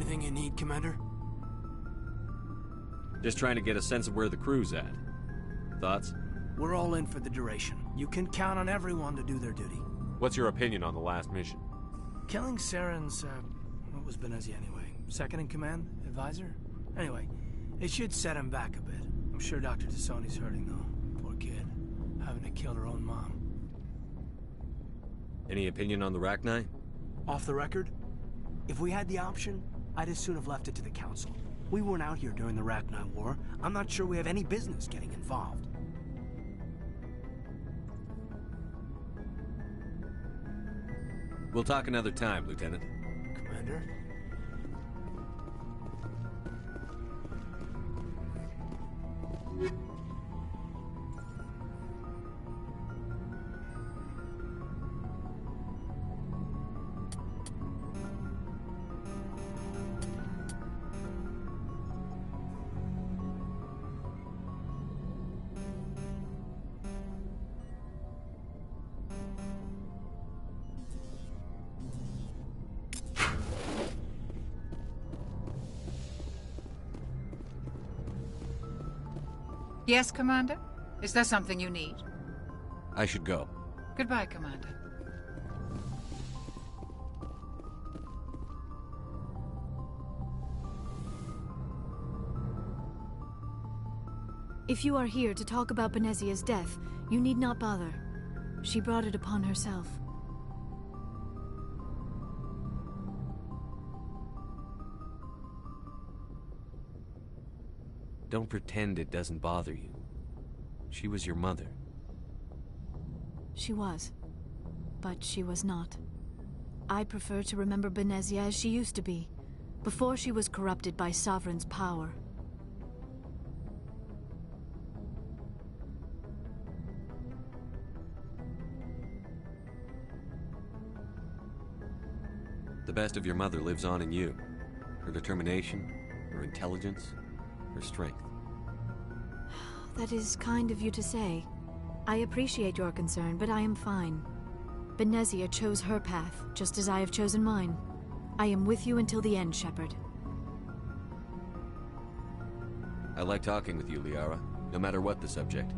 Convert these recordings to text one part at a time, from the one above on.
Everything you need, Commander? Just trying to get a sense of where the crew's at. Thoughts? We're all in for the duration. You can count on everyone to do their duty. What's your opinion on the last mission? Killing Saren's, what was Benezia anyway? Second in command? Advisor? Anyway, it should set him back a bit. I'm sure Dr. Tassoni's hurting, though. Poor kid. Having to kill her own mom. Any opinion on the Rachni? Off the record? If we had the option, I'd as soon have left it to the Council. We weren't out here during the Rachni War. I'm not sure we have any business getting involved. We'll talk another time, Lieutenant. Commander? Yes, Commander? Is there something you need? I should go. Goodbye, Commander. If you are here to talk about Benezia's death, you need not bother. She brought it upon herself. Don't pretend it doesn't bother you. She was your mother. She was. But she was not. I prefer to remember Benezia as she used to be, before she was corrupted by Sovereign's power. The best of your mother lives on in you. Her determination, her intelligence, her strength. That is kind of you to say. I appreciate your concern, but I am fine. Benezia chose her path, just as I have chosen mine. I am with you until the end, Shepard. I like talking with you, Liara, no matter what the subject.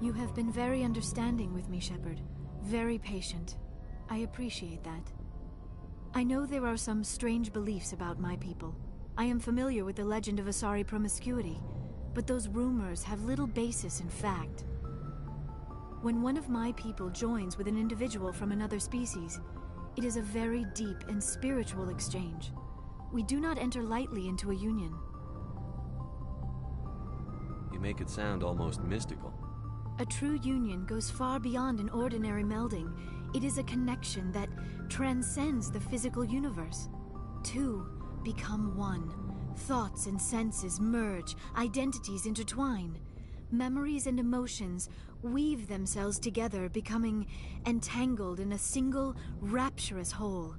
You have been very understanding with me, Shepard. Very patient. I appreciate that. I know there are some strange beliefs about my people. I am familiar with the legend of Asari promiscuity, but those rumors have little basis in fact. When one of my people joins with an individual from another species, it is a very deep and spiritual exchange. We do not enter lightly into a union. You make it sound almost mystical. A true union goes far beyond an ordinary melding. It is a connection that transcends the physical universe. Two become one. Thoughts and senses merge, identities intertwine. Memories and emotions weave themselves together, becoming entangled in a single, rapturous whole.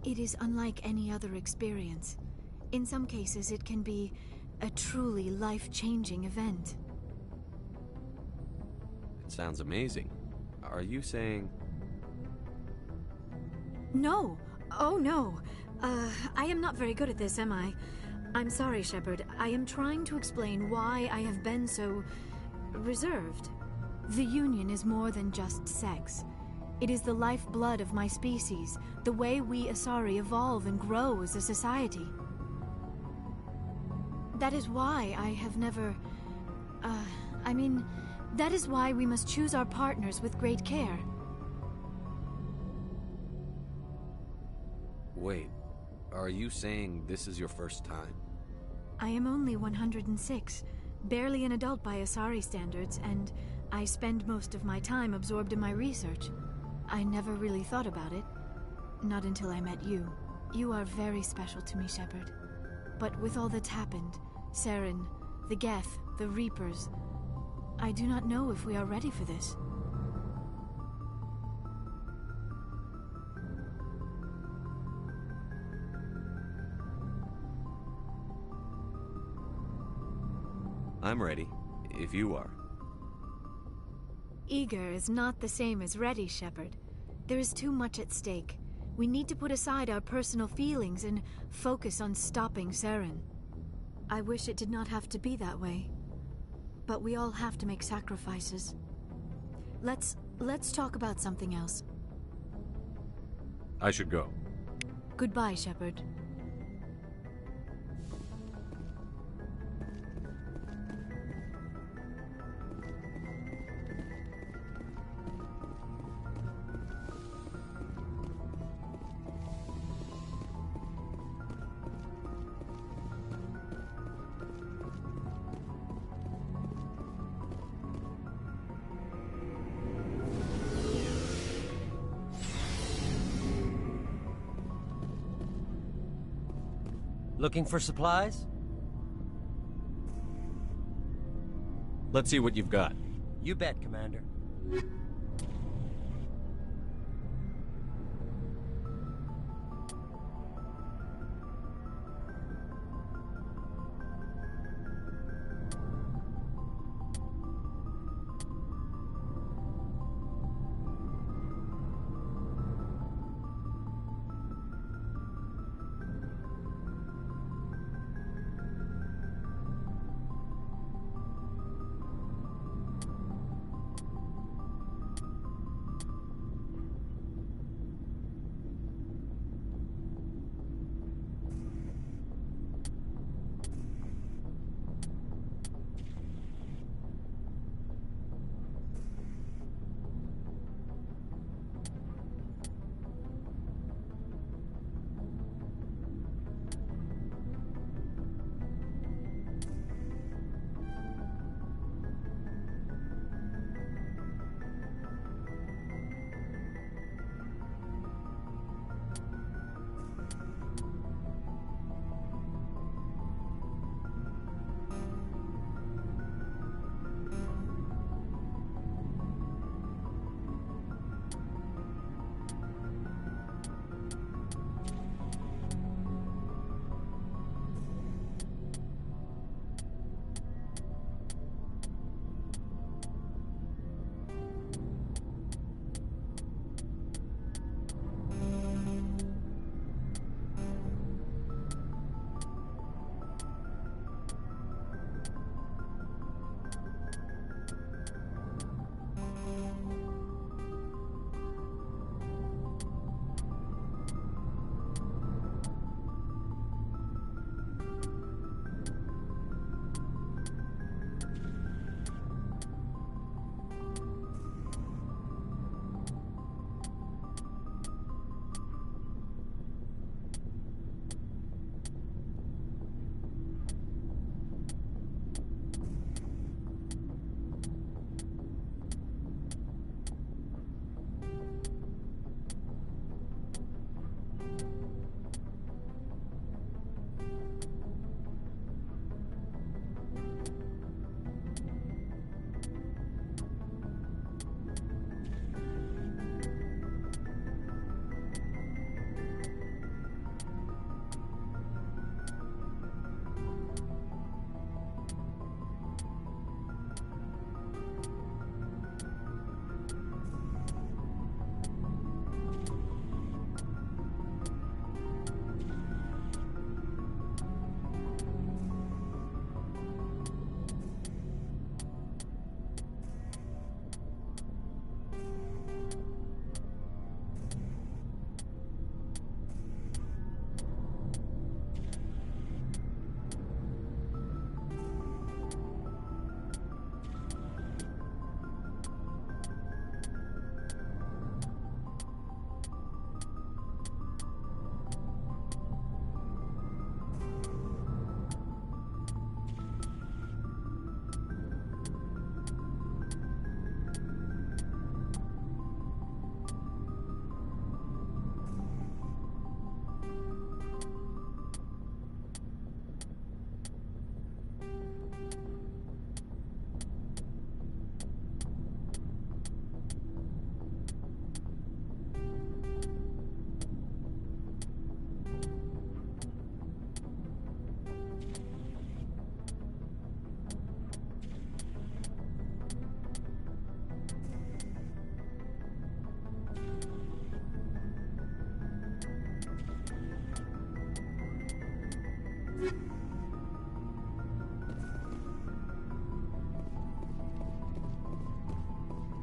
It is unlike any other experience. In some cases, it can be a truly life-changing event. It sounds amazing. Are you saying... No! Oh, no! I am not very good at this, am I? I'm sorry, Shepard. I am trying to explain why I have been so... reserved. The Union is more than just sex. It is the lifeblood of my species, the way we Asari evolve and grow as a society. That is why I have never... that is why we must choose our partners with great care. Wait, are you saying this is your first time? I am only 106, barely an adult by Asari standards, and I spend most of my time absorbed in my research. I never really thought about it. Not until I met you. You are very special to me, Shepard. But with all that's happened, Saren, the Geth, the Reapers, I do not know if we are ready for this. I'm ready, if you are. Eager is not the same as ready, Shepard. There is too much at stake. We need to put aside our personal feelings and focus on stopping Saren. I wish it did not have to be that way. But we all have to make sacrifices. Let's talk about something else. I should go. Goodbye, Shepard. Looking for supplies? Let's see what you've got. You bet, Commander.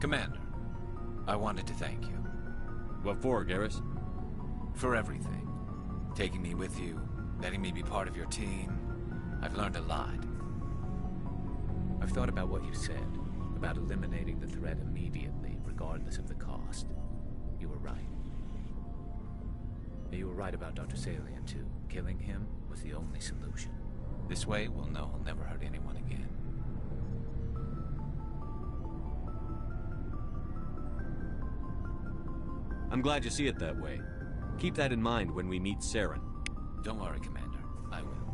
Commander, I wanted to thank you. What for, Garrus? For everything. Taking me with you, letting me be part of your team. I've learned a lot. I've thought about what you said, about eliminating the threat immediately, regardless of the cost. You were right. You were right about Dr. Salian, too. Killing him was the only solution. This way, we'll know he'll never hurt anyone again. I'm glad you see it that way. Keep that in mind when we meet Saren. Don't worry, Commander. I will.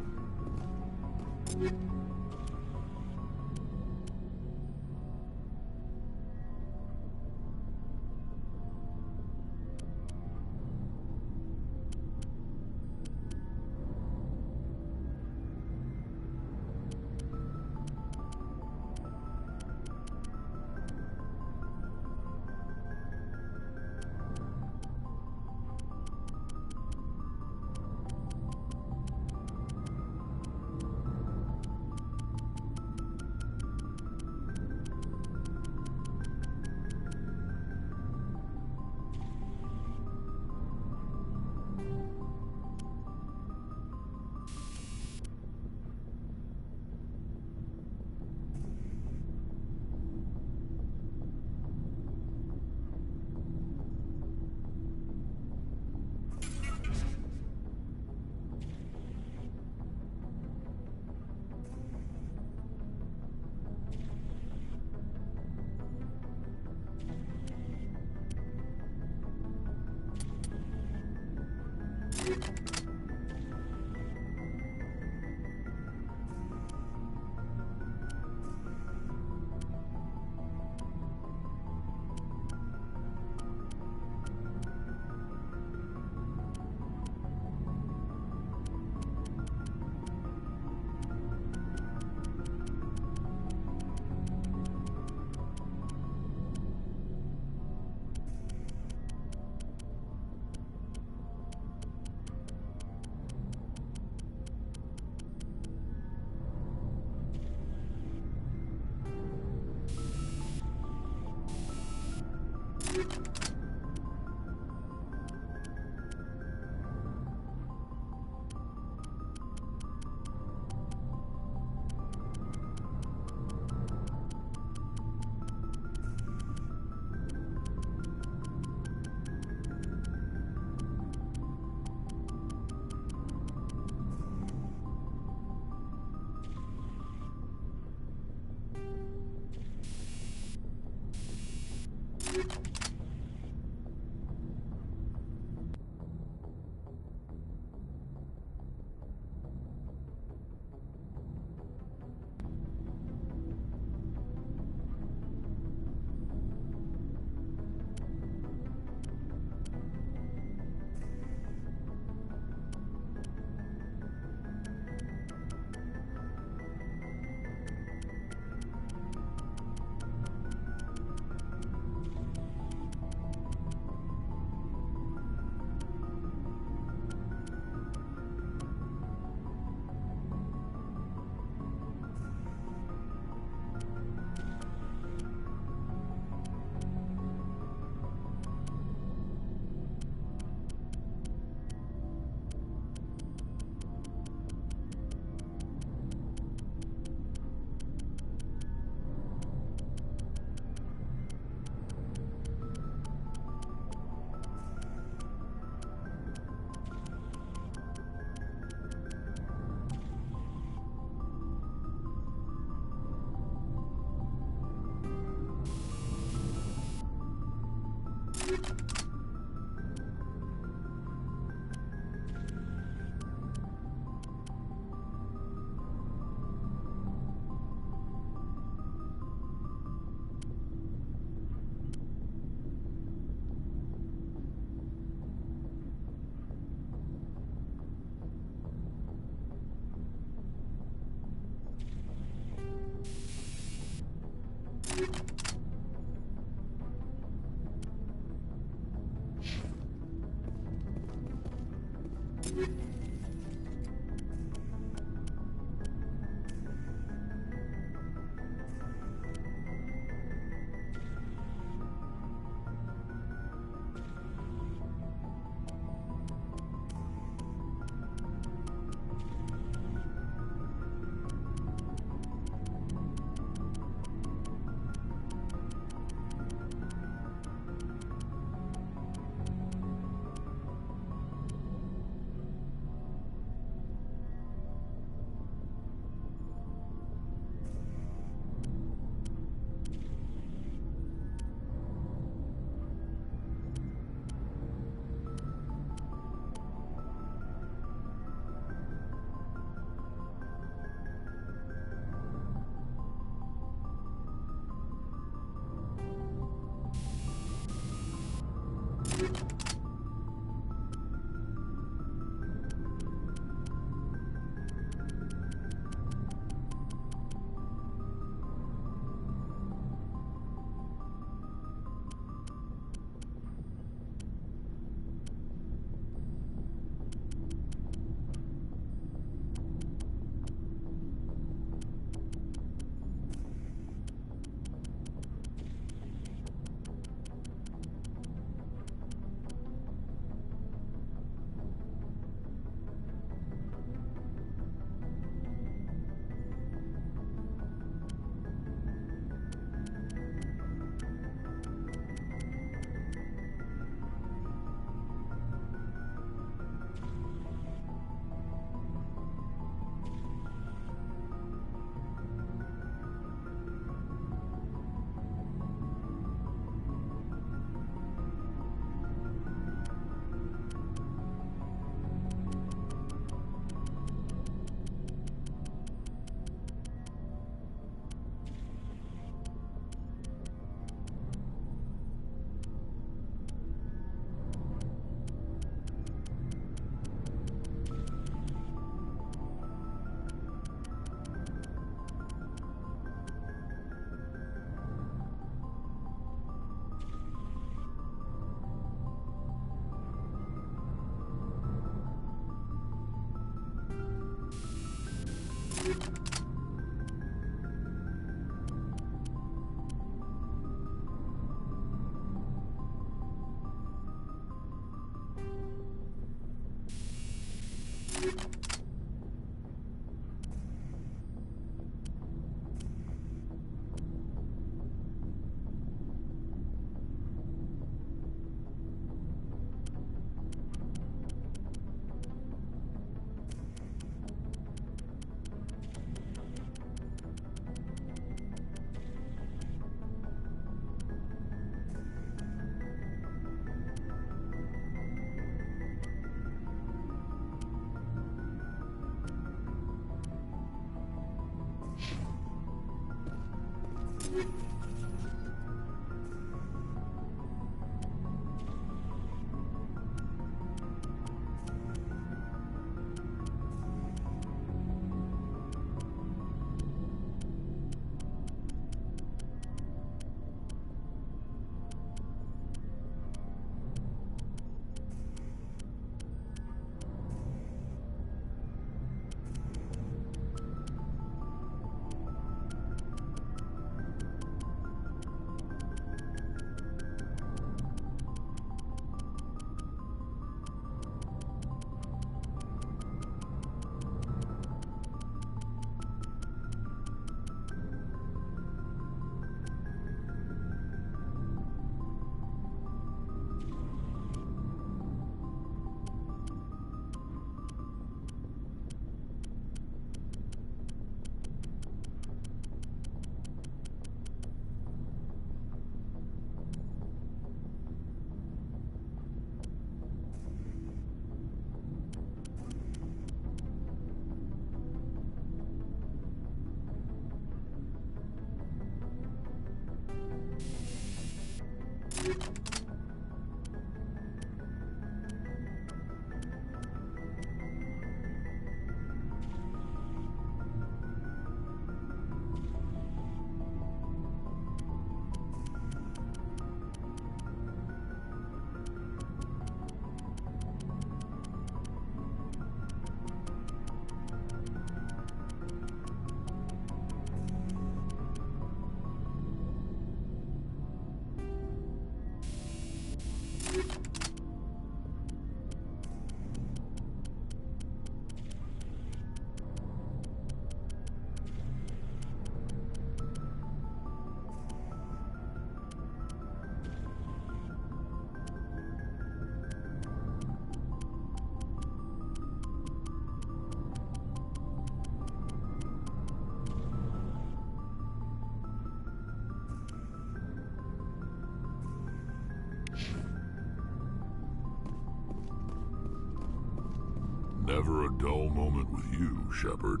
Never a dull moment with you, Shepard.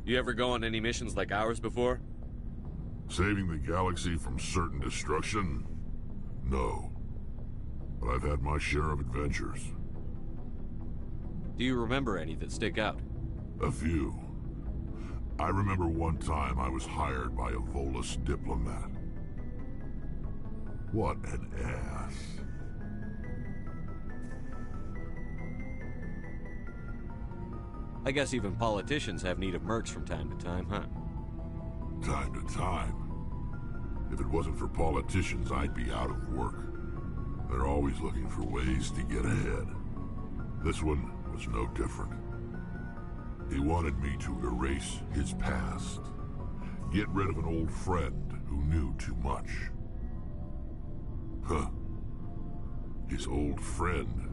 You ever go on any missions like ours before? Saving the galaxy from certain destruction? No. But I've had my share of adventures. Do you remember any that stick out? A few. I remember one time I was hired by a Volus diplomat. What an ass. I guess even politicians have need of mercs from time to time, huh? Time to time. If it wasn't for politicians, I'd be out of work. They're always looking for ways to get ahead. This one was no different. He wanted me to erase his past. Get rid of an old friend who knew too much. Huh. His old friend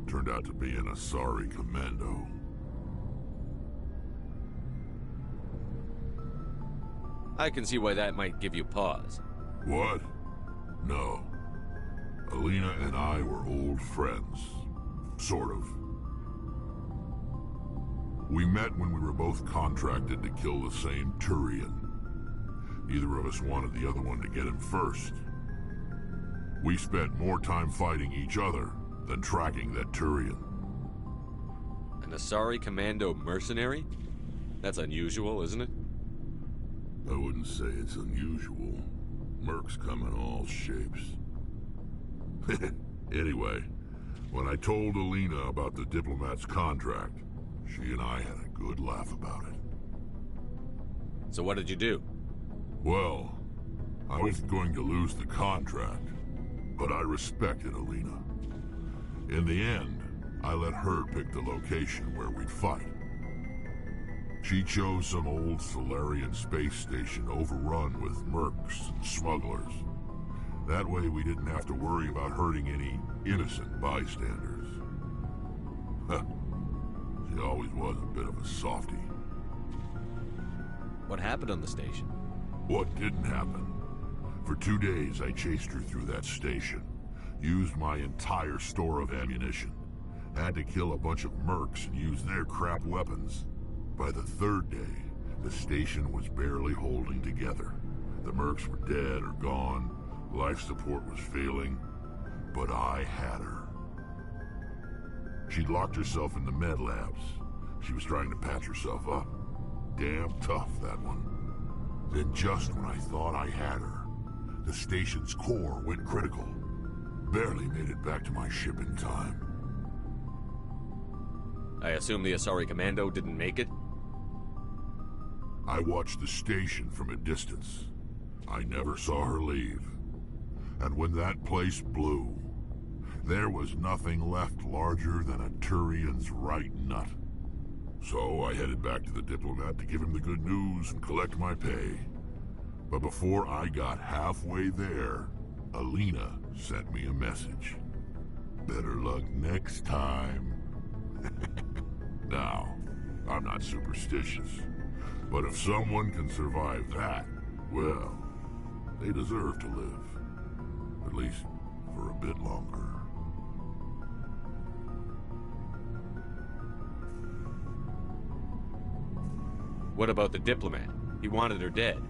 turned out to be an Asari commando. I can see why that might give you pause. What? No. Alina and I were old friends. Sort of. We met when we were both contracted to kill the same Turian. Neither of us wanted the other one to get him first. We spent more time fighting each other than tracking that Turian. An Asari commando mercenary? That's unusual, isn't it? I wouldn't say it's unusual. Mercs come in all shapes. Anyway, when I told Alina about the diplomat's contract, she and I had a good laugh about it. So what did you do? Well, I wasn't going to lose the contract, but I respected Alina. In the end, I let her pick the location where we'd fight. She chose some old Solarian space station overrun with mercs and smugglers. That way we didn't have to worry about hurting any innocent bystanders. She always was a bit of a softie. What happened on the station? What didn't happen? For 2 days I chased her through that station. Used my entire store of ammunition. Had to kill a bunch of mercs and use their crap weapons. By the 3rd day, the station was barely holding together. The mercs were dead or gone, life support was failing, but I had her. She'd locked herself in the med labs. She was trying to patch herself up. Damn tough, that one. Then just when I thought I had her, the station's core went critical. Barely made it back to my ship in time. I assume the Asari commando didn't make it? I watched the station from a distance. I never saw her leave. And when that place blew, there was nothing left larger than a Turian's right nut. So I headed back to the diplomat to give him the good news and collect my pay. But before I got halfway there, Alina sent me a message. Better luck next time. Now, I'm not superstitious, but if someone can survive that, well, they deserve to live. At least for a bit longer. What about the diplomat? He wanted her dead.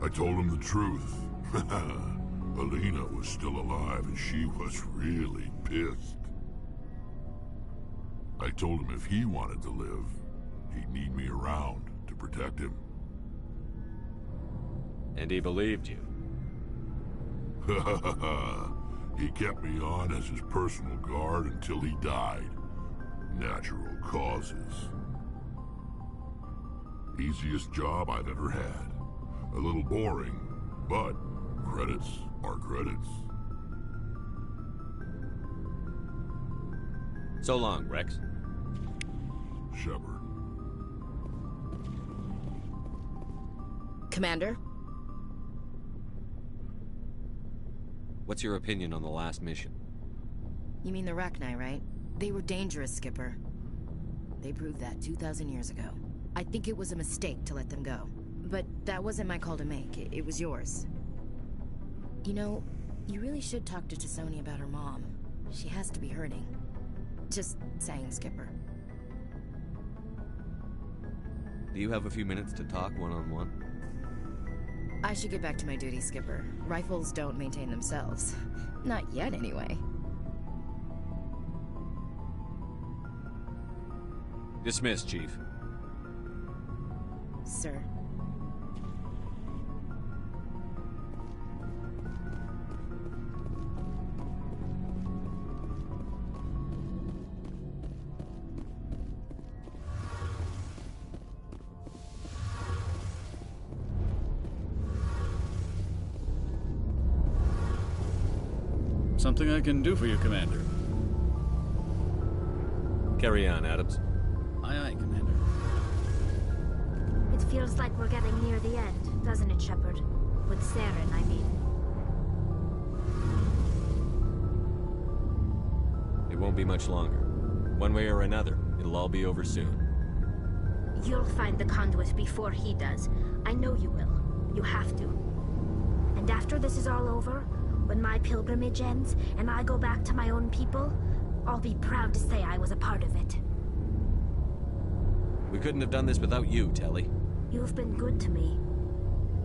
I told him the truth. Alina was still alive and she was really pissed. I told him if he wanted to live, he'd need me around to protect him. And he believed you. He kept me on as his personal guard until he died. Natural causes. Easiest job I've ever had. A little boring, but credits are credits. So long, Rex. Shepard. Commander? What's your opinion on the last mission? You mean the Rachni, right? They were dangerous, Skipper. They proved that 2,000 years ago. I think it was a mistake to let them go. But that wasn't my call to make. It was yours. You know, you really should talk to T'Soni about her mom. She has to be hurting. Just saying, Skipper. Do you have a few minutes to talk one-on-one? I should get back to my duty, Skipper. Rifles don't maintain themselves. Not yet, anyway. Dismissed, Chief. Sir. Something I can do for you, Commander. Carry on, Adams. Aye, aye, Commander. It feels like we're getting near the end, doesn't it, Shepard? With Saren, I mean. It won't be much longer. One way or another, it'll all be over soon. You'll find the conduit before he does. I know you will. You have to. And after this is all over, when my pilgrimage ends and I go back to my own people, I'll be proud to say I was a part of it. We couldn't have done this without you, Telly. You've been good to me.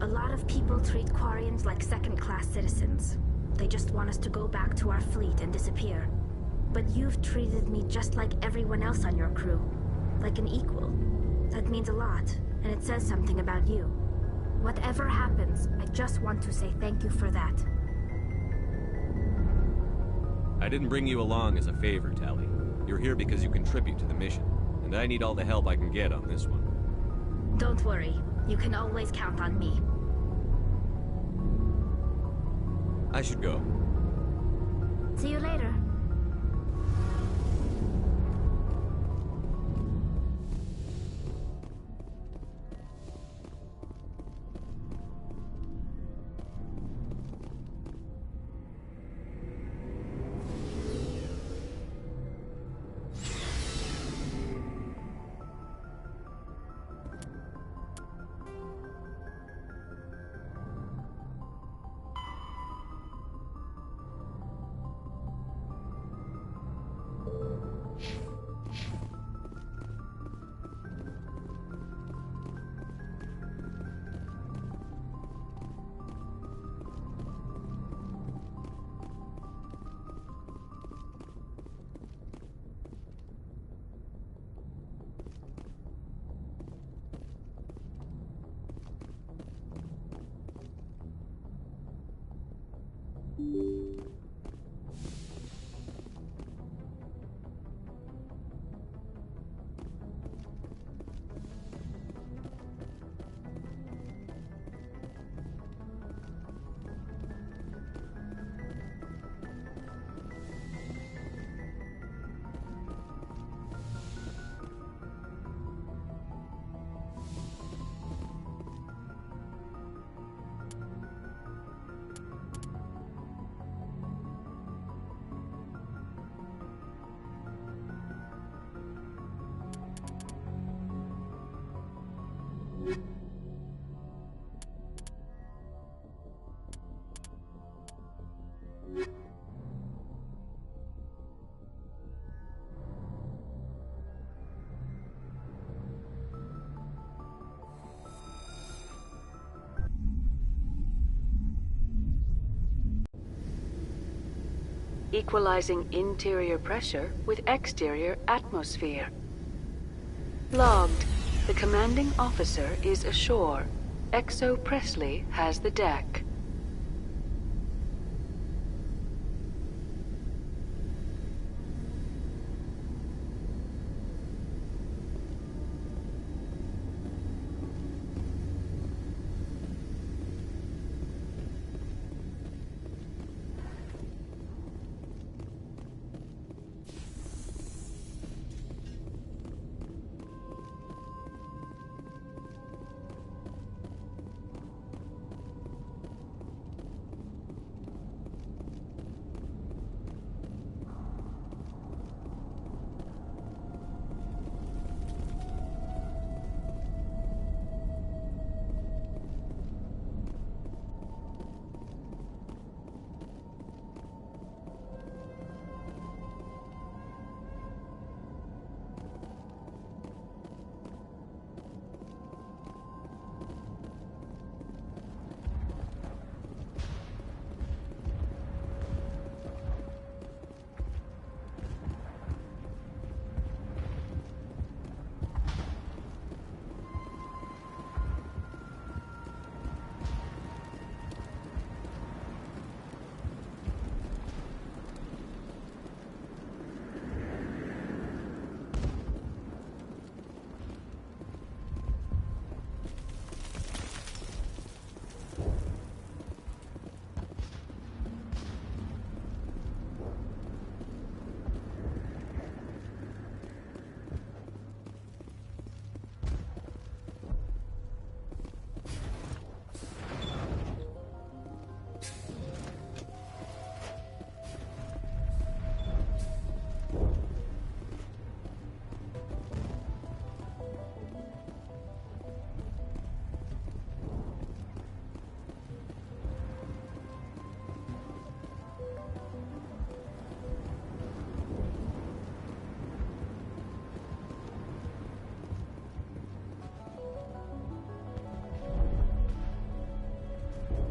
A lot of people treat Quarians like second-class citizens. They just want us to go back to our fleet and disappear. But you've treated me just like everyone else on your crew. Like an equal. That means a lot, and it says something about you. Whatever happens, I just want to say thank you for that. I didn't bring you along as a favor, Tally. You're here because you contribute to the mission, and I need all the help I can get on this one. Don't worry. You can always count on me. I should go. See you later. equalizing interior pressure with exterior atmosphere. Logged. The commanding officer is ashore. Exo Presley has the deck.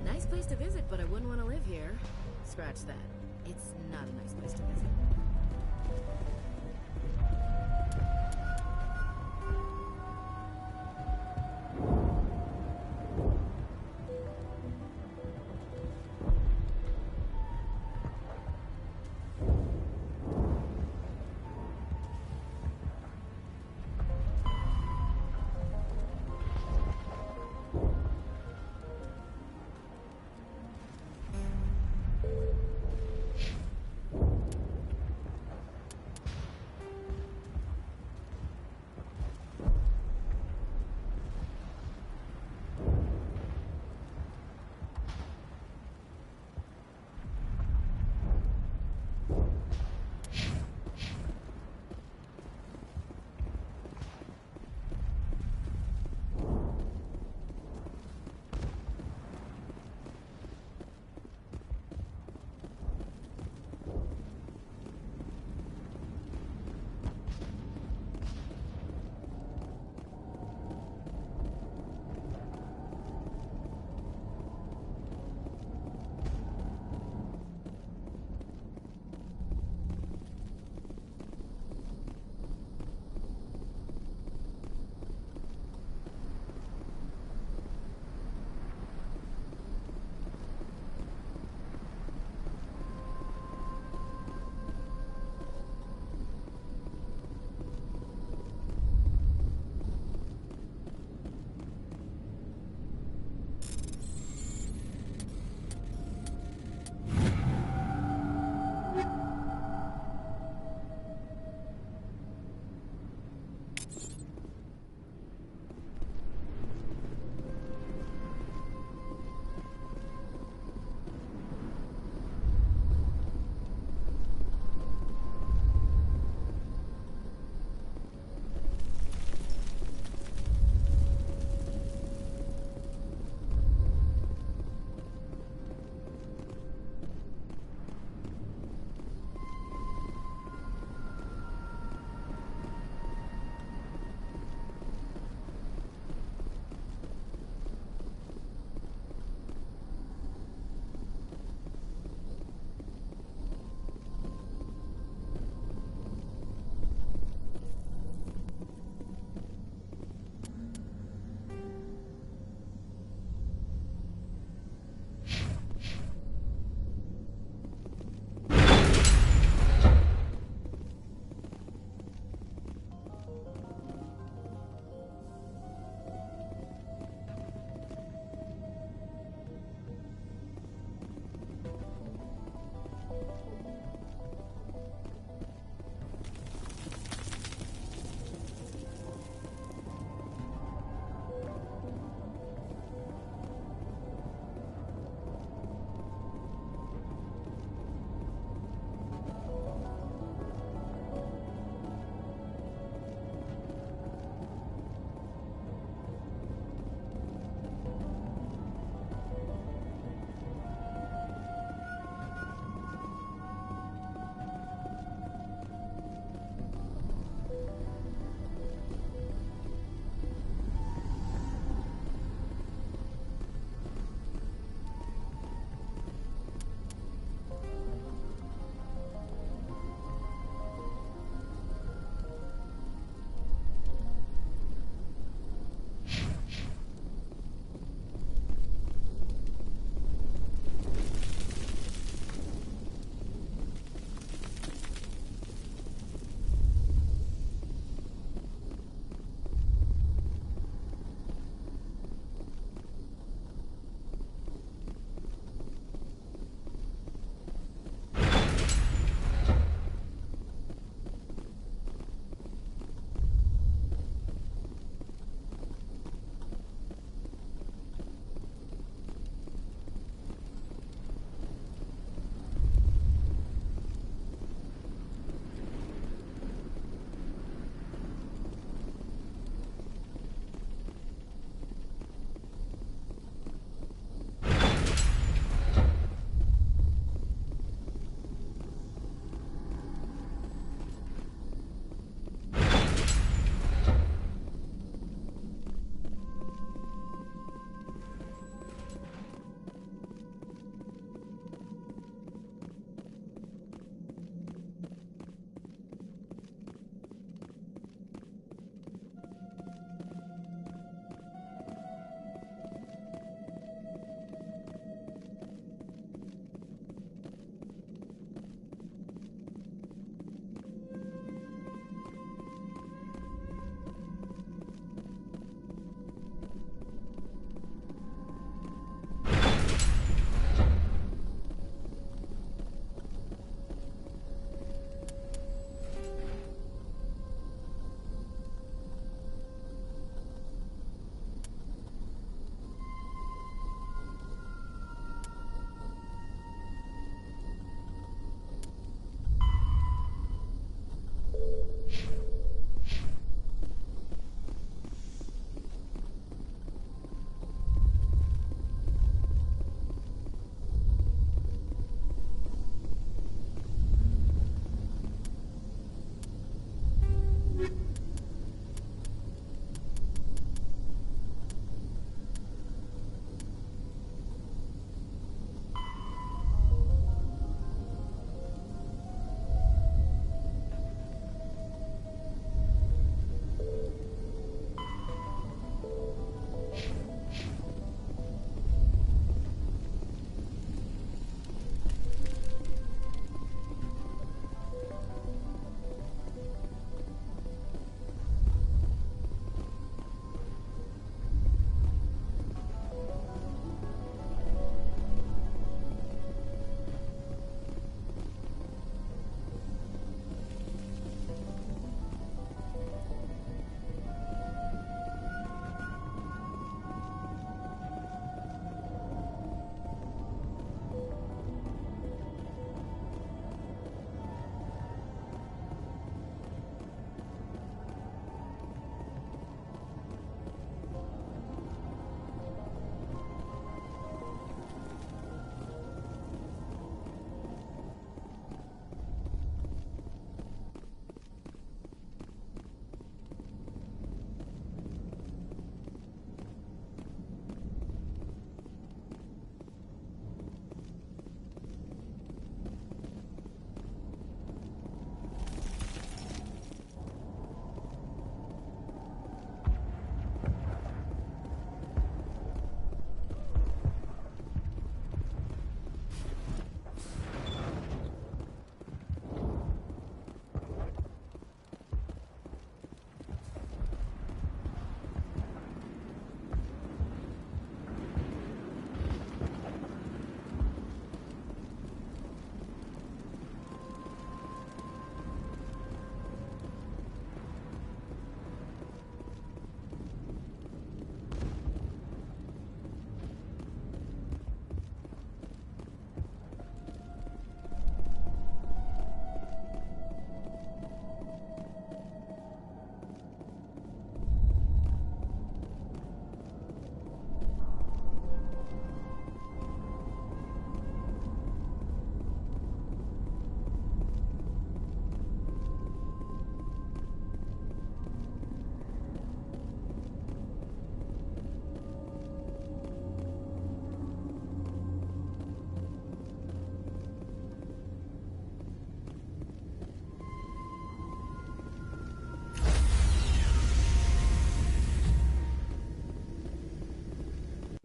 Nice place to visit, but I wouldn't want to live here. Scratch that. It's not a nice place to visit.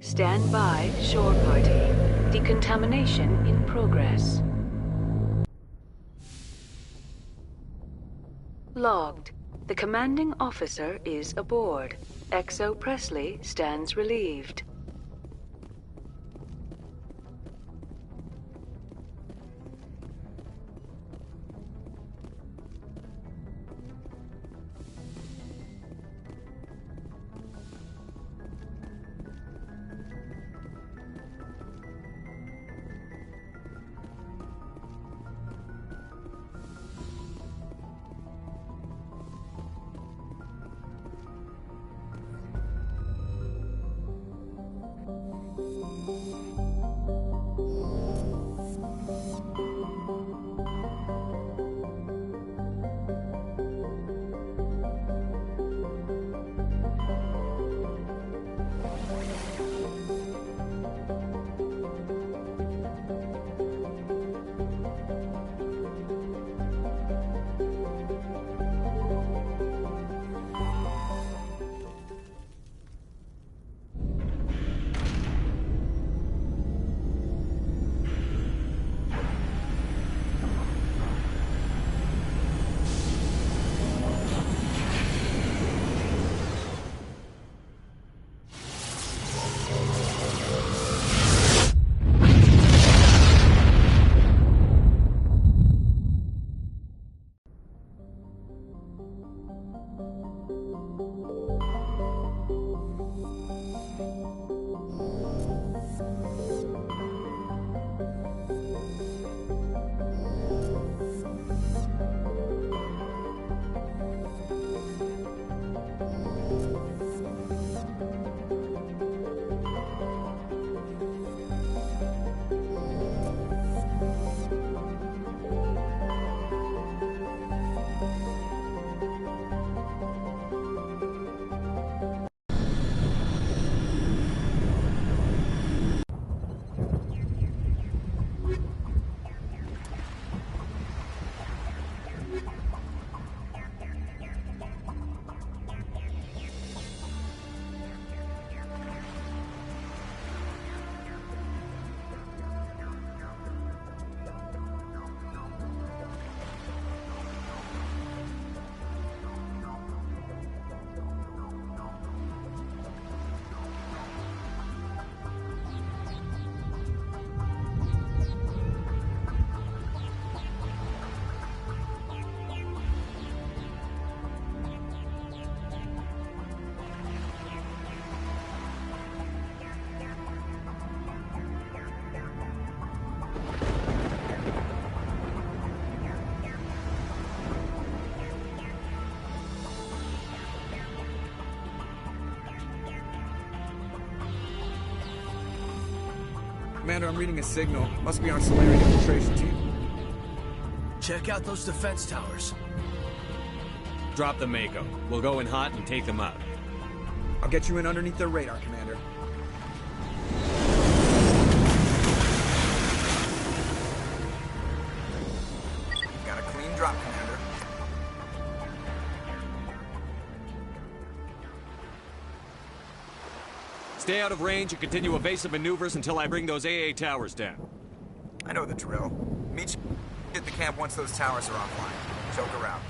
Stand by, shore party. Decontamination in progress. Logged. The commanding officer is aboard. XO Presley stands relieved. Commander, I'm reading a signal. Must be our Solarian infiltration team. Check out those defense towers. Drop the Mako. We'll go in hot and take them out. I'll get you in underneath their radar, Commander. Got a clean drop, Commander. Stay out of range and continue evasive maneuvers until I bring those AA towers down. I know the drill. Meet you at the camp once those towers are offline. Choke her out.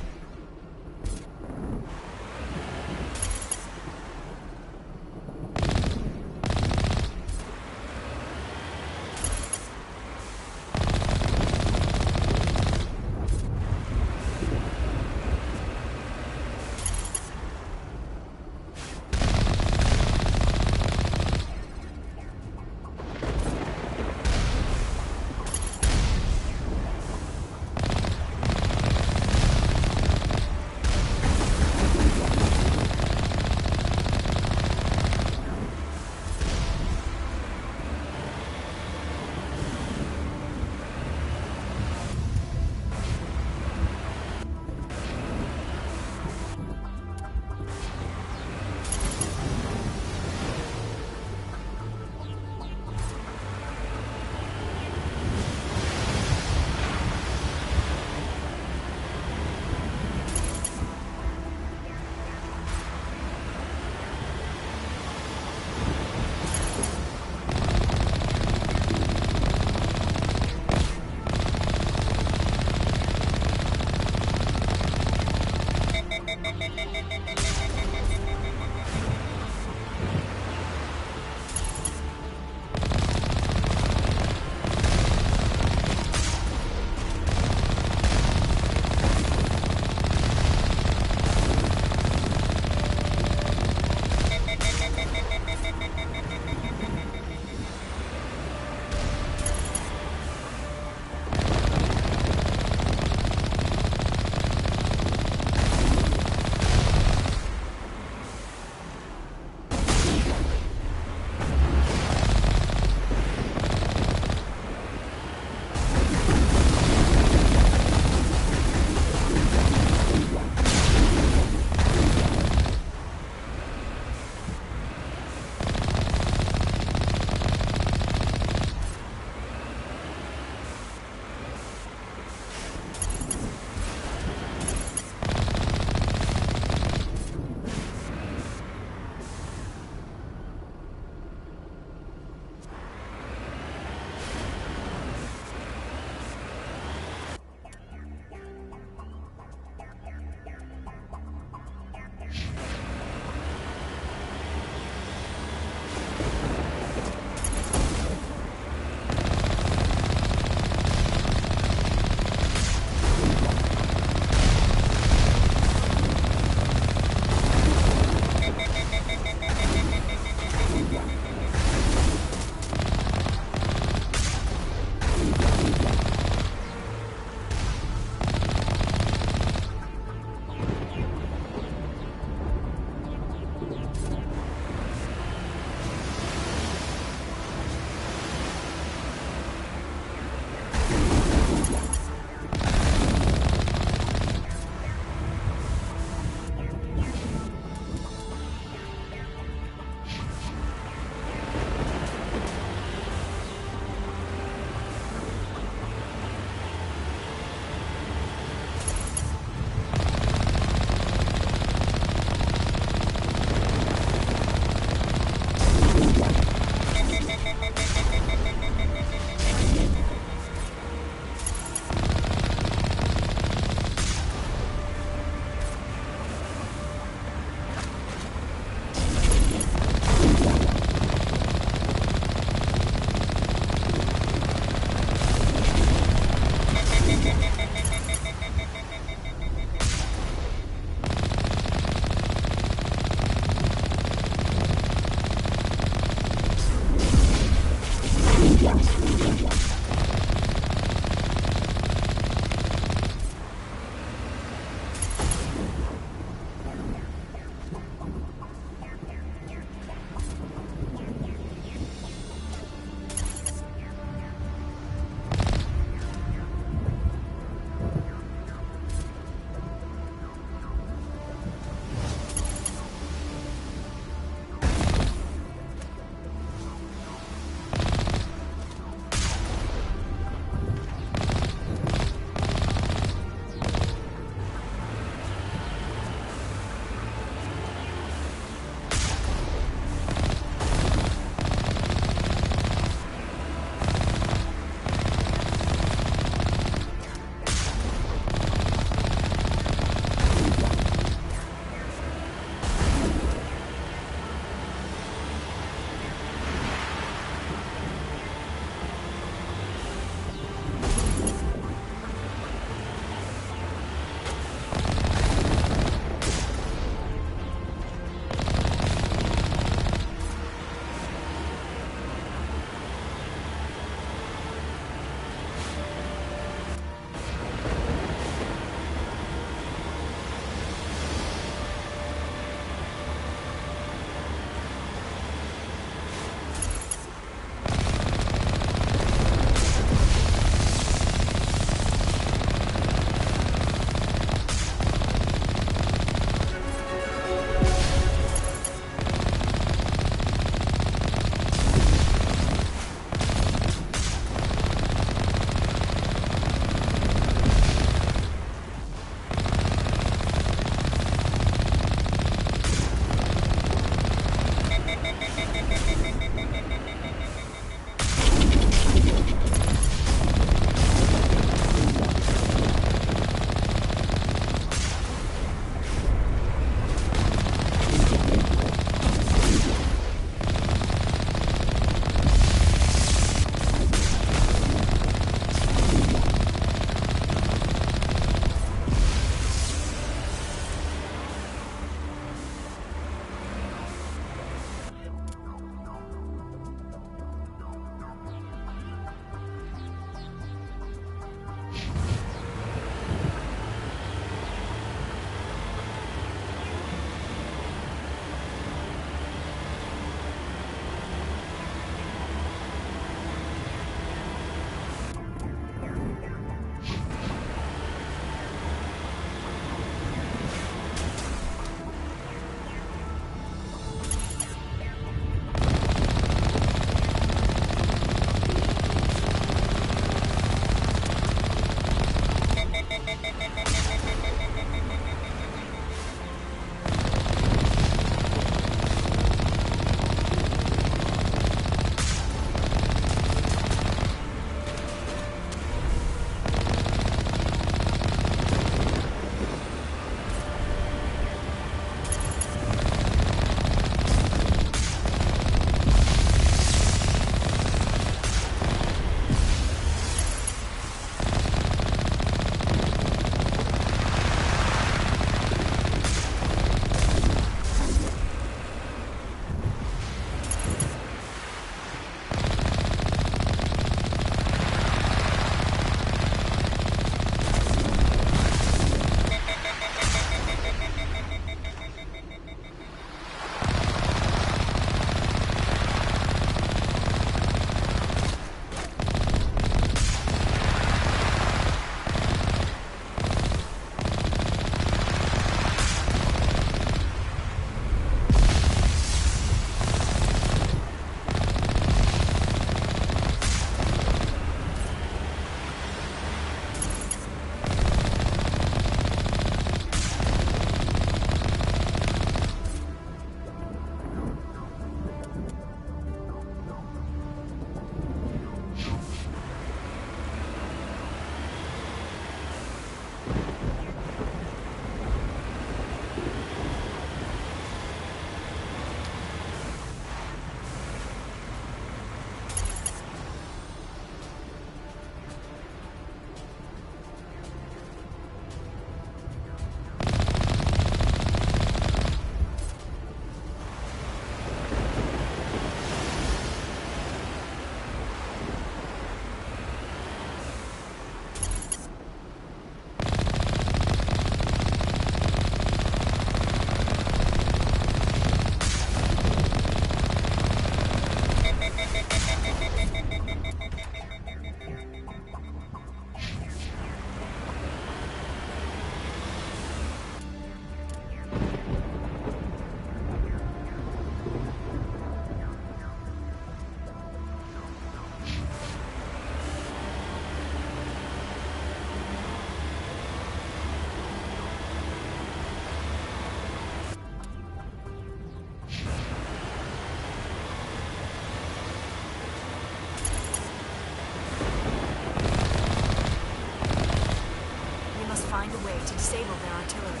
disable their artillery.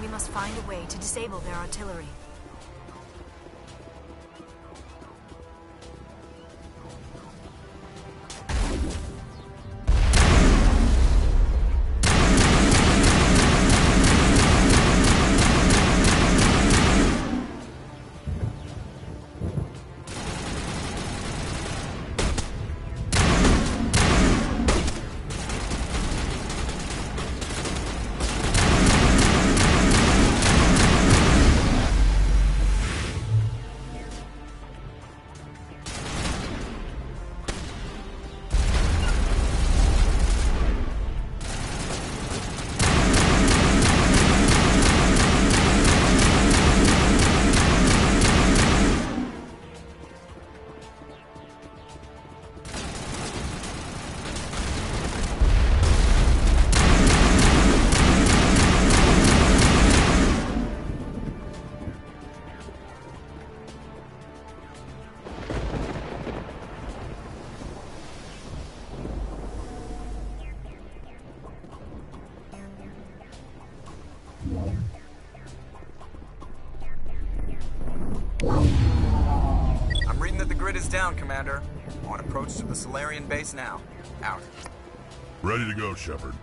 We must find a way to disable their artillery. I'm reading that the grid is down, Commander. On approach to the Solarian base now. Out. Ready to go, Shepard.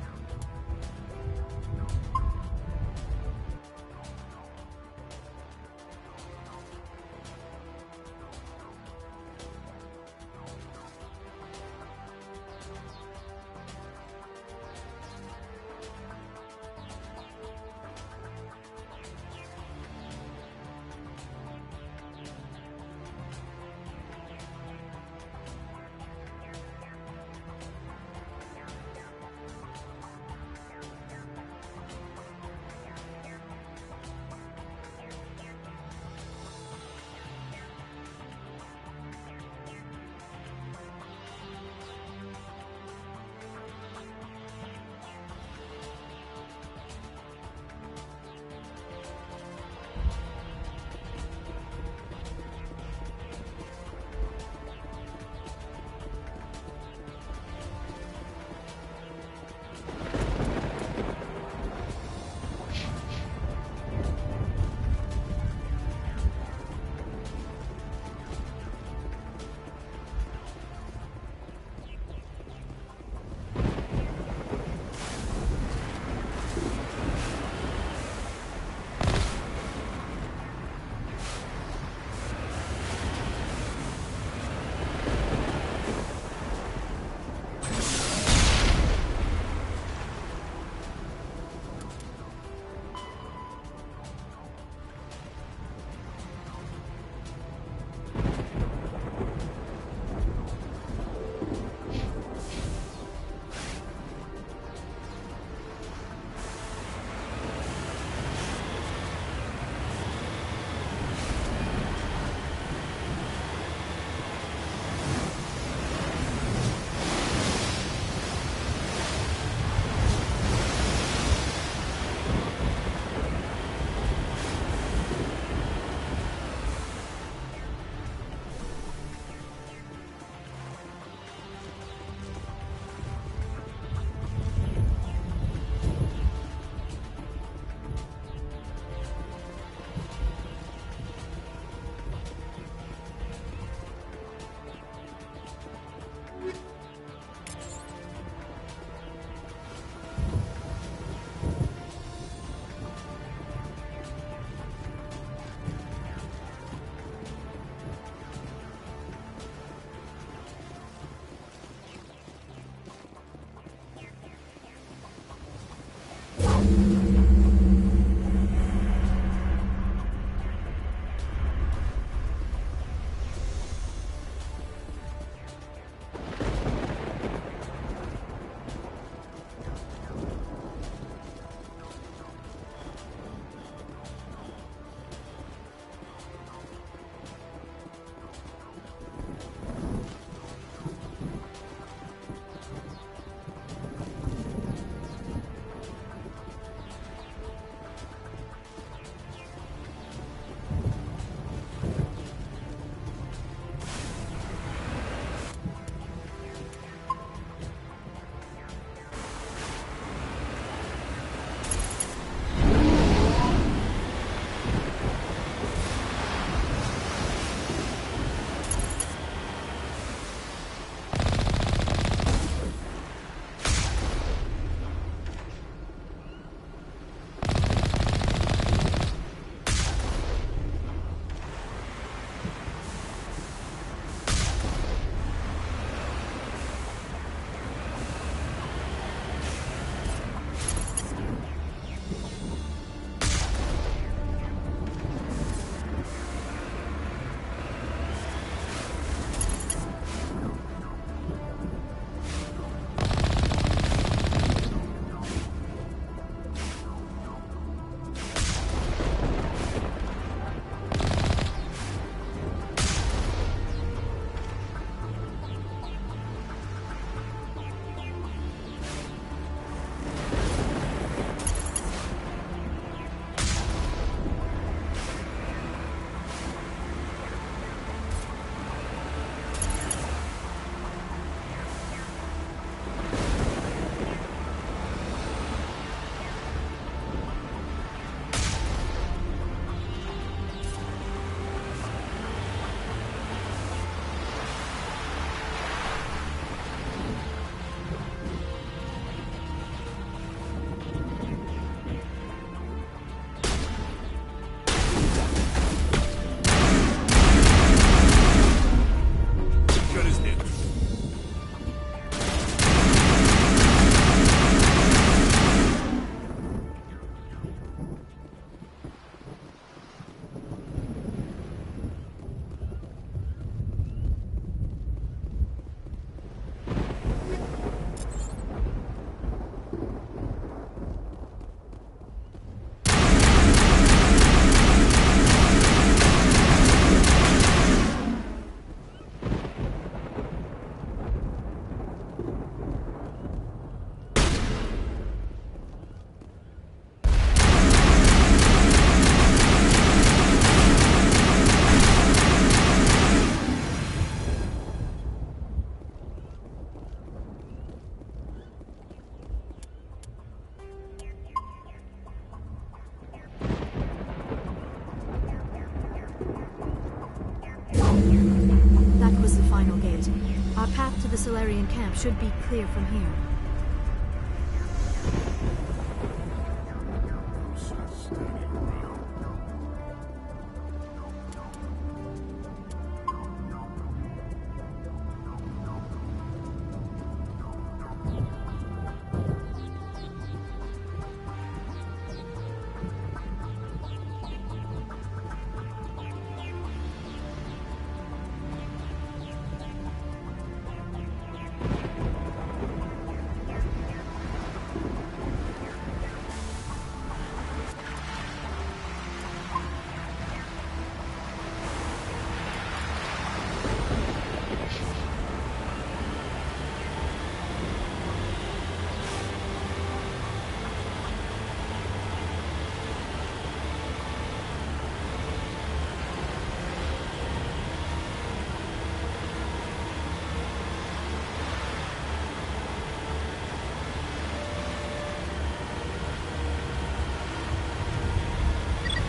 That was the final gate. Our path to the Solarian camp should be clear from here.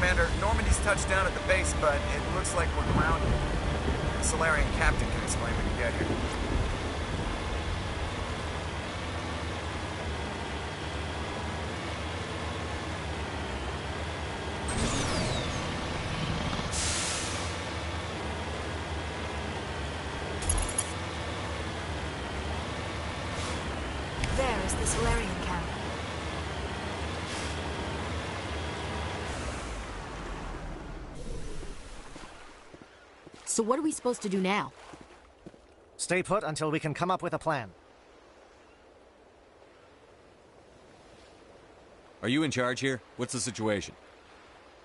Commander, Normandy's touched down at the base, but it looks like we're grounded. The Solarian captain can explain when you get here. There is the Solarian camp. So what are we supposed to do now? Stay put until we can come up with a plan. Are you in charge here? What's the situation?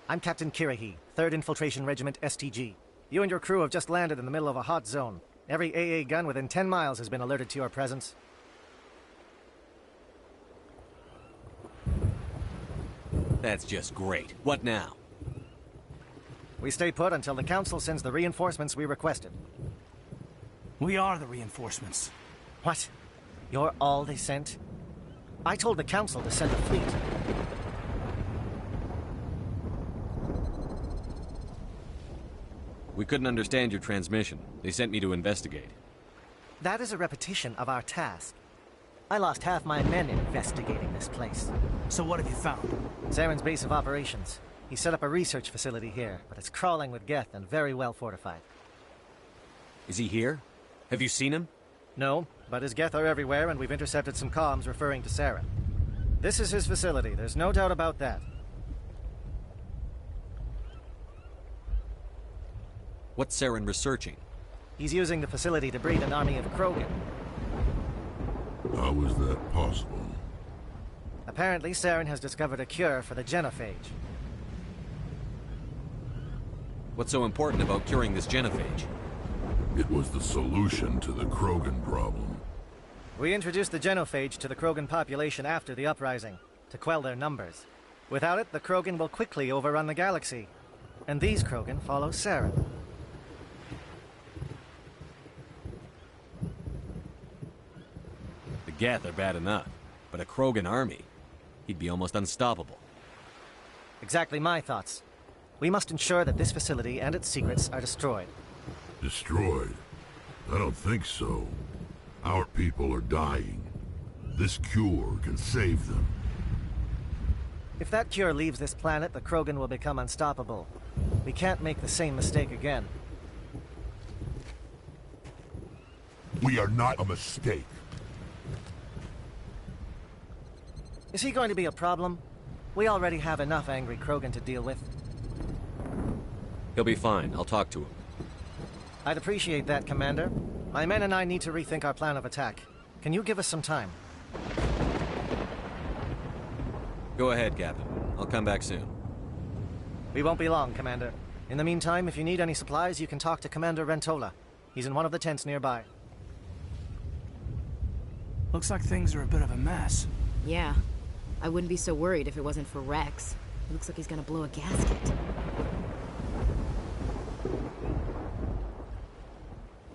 I'm Captain Kirahi, 3rd Infiltration Regiment STG. You and your crew have just landed in the middle of a hot zone. Every AA gun within 10 miles has been alerted to your presence. That's just great. What now? We stay put until the Council sends the reinforcements we requested. We are the reinforcements. What? You're all they sent? I told the Council to send a fleet. We couldn't understand your transmission. They sent me to investigate. That is a repetition of our task. I lost half my men investigating this place. So what have you found? Zaren's base of operations. He set up a research facility here, but it's crawling with Geth and very well fortified. Is he here? Have you seen him? No, but his Geth are everywhere, and we've intercepted some comms referring to Zaren. This is his facility, there's no doubt about that. What's Zaren researching? He's using the facility to breed an army of Krogan. How is that possible? Apparently, Zaren has discovered a cure for the genophage. What's so important about curing this genophage? It was the solution to the Krogan problem. We introduced the genophage to the Krogan population after the uprising, to quell their numbers. Without it, the Krogan will quickly overrun the galaxy. And these Krogan follow Zaren. The Geth are bad enough, but a Krogan army, he'd be almost unstoppable. Exactly my thoughts. We must ensure that this facility and its secrets are destroyed. Destroyed? I don't think so. Our people are dying. This cure can save them. If that cure leaves this planet, the Krogan will become unstoppable. We can't make the same mistake again. We are not a mistake. Is he going to be a problem? We already have enough angry Krogan to deal with. He'll be fine. I'll talk to him. I'd appreciate that, Commander. My men and I need to rethink our plan of attack. Can you give us some time? Go ahead, Captain. I'll come back soon. We won't be long, Commander. In the meantime, if you need any supplies, you can talk to Commander Rentola. He's in one of the tents nearby. Looks like things are a bit of a mess. Yeah. I wouldn't be so worried if it wasn't for Rex. It looks like he's gonna blow a gasket.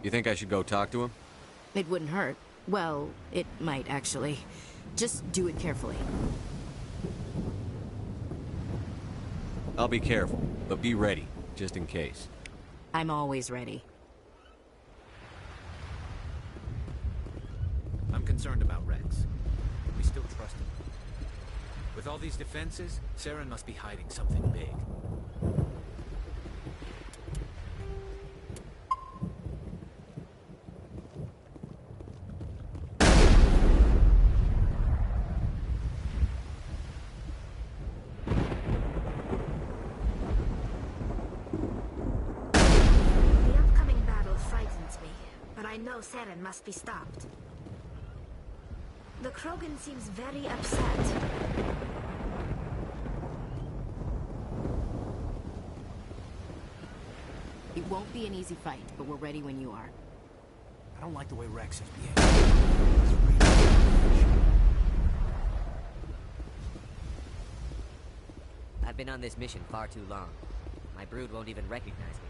You think I should go talk to him? It wouldn't hurt. Well, it might, actually. Just do it carefully. I'll be careful, but be ready, just in case. I'm always ready. I'm concerned about Rex. We still trust him. With all these defenses, Saren must be hiding something big. The upcoming battle frightens me, but I know Saren must be stopped. The Krogan seems very upset. It won't be an easy fight, but we're ready when you are. I don't like the way Rex is behaving. I've been on this mission far too long. My brood won't even recognize me.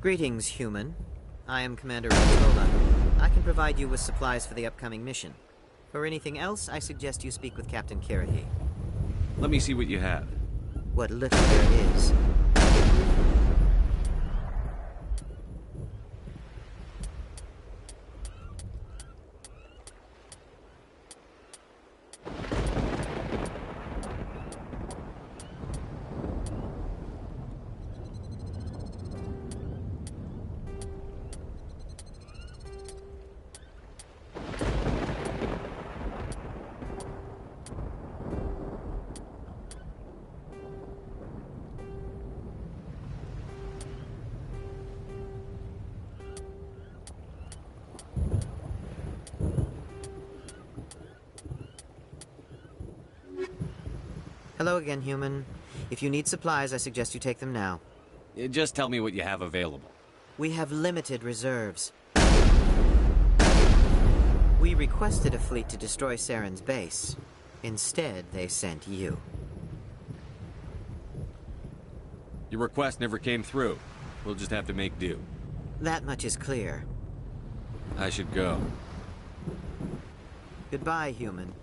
Greetings, human. I am Commander Rentola. I can provide you with supplies for the upcoming mission. For anything else, I suggest you speak with Captain Kirahi. Let me see what you have. What little there is. Hello again, human. If you need supplies, I suggest you take them now. Just tell me what you have available. We have limited reserves. We requested a fleet to destroy Saren's base. Instead, they sent you. Your request never came through. We'll just have to make do. That much is clear. I should go. Goodbye, human.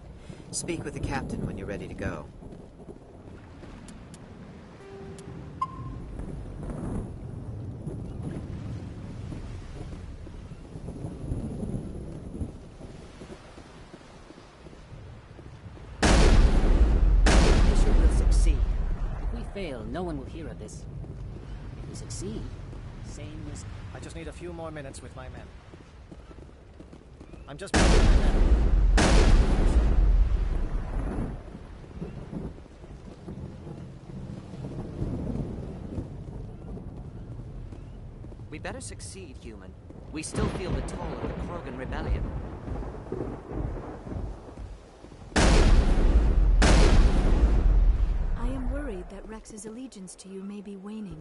Speak with the captain when you're ready to go. Fail, no one will hear of this. If we succeed, same risk. I just need a few more minutes with my men. I'm just moving my men. We better succeed, human. We still feel the toll of the Krogan rebellion. I am worried that Rex's allegiance to you may be waning.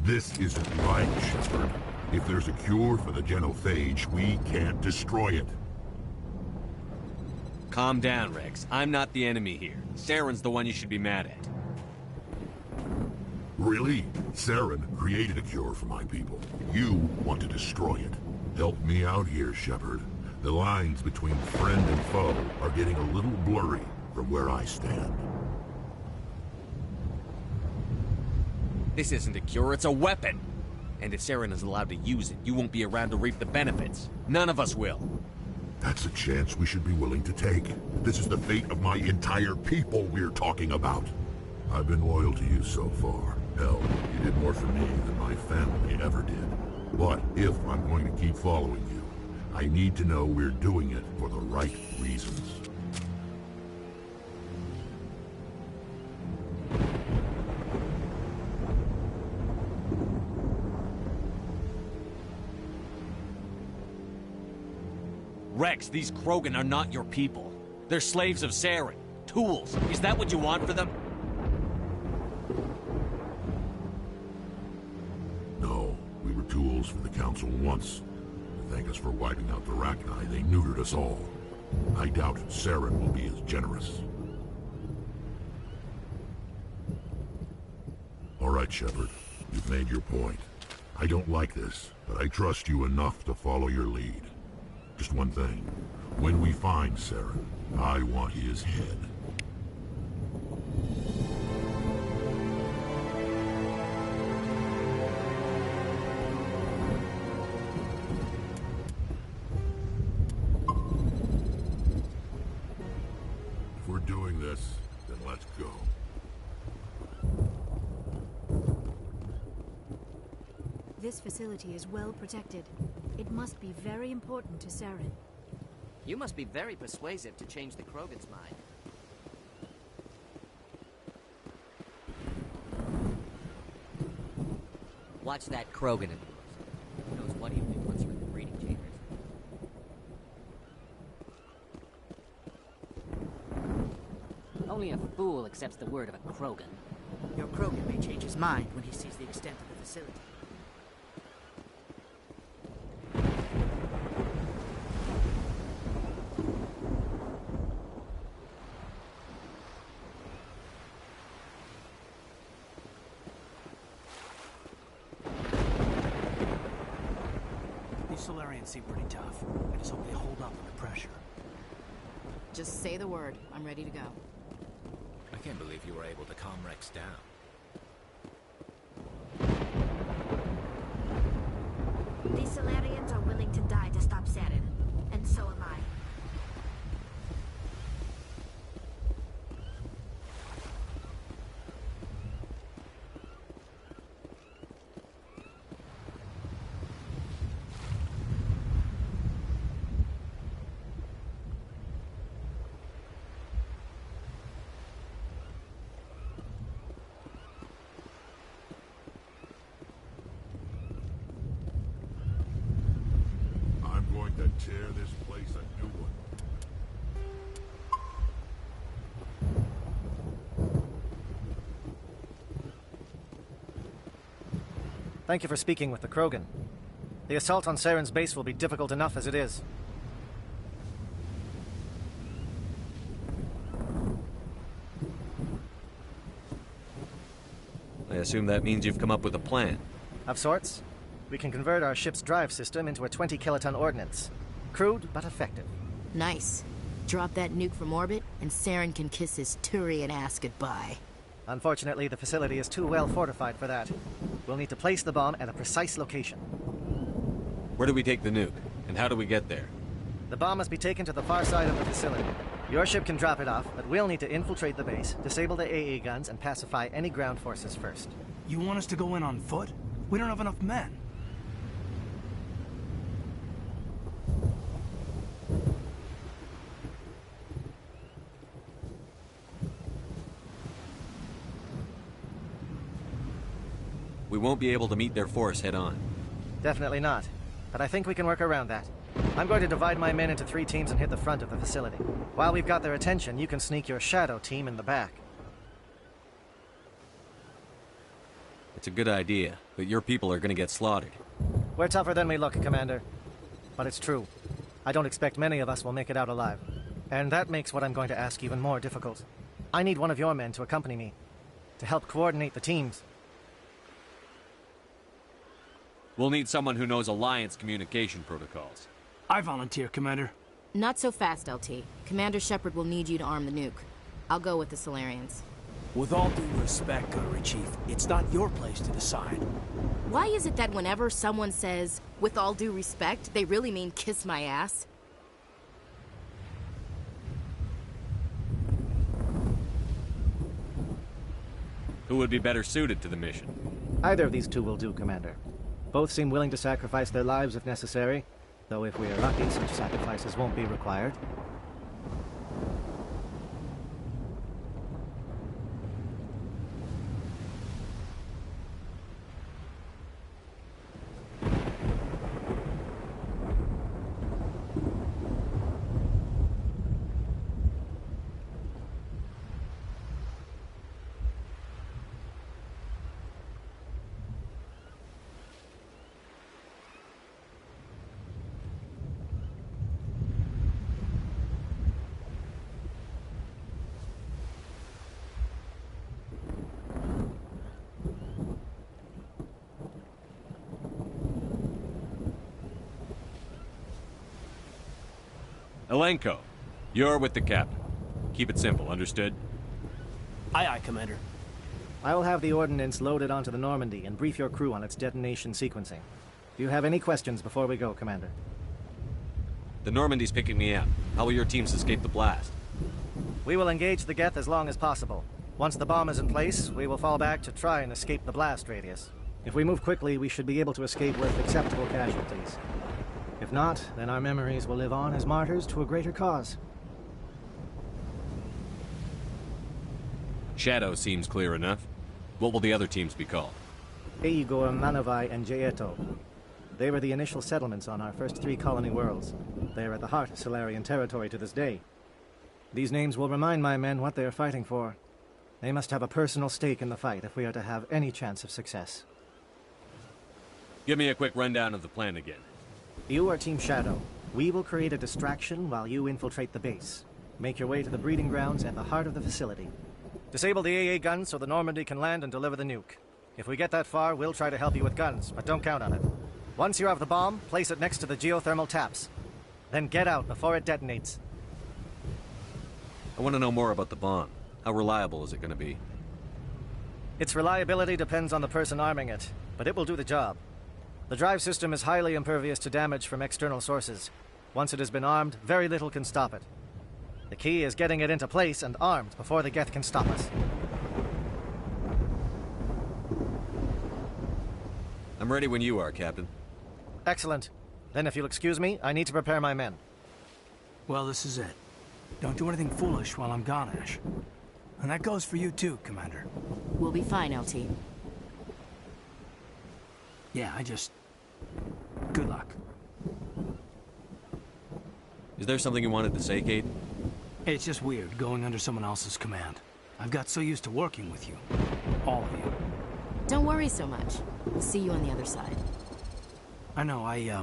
This isn't right, Shepard. If there's a cure for the genophage, we can't destroy it. Calm down, Rex. I'm not the enemy here. Saren's the one you should be mad at. Really? Saren created a cure for my people. You want to destroy it. Help me out here, Shepard. The lines between friend and foe are getting a little blurry from where I stand. This isn't a cure, it's a weapon! And if Saren is allowed to use it, you won't be around to reap the benefits. None of us will. That's a chance we should be willing to take. This is the fate of my entire people we're talking about. I've been loyal to you so far. Hell, you did more for me than my family ever did. But if I'm going to keep following you, I need to know we're doing it for the right reasons. Rex, these Krogan are not your people. They're slaves of Saren. Tools. Is that what you want for them? No, we were tools for the Council once. To thank us for wiping out the Rachni, they neutered us all. I doubt Saren will be as generous. All right, Shepard. You've made your point. I don't like this, but I trust you enough to follow your lead. Just one thing. When we find Saren, I want his head. If we're doing this, then let's go. This facility is well protected. It must be very important to Saren. You must be very persuasive to change the Krogan's mind. Watch that Krogan of yours. Who knows what he'll do once you're in the breeding chambers. Only a fool accepts the word of a Krogan. Your Krogan may change his mind when he sees the extent of the facility. Solarians seem pretty tough. I just hope they hold up under pressure. Just say the word. I'm ready to go. I can't believe you were able to calm Rex down. These Solarians are willing to die to stop Saren. And so am I. Tear this place a new one. Thank you for speaking with the Krogan. The assault on Saren's base will be difficult enough as it is. I assume that means you've come up with a plan. Of sorts. We can convert our ship's drive system into a 20-kiloton ordnance. Crude, but effective. Nice. Drop that nuke from orbit, and Saren can kiss his Turian ass goodbye. Unfortunately, the facility is too well fortified for that. We'll need to place the bomb at a precise location. Where do we take the nuke? And how do we get there? The bomb must be taken to the far side of the facility. Your ship can drop it off, but we'll need to infiltrate the base, disable the AA guns, and pacify any ground forces first. You want us to go in on foot? We don't have enough men. We won't be able to meet their force head-on. Definitely not. But I think we can work around that. I'm going to divide my men into 3 teams and hit the front of the facility. While we've got their attention, you can sneak your shadow team in the back. It's a good idea, but your people are gonna get slaughtered. We're tougher than we look, Commander. But it's true. I don't expect many of us will make it out alive. And that makes what I'm going to ask even more difficult. I need one of your men to accompany me, to help coordinate the teams. We'll need someone who knows Alliance communication protocols. I volunteer, Commander. Not so fast, LT. Commander Shepard will need you to arm the nuke. I'll go with the Solarians. With all due respect, Gunnery Chief, it's not your place to decide. Why is it that whenever someone says, with all due respect, they really mean kiss my ass? Who would be better suited to the mission? Either of these two will do, Commander. Both seem willing to sacrifice their lives if necessary, though if we are lucky, such sacrifices won't be required. Elenko, you're with the captain. Keep it simple, understood? Aye, aye, Commander. I will have the ordnance loaded onto the Normandy and brief your crew on its detonation sequencing. Do you have any questions before we go, Commander? The Normandy's picking me up. How will your teams escape the blast? We will engage the Geth as long as possible. Once the bomb is in place, we will fall back to try and escape the blast radius. If we move quickly, we should be able to escape with acceptable casualties. If not, then our memories will live on as martyrs to a greater cause. Shadow seems clear enough. What will the other teams be called? Igor, Manavai, and Jaeto. They were the initial settlements on our first 3 colony worlds. They are at the heart of Solarian territory to this day. These names will remind my men what they are fighting for. They must have a personal stake in the fight if we are to have any chance of success. Give me a quick rundown of the plan again. You are Team Shadow. We will create a distraction while you infiltrate the base. Make your way to the breeding grounds at the heart of the facility. Disable the AA guns so the Normandy can land and deliver the nuke. If we get that far, we'll try to help you with guns, but don't count on it. Once you have the bomb, place it next to the geothermal taps. Then get out before it detonates. I want to know more about the bomb. How reliable is it going to be? Its reliability depends on the person arming it, but it will do the job. The drive system is highly impervious to damage from external sources. Once it has been armed, very little can stop it. The key is getting it into place and armed before the Geth can stop us. I'm ready when you are, Captain. Excellent. Then if you'll excuse me, I need to prepare my men. Well, this is it. Don't do anything foolish while I'm gone, Ash. And that goes for you too, Commander. We'll be fine, LT. Yeah, good luck. Is there something you wanted to say, Kate? It's just weird going under someone else's command. I've got so used to working with you. All of you. Don't worry so much. We'll see you on the other side. I know, I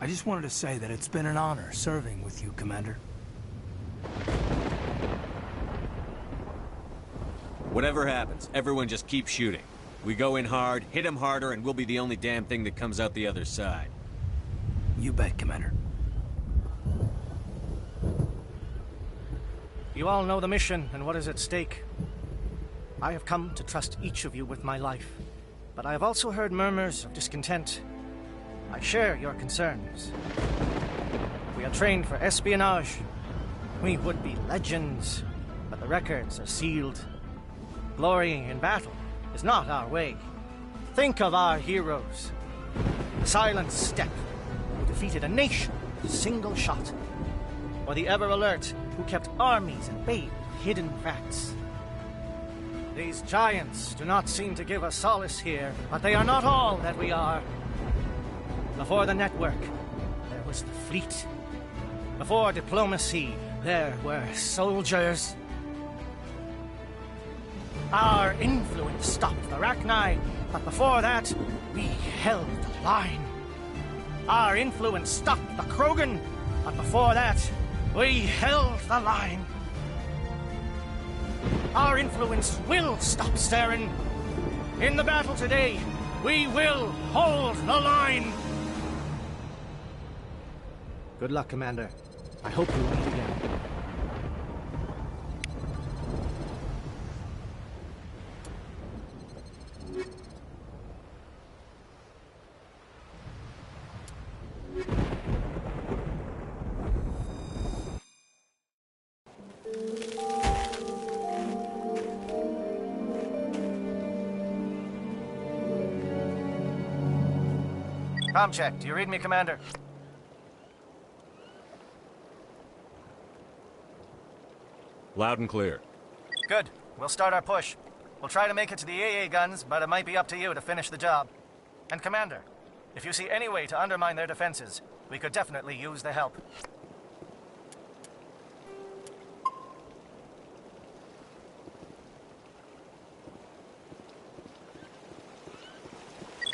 just wanted to say that it's been an honor serving with you, Commander. Whatever happens, everyone just keep shooting. We go in hard, hit them harder, and we'll be the only damn thing that comes out the other side. You bet, Commander. You all know the mission and what is at stake. I have come to trust each of you with my life, but I have also heard murmurs of discontent. I share your concerns. We are trained for espionage. We would be legends, but the records are sealed. Glorying in battle is not our way. Think of our heroes. The Silent Step, who defeated a nation with a single shot. Or the Ever Alert, who kept armies at bay with hidden facts. These giants do not seem to give us solace here, but they are not all that we are. Before the network, there was the fleet. Before diplomacy, there were soldiers. Our influence stopped the Rachni, but before that, we held the line. Our influence stopped the Krogan, but before that, we held the line. Our influence will stop Saren. In the battle today, we will hold the line. Good luck, Commander. I hope we'll meet again. Comm check. Do you read me, Commander? Loud and clear. Good. We'll start our push. We'll try to make it to the AA guns, but it might be up to you to finish the job. And Commander, if you see any way to undermine their defenses, we could definitely use the help.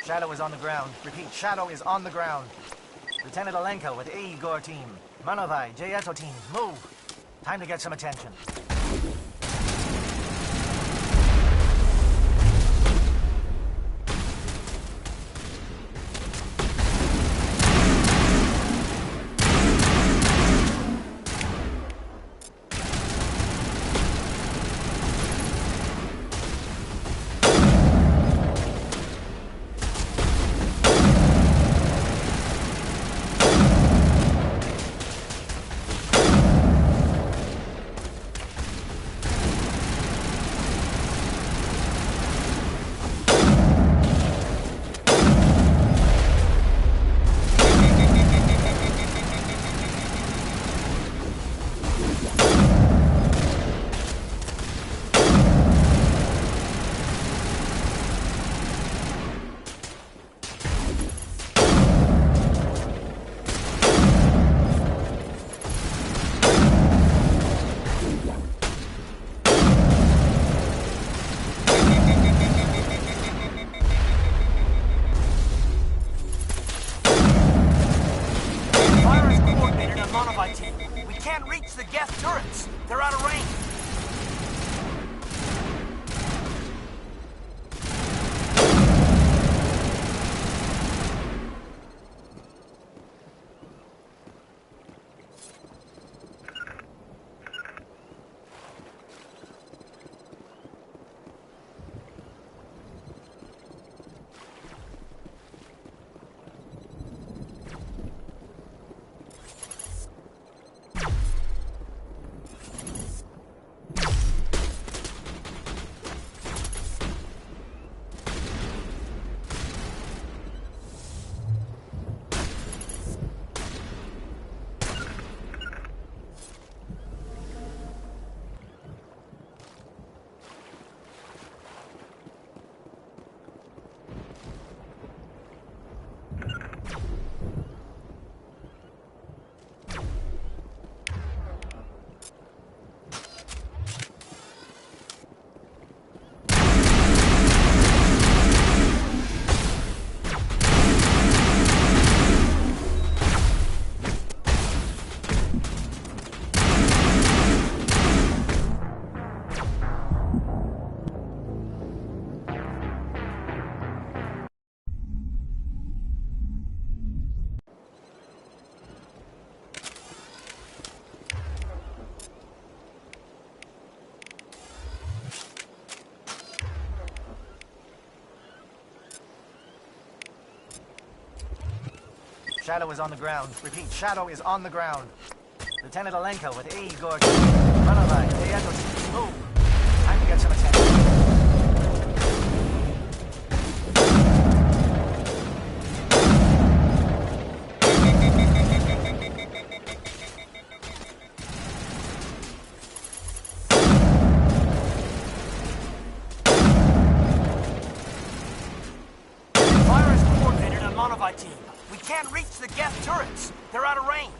Shadow is on the ground. Repeat, Shadow is on the ground. Lieutenant Alenko with A. Igor team. Manovai, Jayeto team, move. Time to get some attention. We can't reach the guest turrets. They're out of range. Shadow is on the ground. Repeat, Shadow is on the ground. Lieutenant Alenko with A. Igor. Manovai, Jayeto, move. Time to get some attention. Fire is coordinated on Manovai team. We can't reach the guest turrets. They're out of range.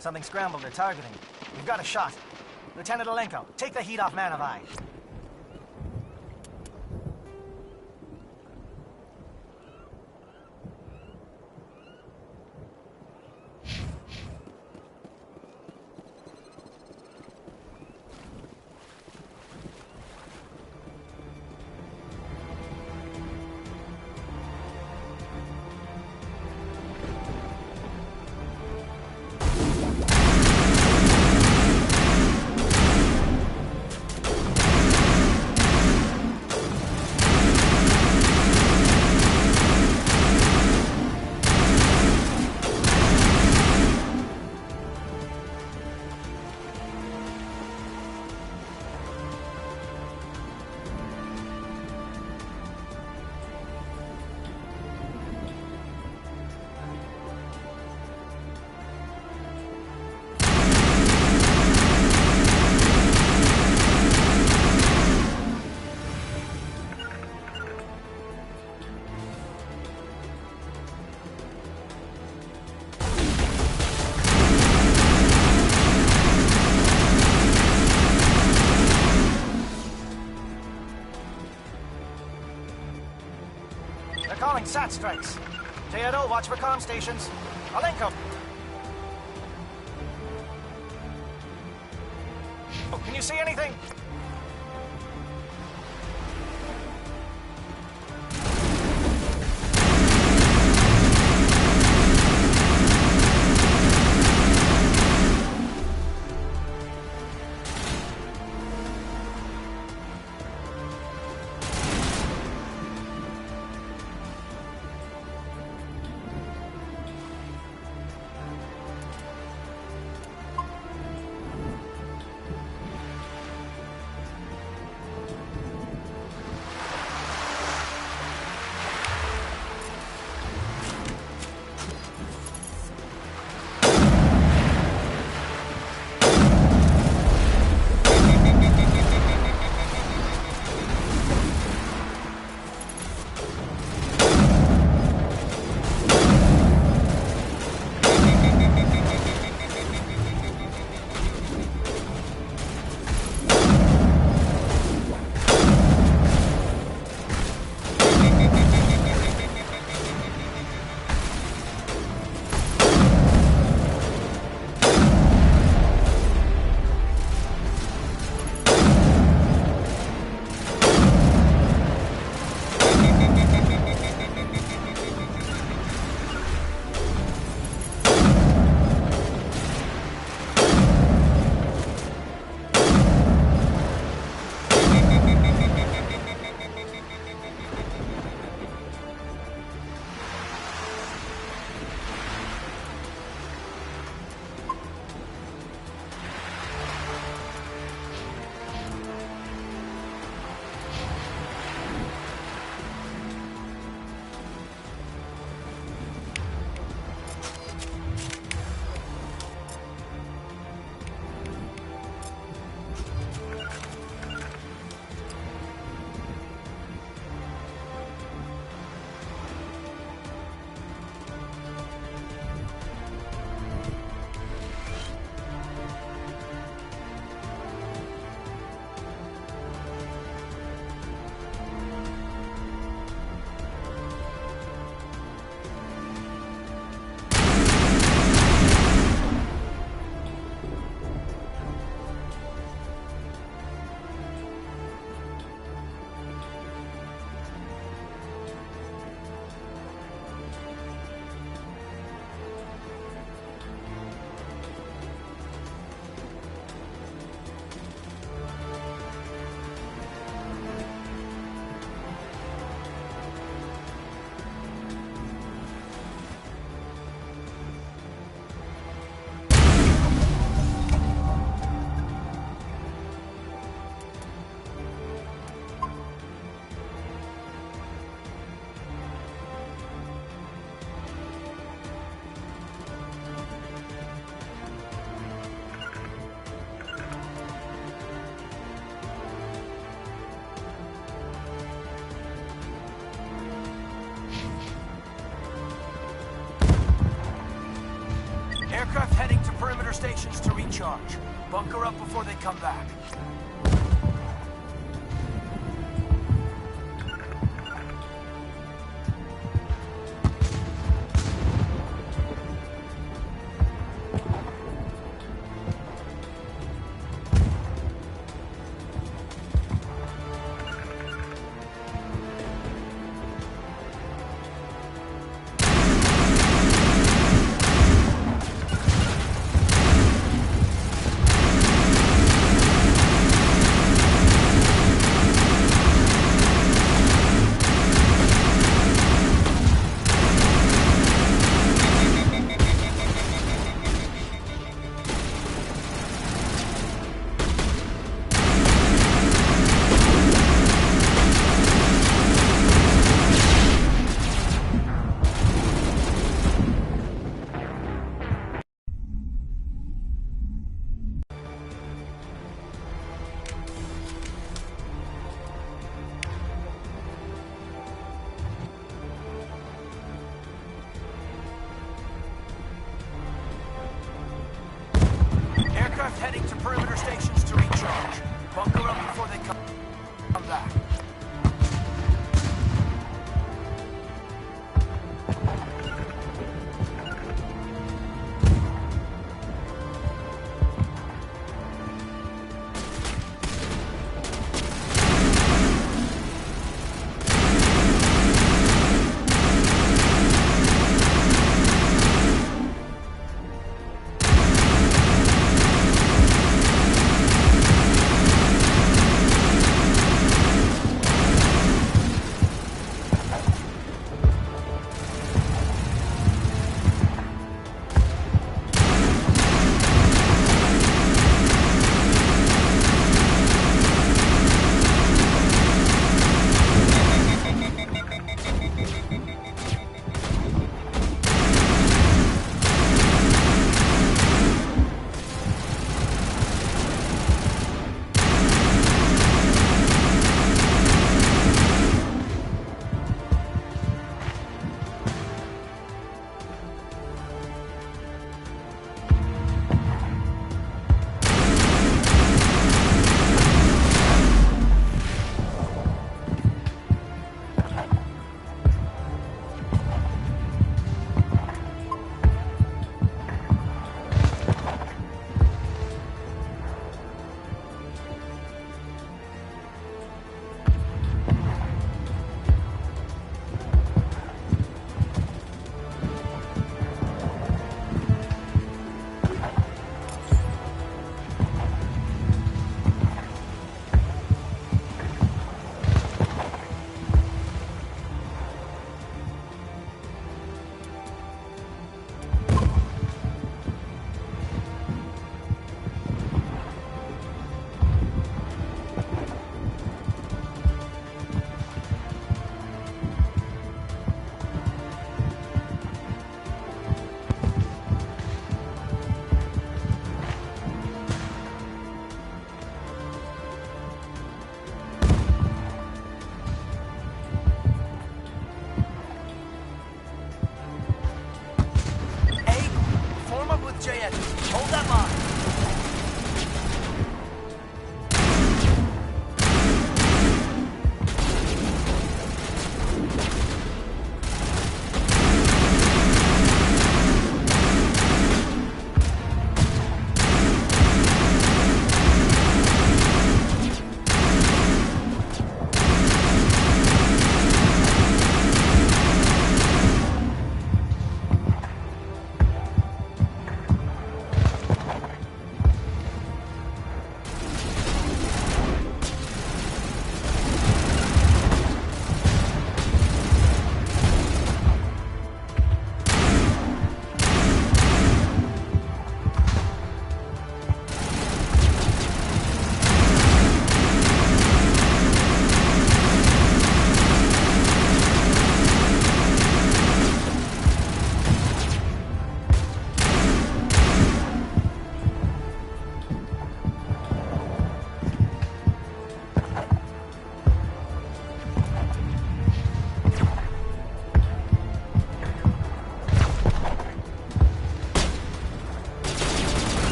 Something scrambled their targeting. We've got a shot. Lieutenant Alenko, take the heat off Man of Eye. Calling SAT strikes. JNO, watch for comm stations. Alenko. Oh, can you see anything? Aircraft heading to perimeter stations to recharge. Bunker up before they come back. Aircraft heading to perimeter stations to recharge. Bunker up before they come back.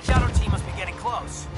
Shadow team must be getting close.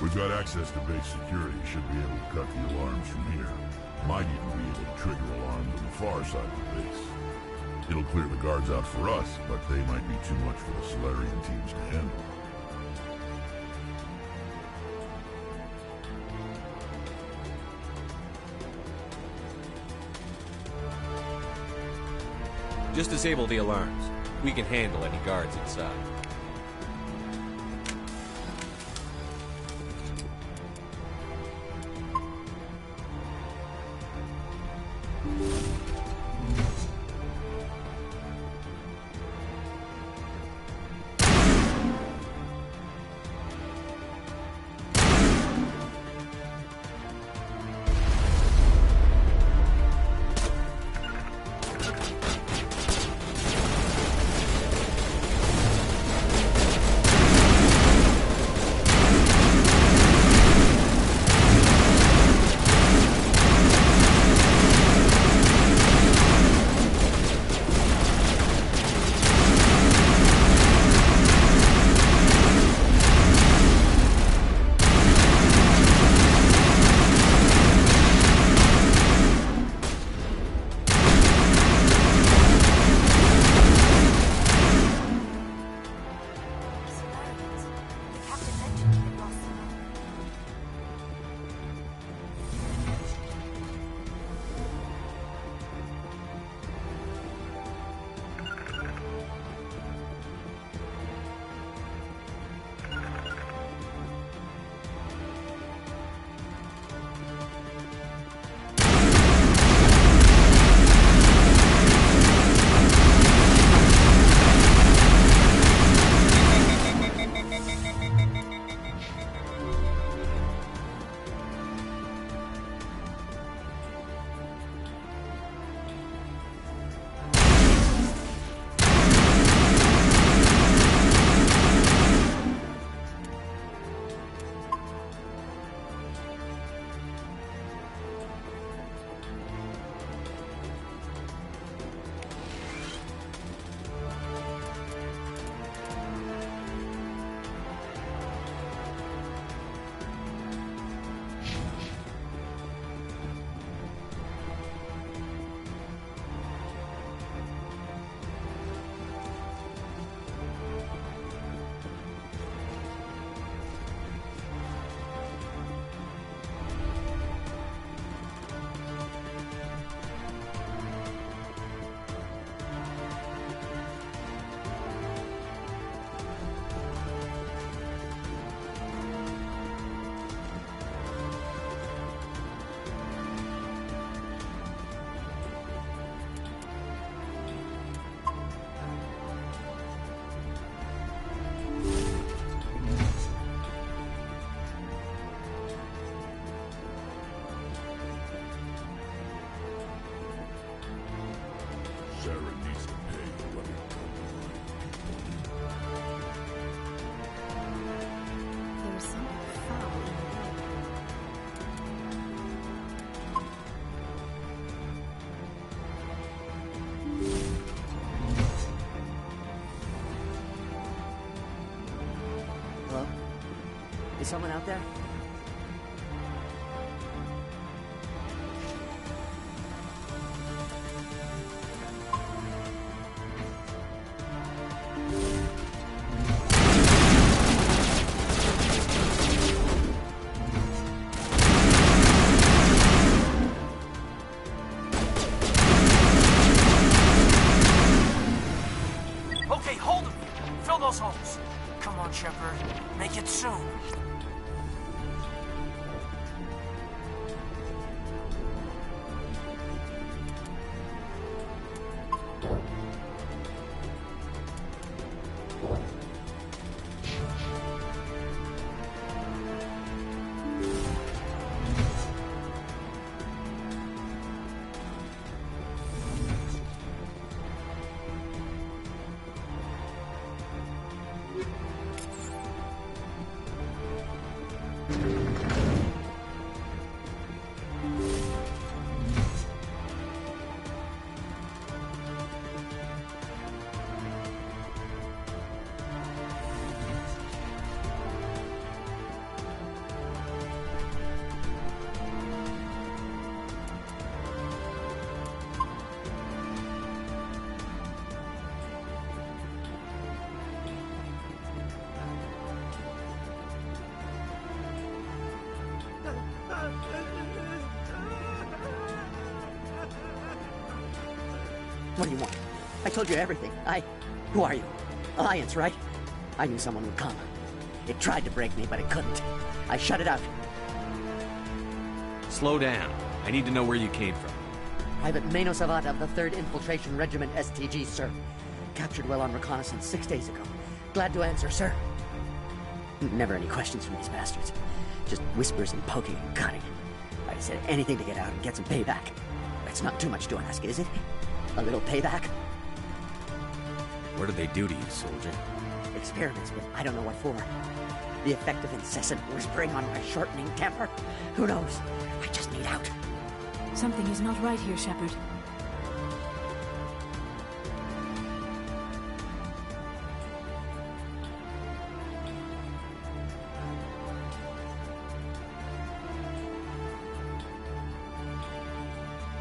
We've got access to base security. Should be able to cut the alarms from here. Might even be able to trigger alarms on the far side of the base. It'll clear the guards out for us, but they might be too much for the Solarian teams to handle. Just disable the alarms. We can handle any guards inside. Is someone out there? Okay, hold them. Fill those holes. Come on, Shepard. Make it soon. What do you want? I told you everything. Who are you? Alliance, right? I knew someone would come. It tried to break me, but it couldn't. I shut it out. Slow down. I need to know where you came from. Private Mano Savat of the 3rd Infiltration Regiment STG, sir. Captured while on reconnaissance 6 days ago. Glad to answer, sir. Never any questions from these bastards. Just whispers and poking and cutting. I said anything to get out and get some payback. That's not too much to ask, is it? A little payback? What did they do to you, soldier? Experiments, but I don't know what for. The effect of incessant whispering on my shortening temper? Who knows? I just need out. Something is not right here, Shepard.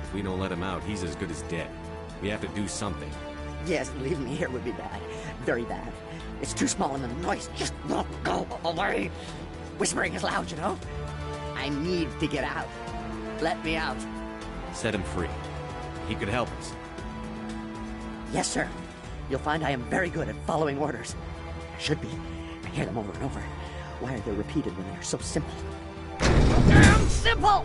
If we don't let him out, he's as good as dead. We have to do something. Yes, leaving me here would be bad. Very bad. It's too small and the noise just won't go away. Whispering is loud, you know? I need to get out. Let me out. Set him free. He could help us. Yes, sir. You'll find I am very good at following orders. I should be. I hear them over and over. Why are they repeated when they are so simple? Damn simple!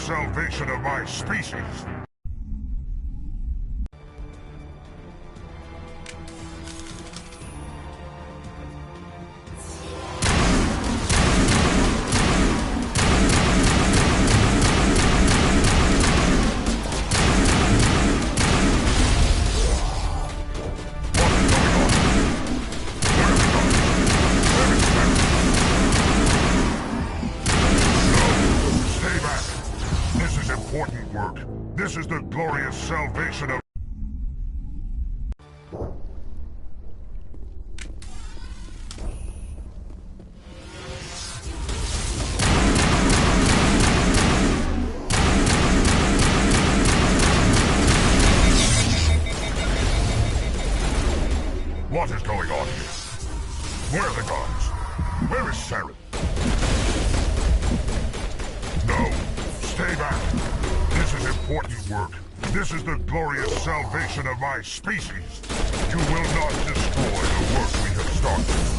Salvation of my species. This is the glorious salvation of... important work. This is the glorious salvation of my species. You will not destroy the work we have started.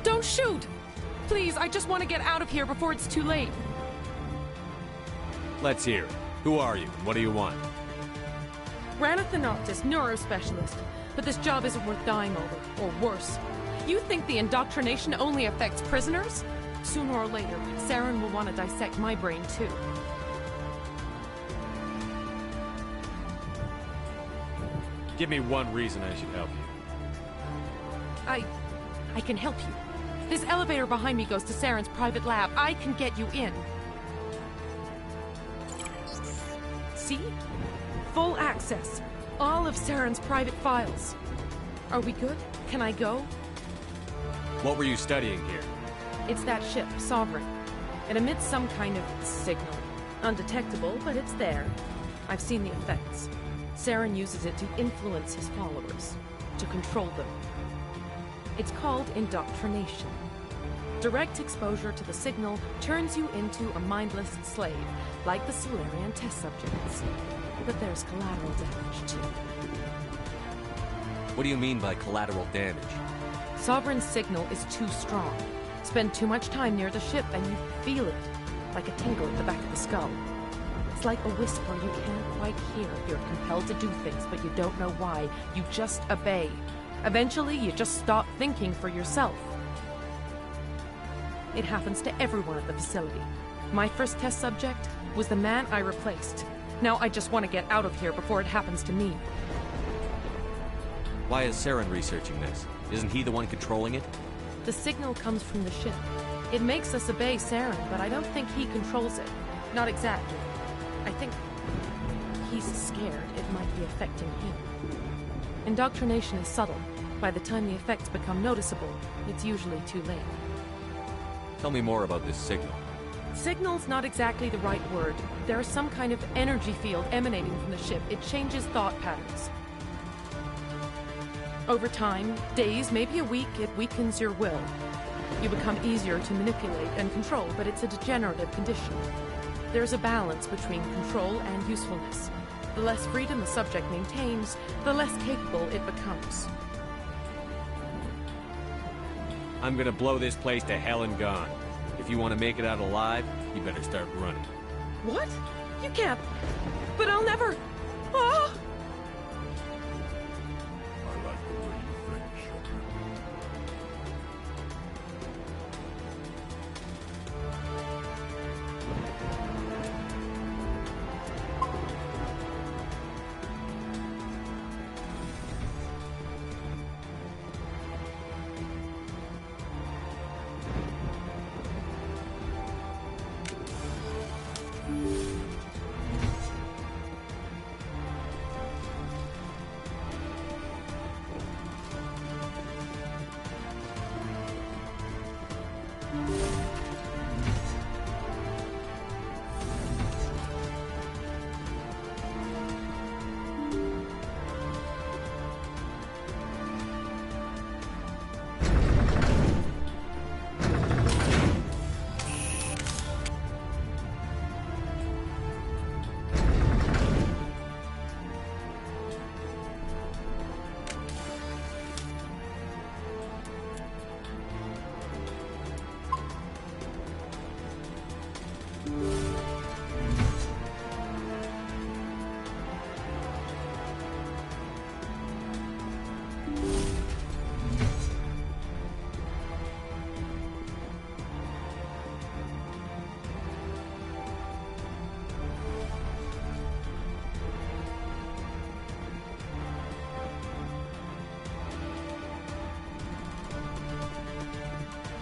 Don't shoot! Please, I just want to get out of here before it's too late. Let's hear it. Who are you, and what do you want? Ranathanoptis, neurospecialist. But this job isn't worth dying over, or worse. You think the indoctrination only affects prisoners? Sooner or later, Saren will want to dissect my brain too. Give me one reason I should help you. I can help you. This elevator behind me goes to Saren's private lab. I can get you in. See? Full access. All of Saren's private files. Are we good? Can I go? What were you studying here? It's that ship, Sovereign. It emits some kind of signal. Undetectable, but it's there. I've seen the effects. Saren uses it to influence his followers, to control them. It's called indoctrination. Direct exposure to the signal turns you into a mindless slave, like the Solarian test subjects. But there's collateral damage, too. What do you mean by collateral damage? Sovereign's signal is too strong. Spend too much time near the ship and you feel it, like a tingle at the back of the skull. It's like a whisper you can't quite hear. You're compelled to do things, but you don't know why. You just obey. Eventually, you just stop thinking for yourself. It happens to everyone at the facility. My first test subject was the man I replaced. Now I just want to get out of here before it happens to me. Why is Saren researching this? Isn't he the one controlling it? The signal comes from the ship. It makes us obey Saren, but I don't think he controls it. Not exactly. I think he's scared it might be affecting him. Indoctrination is subtle. By the time the effects become noticeable, it's usually too late. Tell me more about this signal. Signal's not exactly the right word. There's some kind of energy field emanating from the ship. It changes thought patterns. Over time, days, maybe a week, it weakens your will. You become easier to manipulate and control, but it's a degenerative condition. There's a balance between control and usefulness. The less freedom the subject maintains, the less capable it becomes. I'm gonna blow this place to hell and gone. If you want to make it out alive, you better start running. What? You can't. But I'll never. Ah! I like the way you think, Shepard.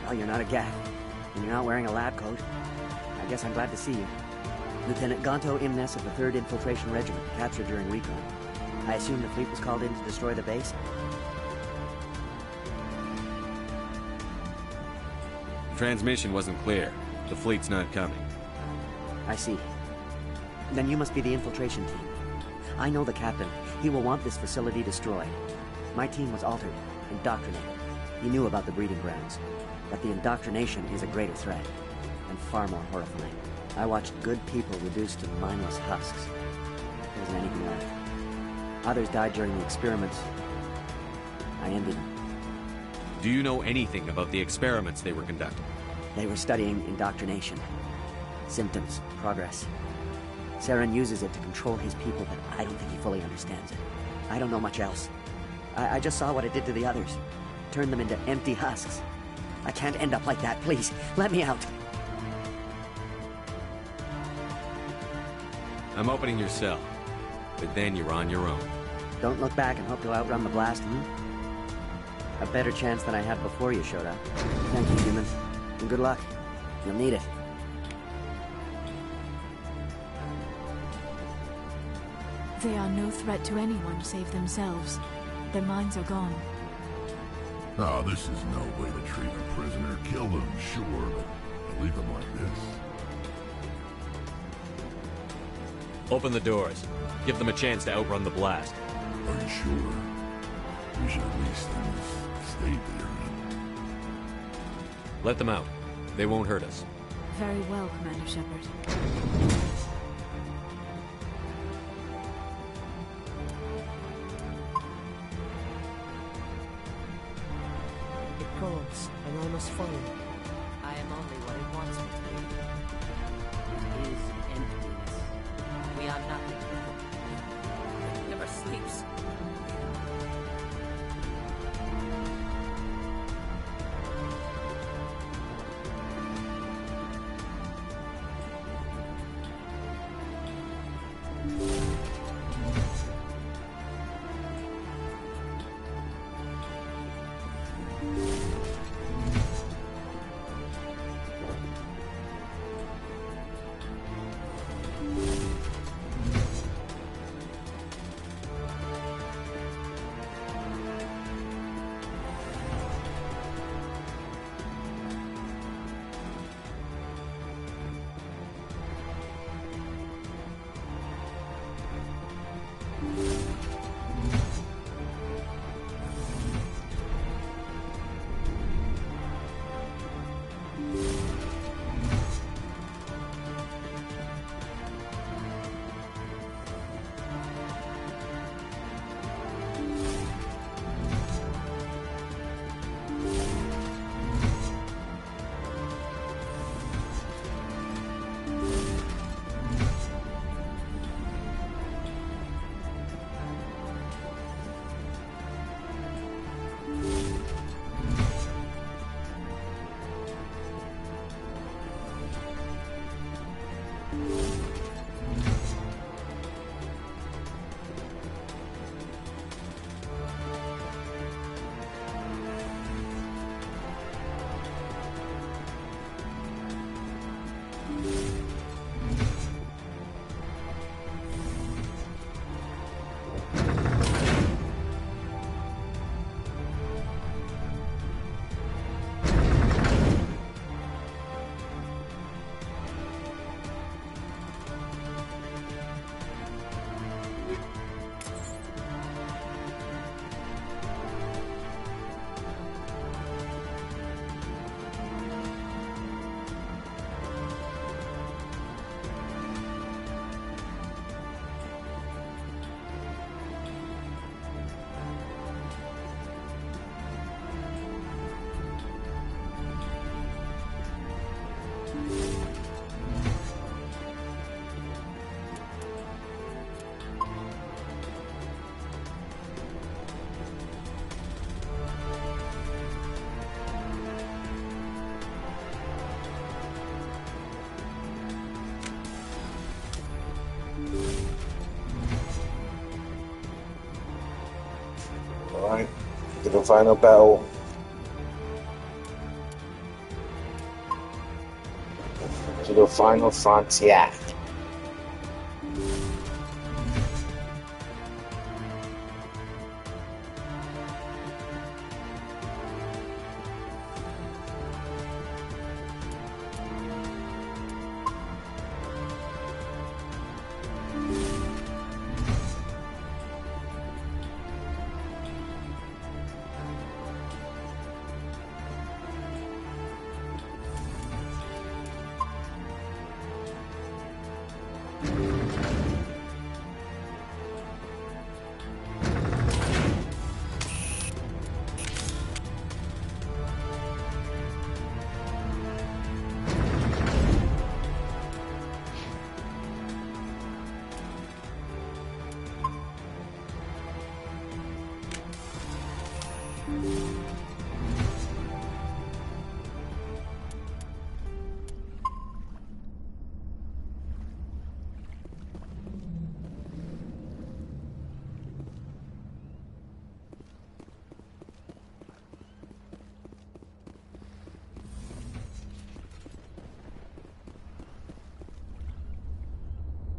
Well, you're not a GAF, and you're not wearing a lab coat. I guess I'm glad to see you. Lieutenant Gonto Imnes of the 3rd Infiltration Regiment, captured during recon. I assume the fleet was called in to destroy the base? Transmission wasn't clear. The fleet's not coming. I see. Then you must be the infiltration team. I know the captain. He will want this facility destroyed. My team was altered, indoctrinated. He knew about the breeding grounds. But the indoctrination is a greater threat, and far more horrifying. I watched good people reduced to mindless husks. There wasn't anything left. Others died during the experiments. I ended them. Do you know anything about the experiments they were conducting? They were studying indoctrination. Symptoms, progress. Saren uses it to control his people, but I don't think he fully understands it. I don't know much else. I just saw what it did to the others. Turned them into empty husks. I can't end up like that, please. Let me out. I'm opening your cell, but then you're on your own. Don't look back and hope to outrun the blast, A better chance than I had before you showed up. Thank you, humans. And good luck. You'll need it. They are no threat to anyone save themselves. Their minds are gone. Oh, this is no way to treat a prisoner. Kill them, sure, but leave them like this. Open the doors. Give them a chance to outrun the blast. Are you sure? We should at least in this state they're in. Let them out. They won't hurt us. Very well, Commander Shepard. It calls, and I must follow. I am only what it wants me to be. It is emptiness. We are nothing. It never sleeps. the final battle. To the final frontier.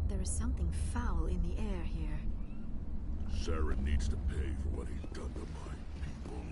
There is something foul in the air here. Saren needs to pay for what he's done to my people.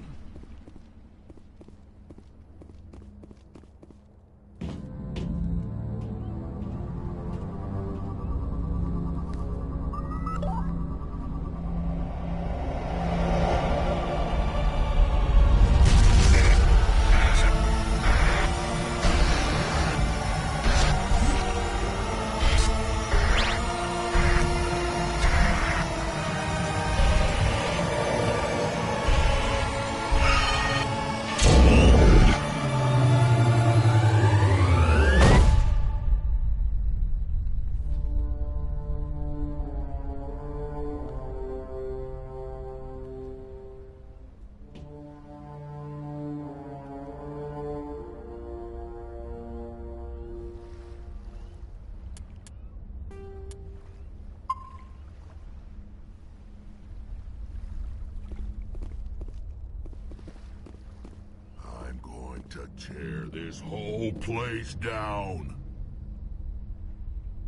To tear this whole place down.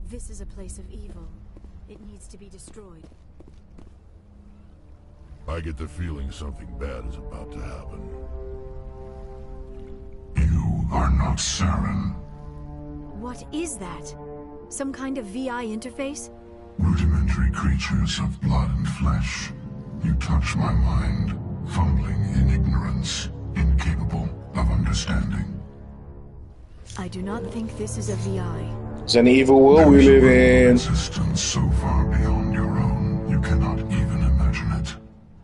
This is a place of evil. It needs to be destroyed. I get the feeling something bad is about to happen. You are not Saren. What is that? Some kind of VI interface? Rudimentary creatures of blood and flesh. You touch my mind, fumbling in ignorance, incapable of understanding. I do not think this is a VI. It's an evil world we live in. Existence so far beyond your own, you cannot even imagine it.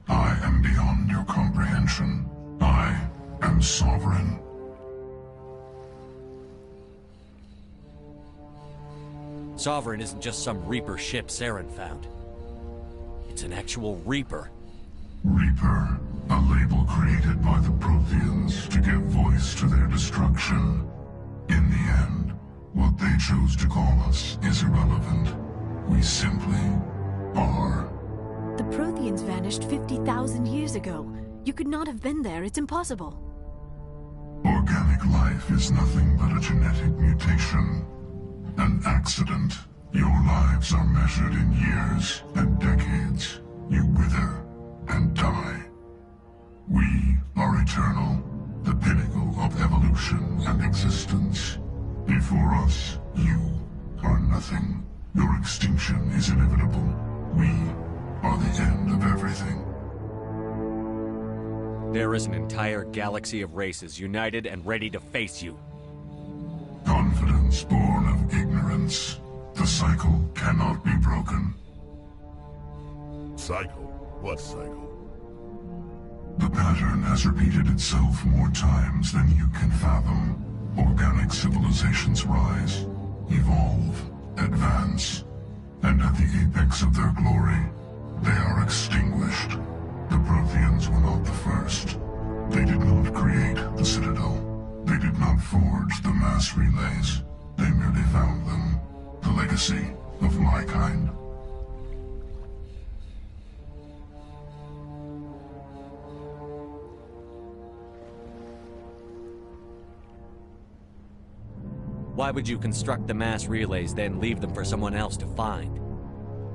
I am beyond your comprehension. I am sovereign. Sovereign isn't just some Reaper ship Saren found. It's an actual Reaper. Reaper, a label created by the Protheans to give voice to their destruction. In the end, what they chose to call us is irrelevant. We simply are. The Protheans vanished 50,000 years ago. You could not have been there. It's impossible. Organic life is nothing but a genetic mutation. An accident. Your lives are measured in years and decades. You wither and die. We are eternal, the pinnacle of evolution and existence. Before us, you are nothing. Your extinction is inevitable. We are the end of everything. There is an entire galaxy of races united and ready to face you. Confidence born of ignorance. The cycle cannot be broken. Cycle? What cycle? The pattern has repeated itself more times than you can fathom. Organic civilizations rise, evolve, advance, and at the apex of their glory, they are extinguished. The Protheans were not the first. They did not create the Citadel. They did not forge the mass relays. They merely found them, the legacy of my kind. Why would you construct the mass relays, then leave them for someone else to find?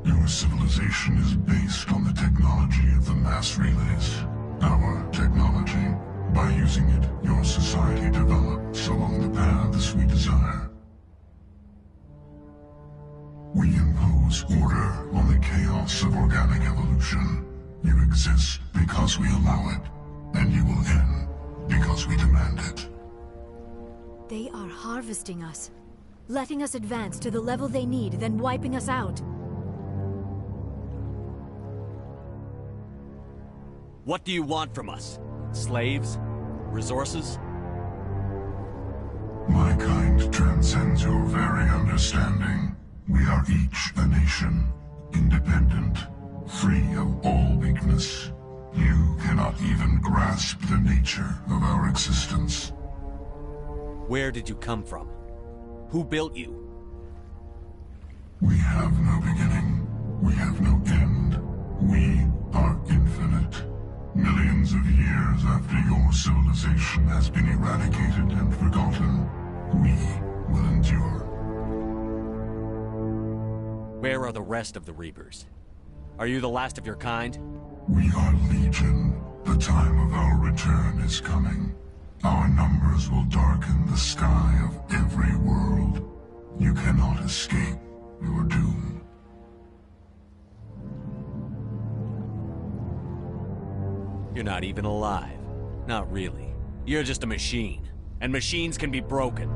Your civilization is based on the technology of the mass relays. Our technology. By using it, your society develops along the paths we desire. We impose order on the chaos of organic evolution. You exist because we allow it, and you will end because we demand it. They are harvesting us, letting us advance to the level they need, then wiping us out. What do you want from us? Slaves? Resources? My kind transcends your very understanding. We are each a nation, independent, free of all weakness. You cannot even grasp the nature of our existence. Where did you come from? Who built you? We have no beginning. We have no end. We are infinite. Millions of years after your civilization has been eradicated and forgotten, we will endure. Where are the rest of the Reapers? Are you the last of your kind? We are legion. The time of our return is coming. Our numbers will darken the sky of every world. You cannot escape your doom. You're not even alive. Not really. You're just a machine. And machines can be broken.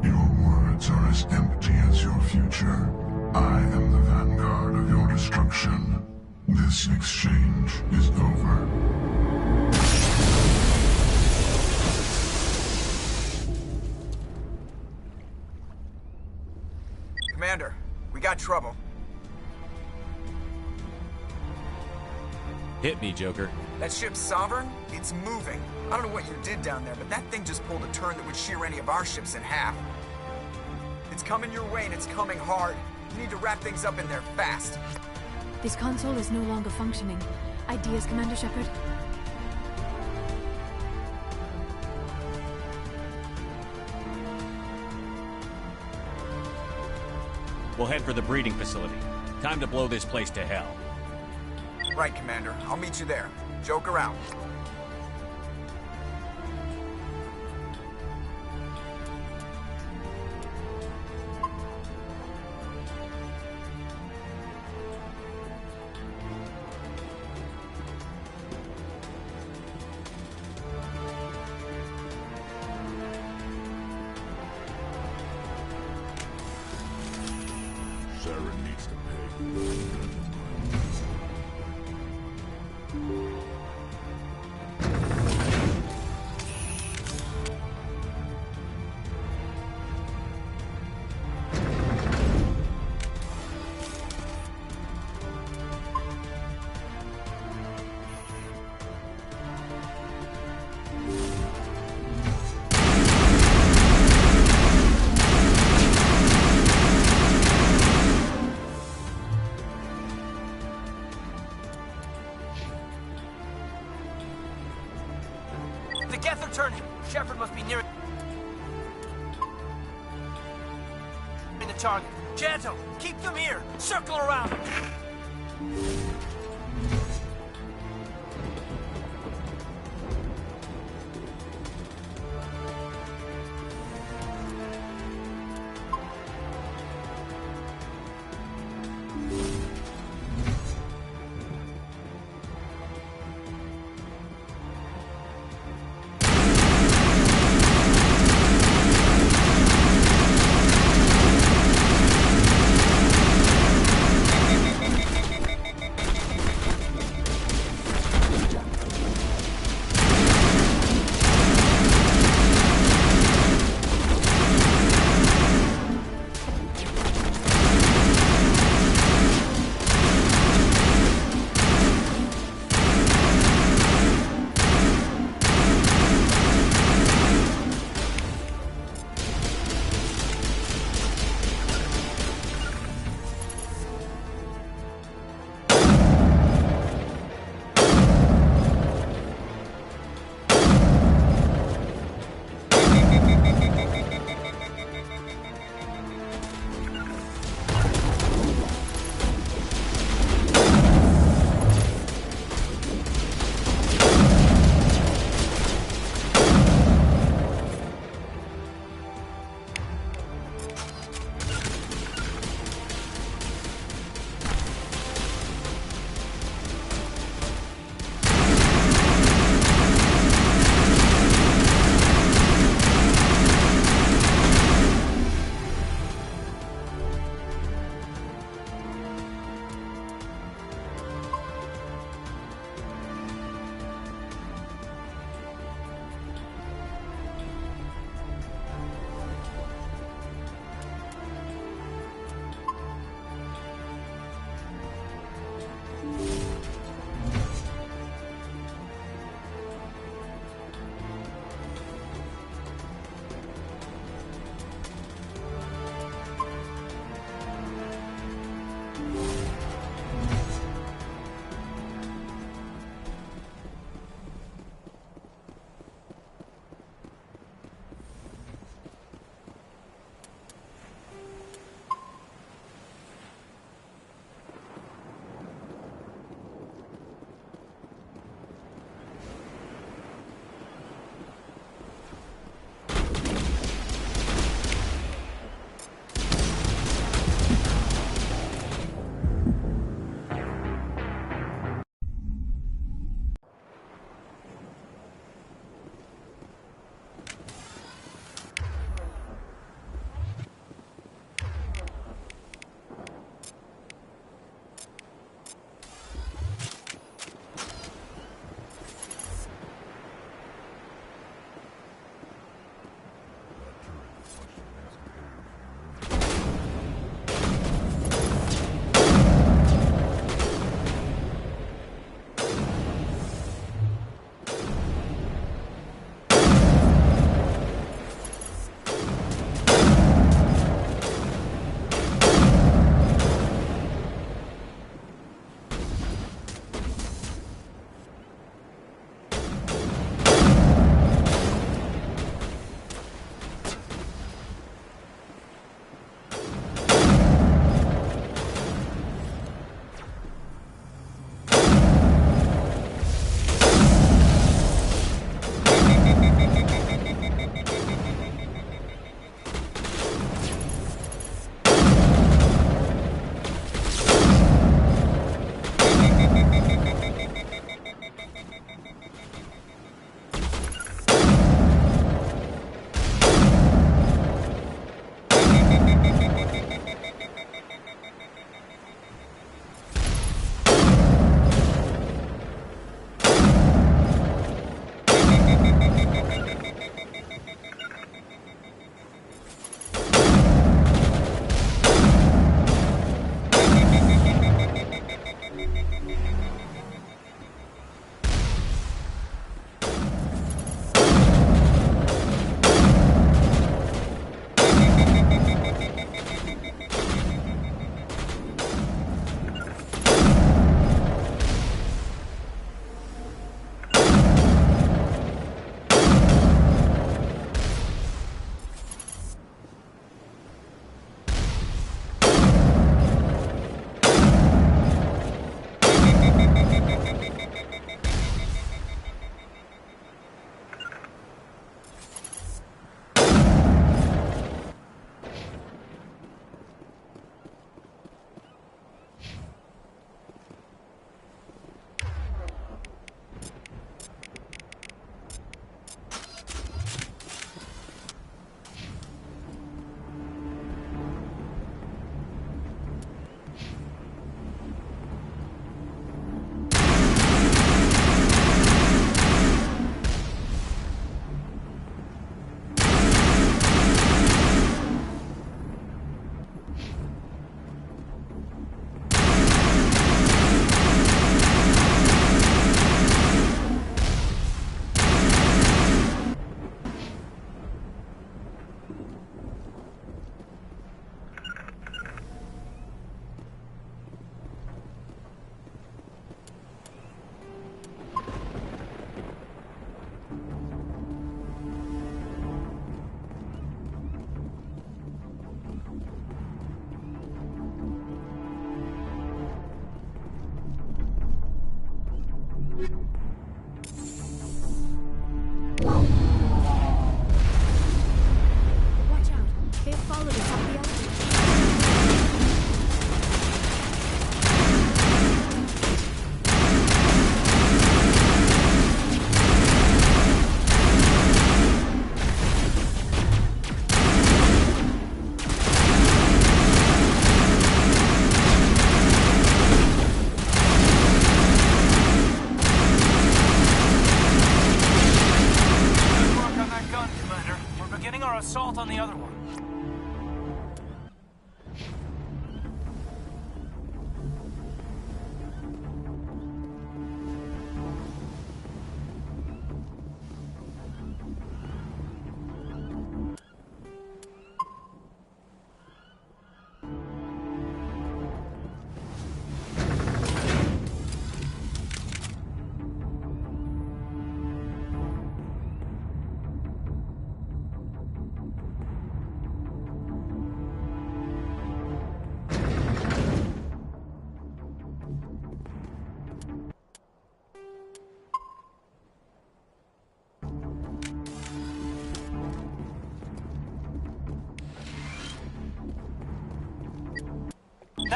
Your words are as empty as your future. I am the vanguard of your destruction. This exchange is over. Commander, we got trouble. Hit me, Joker. That ship's Sovereign? It's moving. I don't know what you did down there, but that thing just pulled a turn that would shear any of our ships in half. It's coming your way, and it's coming hard. You need to wrap things up in there fast. This console is no longer functioning. Ideas, Commander Shepard? We'll head for the breeding facility. Time to blow this place to hell. Right, Commander. I'll meet you there. Joker out. Saren needs to pay. The Geth are turning. Shepard must be near the target. Janto, keep them here. Circle around them.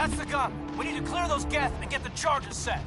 That's the gun. We need to clear those Geth and get the charges set.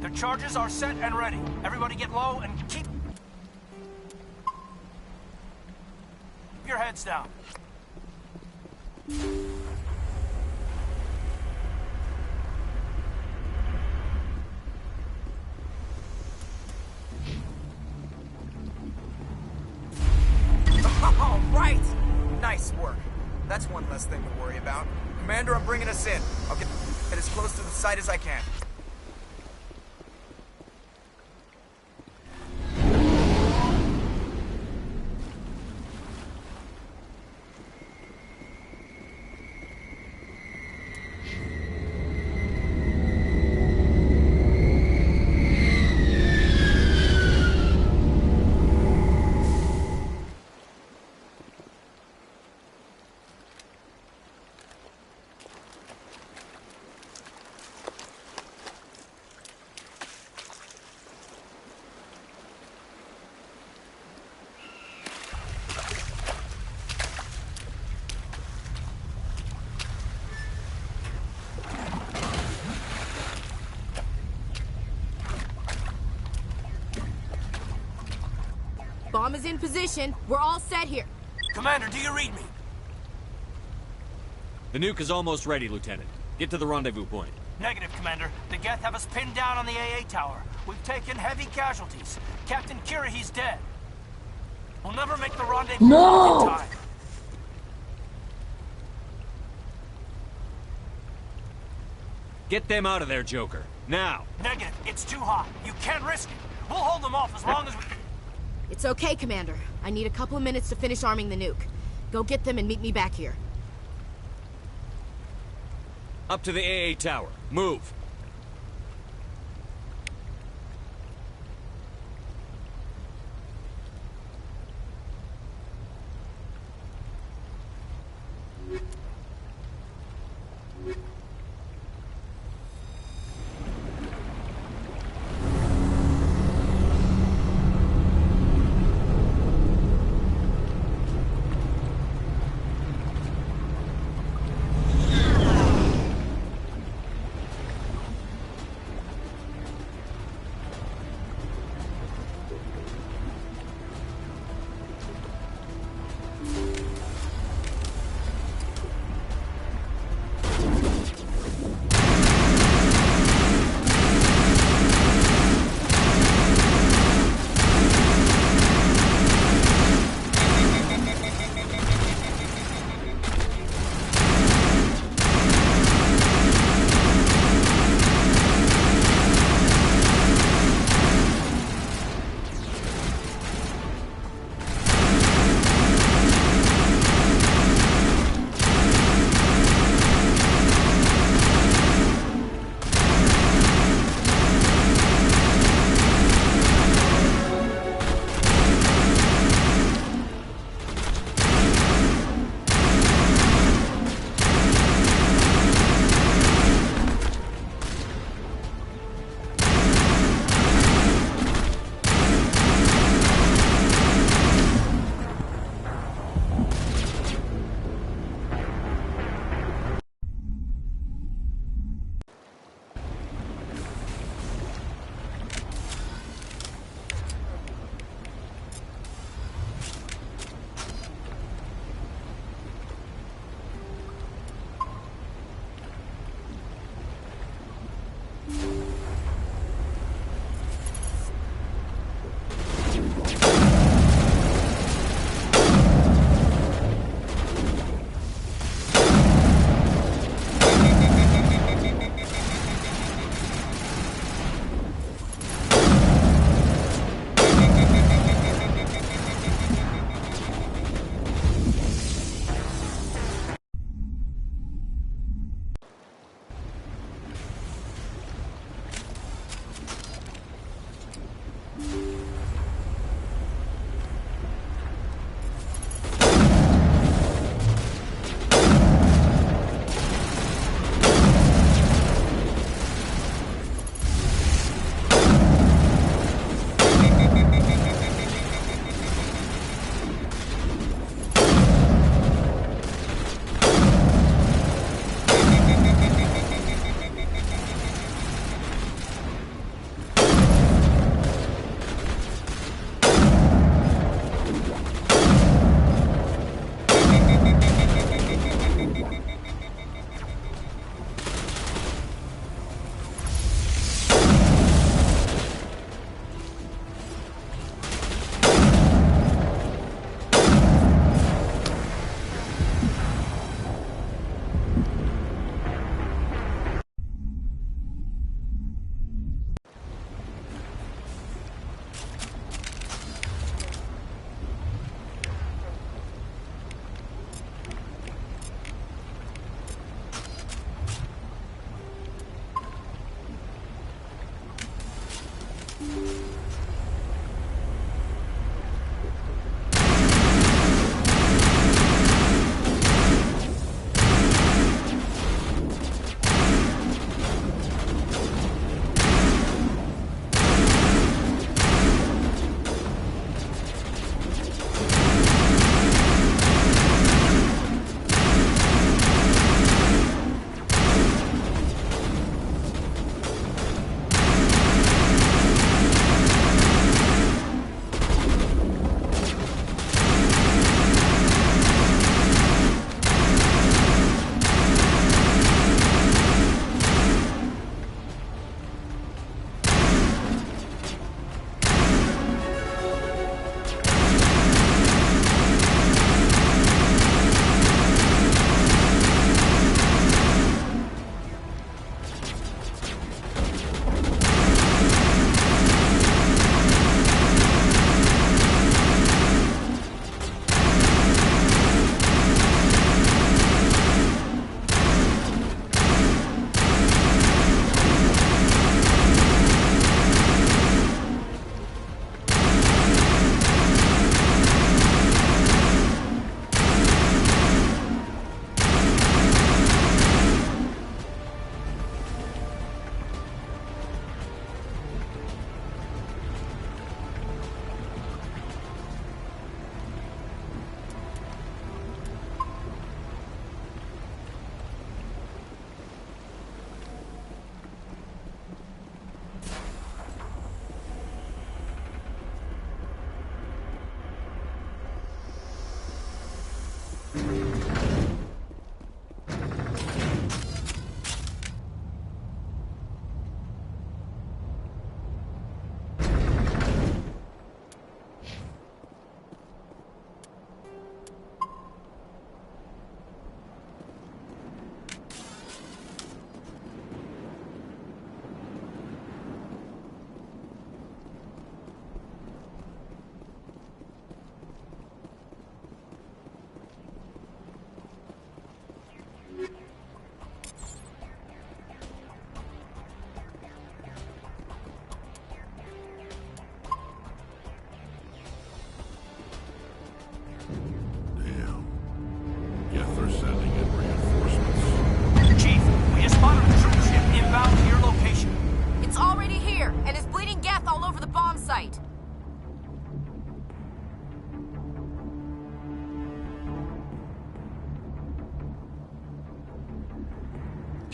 The charges are set and ready. Everybody get low and keep your heads down. All right! Nice work. That's one less thing to worry about. Commander, I'm bringing us in. I'll get as close to the site as I can. Bomb is in position. We're all set here. Commander, do you read me? The nuke is almost ready, Lieutenant. Get to the rendezvous point. Negative, Commander. The Geth have us pinned down on the AA tower. We've taken heavy casualties. Captain Kirahi's dead. We'll never make the rendezvous in time. Get them out of there, Joker. Now! Negative. It's too hot. You can't risk it. We'll hold them off as long as we... It's okay, Commander. I need a couple of minutes to finish arming the nuke. Go get them and meet me back here. Up to the AA tower. Move!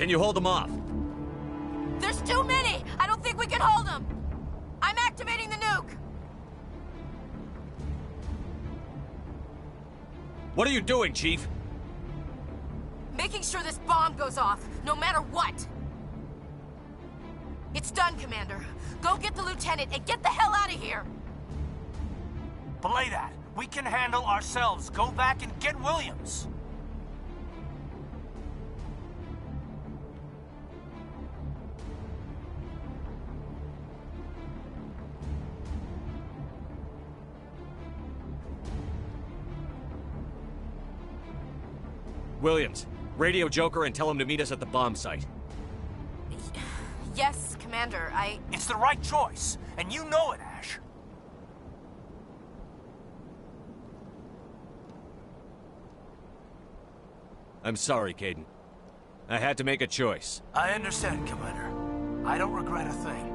Can you hold them off? There's too many! I don't think we can hold them! I'm activating the nuke! What are you doing, Chief? Making sure this bomb goes off, no matter what! It's done, Commander. Go get the lieutenant and get the hell out of here! Belay that. We can handle ourselves. Go back and get Williams. Williams, radio Joker and tell him to meet us at the bomb site. Yes, Commander, It's the right choice, and you know it, Ash. I'm sorry, Caden. I had to make a choice. I understand, Commander. I don't regret a thing.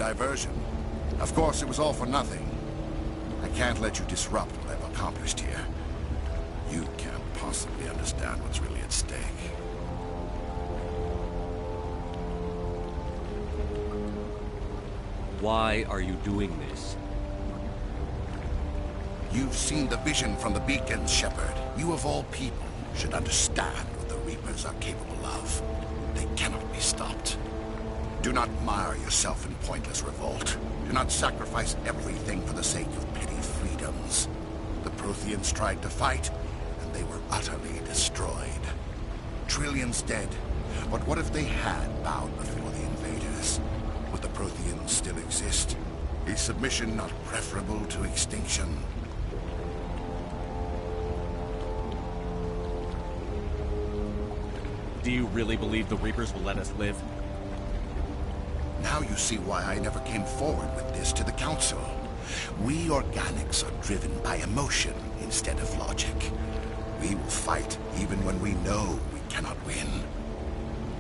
Diversion. Of course, it was all for nothing. I can't let you disrupt what I've accomplished here. You can't possibly understand what's really at stake. Why are you doing this? You've seen the vision from the beacons, Shepard. You of all people should understand what the Reapers are capable of. They cannot be stopped. Do not mire yourself in pointless revolt. Do not sacrifice everything for the sake of petty freedoms. The Protheans tried to fight, and they were utterly destroyed. Trillions dead. But what if they had bowed before the invaders? Would the Protheans still exist? Is submission not preferable to extinction? Do you really believe the Reapers will let us live? Now you see why I never came forward with this to the Council. We organics are driven by emotion instead of logic. We will fight even when we know we cannot win.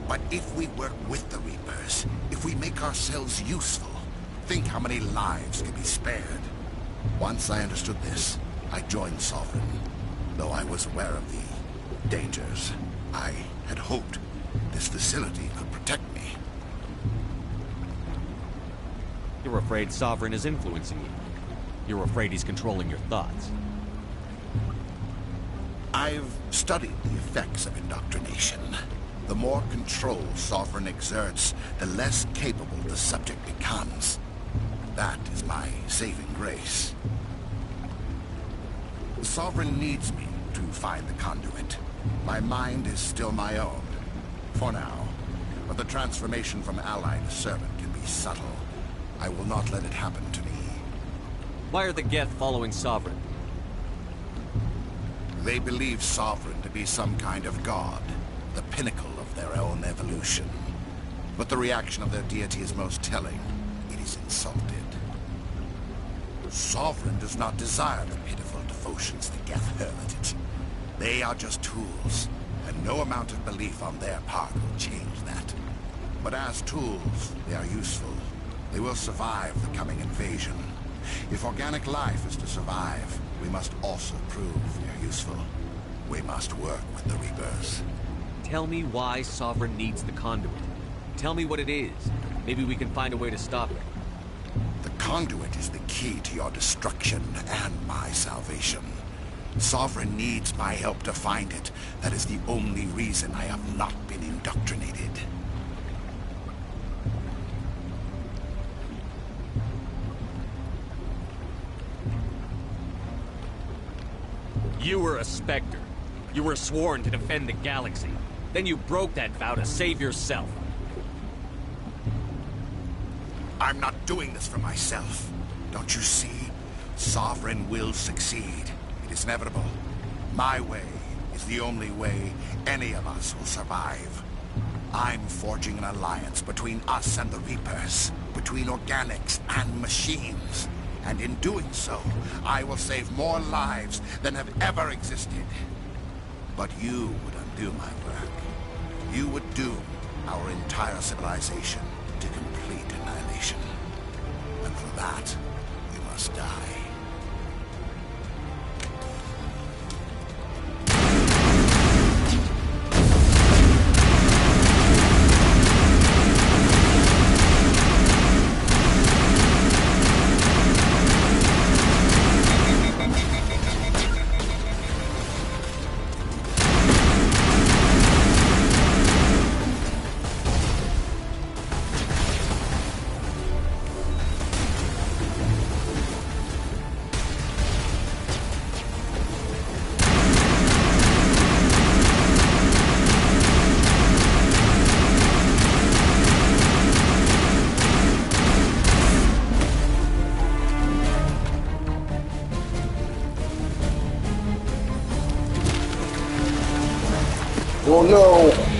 But if we work with the Reapers, if we make ourselves useful, think how many lives could be spared. Once I understood this, I joined Sovereign. Though I was aware of the dangers, I had hoped this facility could protect me. You're afraid Sovereign is influencing you. You're afraid he's controlling your thoughts. I've studied the effects of indoctrination. The more control Sovereign exerts, the less capable the subject becomes. That is my saving grace. Sovereign needs me to find the conduit. My mind is still my own, for now. But the transformation from ally to servant can be subtle. I will not let it happen to me. Why are the Geth following Sovereign? They believe Sovereign to be some kind of god, the pinnacle of their own evolution. But the reaction of their deity is most telling. It is insulted. Sovereign does not desire the pitiful devotions the Geth hurl at it. They are just tools, and no amount of belief on their part will change that. But as tools, they are useful. They will survive the coming invasion. If organic life is to survive, we must also prove we are useful. We must work with the Reapers. Tell me why Sovereign needs the conduit. Tell me what it is. Maybe we can find a way to stop it. The conduit is the key to your destruction and my salvation. Sovereign needs my help to find it. That is the only reason I have not been indoctrinated. You were a Spectre. You were sworn to defend the galaxy. Then you broke that vow to save yourself. I'm not doing this for myself. Don't you see? Sovereign will succeed. It is inevitable. My way is the only way any of us will survive. I'm forging an alliance between us and the Reapers, between organics and machines. And in doing so, I will save more lives than have ever existed. But you would undo my work. You would doom our entire civilization to complete annihilation. And for that, we must die. Oh no!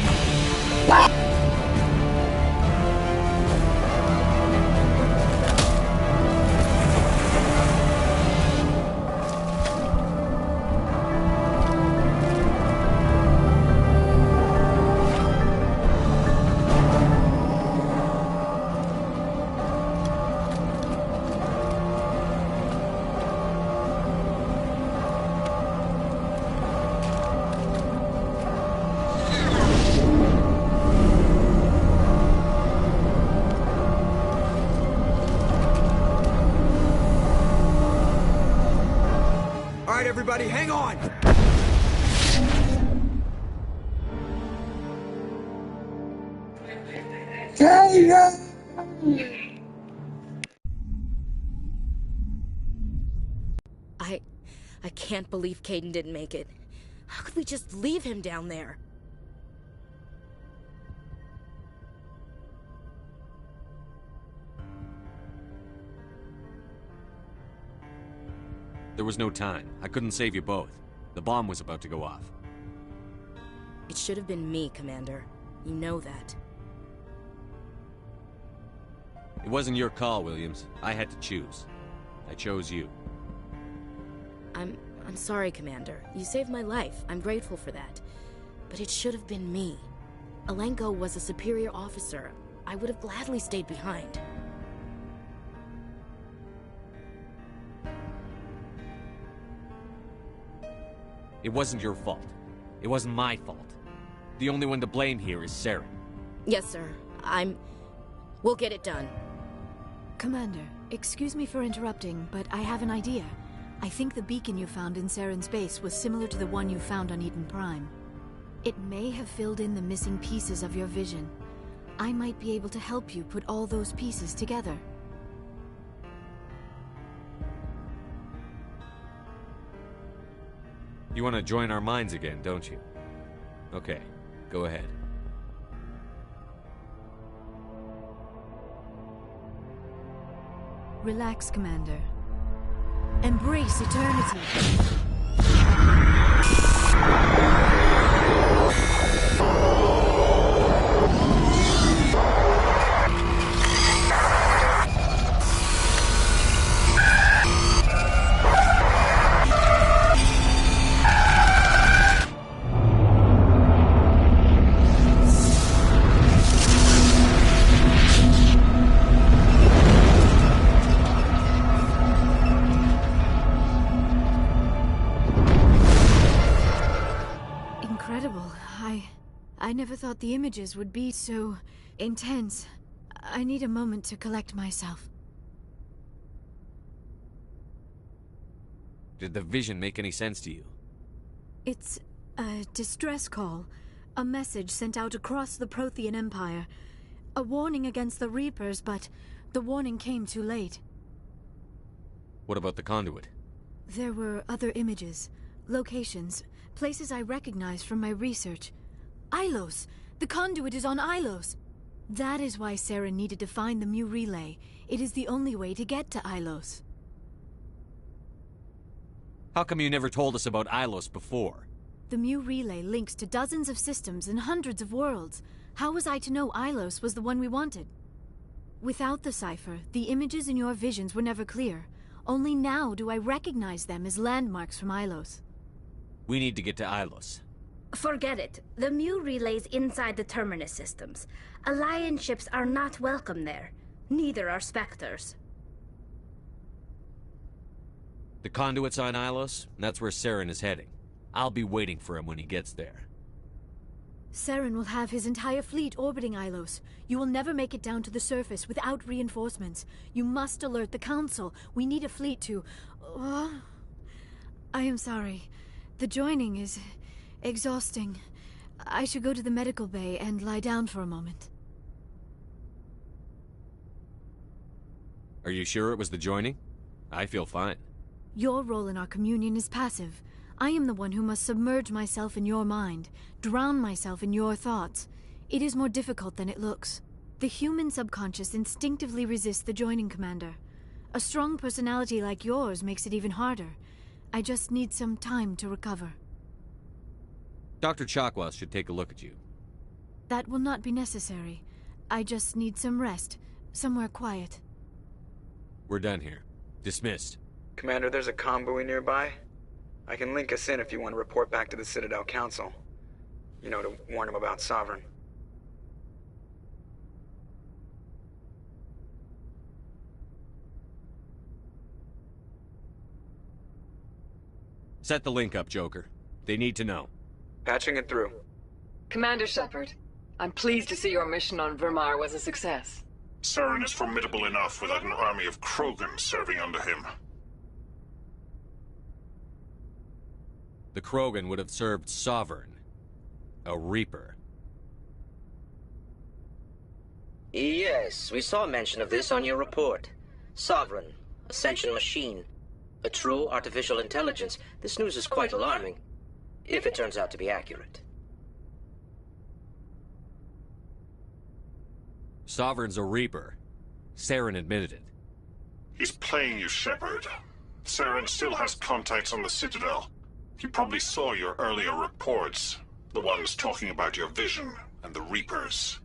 everybody, hang on! I can't believe Caden didn't make it. How could we just leave him down there? There was no time. I couldn't save you both. The bomb was about to go off. It should have been me, Commander. You know that. It wasn't your call, Williams. I had to choose. I chose you. I'm sorry, Commander. You saved my life. I'm grateful for that. But it should have been me. Alenko was a superior officer. I would have gladly stayed behind. It wasn't your fault. It wasn't my fault. The only one to blame here is Saren. Yes, sir. We'll get it done. Commander, excuse me for interrupting, but I have an idea. I think the beacon you found in Saren's base was similar to the one you found on Eden Prime. It may have filled in the missing pieces of your vision. I might be able to help you put all those pieces together. You want to join our minds again, don't you? Okay, go ahead. Relax, Commander. Embrace eternity. I never thought the images would be so intense. I need a moment to collect myself. Did the vision make any sense to you? It's a distress call. A message sent out across the Prothean Empire. A warning against the Reapers, but the warning came too late. What about the conduit? There were other images, locations, places I recognized from my research. Ilos! The conduit is on Ilos! That is why Saren needed to find the Mu relay. It is the only way to get to Ilos. How come you never told us about Ilos before? The Mu relay links to dozens of systems and hundreds of worlds. How was I to know Ilos was the one we wanted? Without the cipher, the images in your visions were never clear. Only now do I recognize them as landmarks from Ilos. We need to get to Ilos. Forget it. The Mu relay's inside the Terminus systems. Alliance ships are not welcome there. Neither are Spectres. The conduit's on Ilos, and that's where Saren is heading. I'll be waiting for him when he gets there. Saren will have his entire fleet orbiting Ilos. You will never make it down to the surface without reinforcements. You must alert the Council. We need a fleet to... I am sorry. The joining is... exhausting. I should go to the medical bay and lie down for a moment. Are you sure it was the joining? I feel fine. Your role in our communion is passive. I am the one who must submerge myself in your mind, drown myself in your thoughts. It is more difficult than it looks. The human subconscious instinctively resists the joining, Commander. A strong personality like yours makes it even harder. I just need some time to recover. Dr. Chakwas should take a look at you. That will not be necessary. I just need some rest, somewhere quiet. We're done here. Dismissed. Commander, there's a comm buoy nearby. I can link us in if you want to report back to the Citadel Council. You know, to warn them about Sovereign. Set the link up, Joker. They need to know. Patching it through. Commander Shepard, I'm pleased to see your mission on Vermar was a success. Saren is formidable enough without an army of Krogan serving under him. The Krogan would have served Sovereign, a Reaper. Yes, we saw mention of this on your report. Sovereign, a sentient machine, a true artificial intelligence. This news is quite alarming, if it turns out to be accurate. Sovereign's a Reaper. Saren admitted it. He's playing you, Shepard. Saren still has contacts on the Citadel. He probably saw your earlier reports. The ones talking about your vision and the Reapers.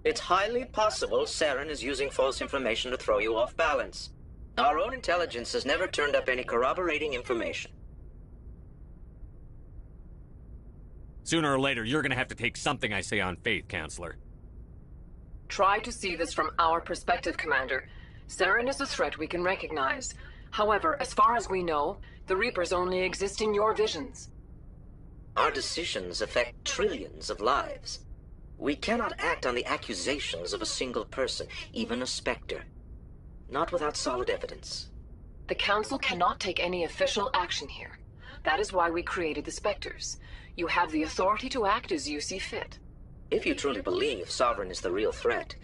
It's highly possible Saren is using false information to throw you off balance. Our own intelligence has never turned up any corroborating information. Sooner or later, you're gonna have to take something I say on faith, Counselor. Try to see this from our perspective, Commander. Saren is a threat we can recognize. However, as far as we know, the Reapers only exist in your visions. Our decisions affect trillions of lives. We cannot act on the accusations of a single person, even a Spectre. Not without solid evidence. The Council cannot take any official action here. That is why we created the Spectres. You have the authority to act as you see fit. If you truly believe Sovereign is the real threat,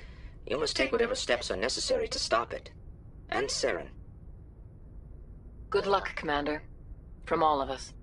you must take whatever steps are necessary to stop it. And Saren. Good luck, Commander. From all of us.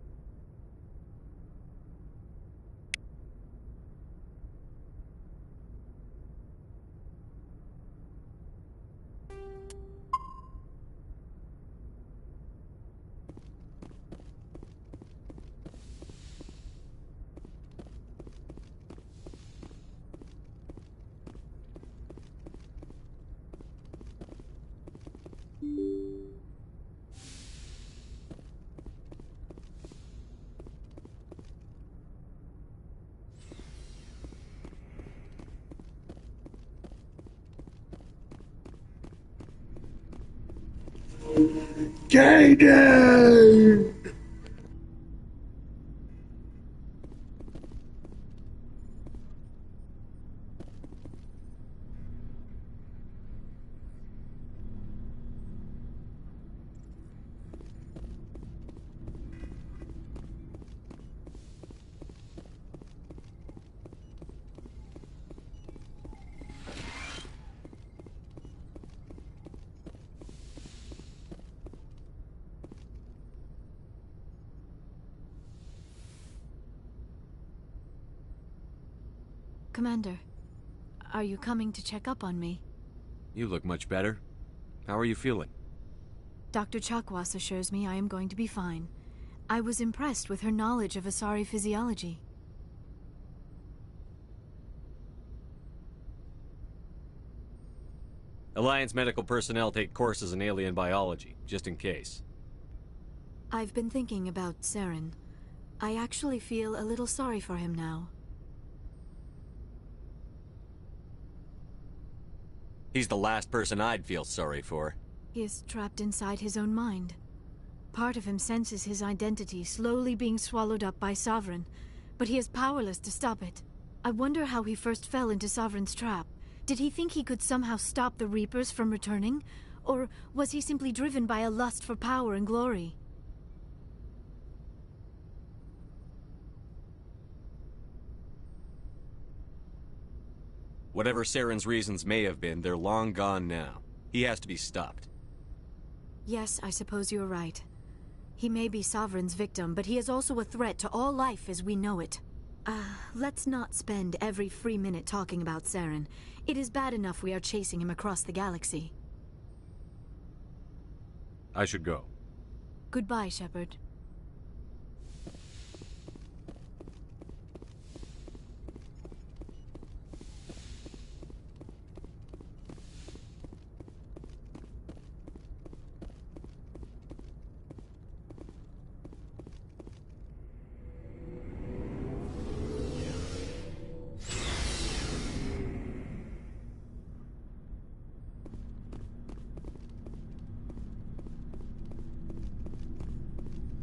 Kaden! Commander, are you coming to check up on me? You look much better. How are you feeling? Dr. Chakwas assures me I am going to be fine. I was impressed with her knowledge of Asari physiology. Alliance medical personnel take courses in alien biology, just in case. I've been thinking about Saren. I actually feel a little sorry for him now. He's the last person I'd feel sorry for. He is trapped inside his own mind. Part of him senses his identity slowly being swallowed up by Sovereign, but he is powerless to stop it. I wonder how he first fell into Sovereign's trap. Did he think he could somehow stop the Reapers from returning? Or was he simply driven by a lust for power and glory? Whatever Saren's reasons may have been, they're long gone now. He has to be stopped. Yes, I suppose you're right. He may be Sovereign's victim, but he is also a threat to all life as we know it. Let's not spend every free minute talking about Saren. It is bad enough we are chasing him across the galaxy. I should go. Goodbye, Shepard.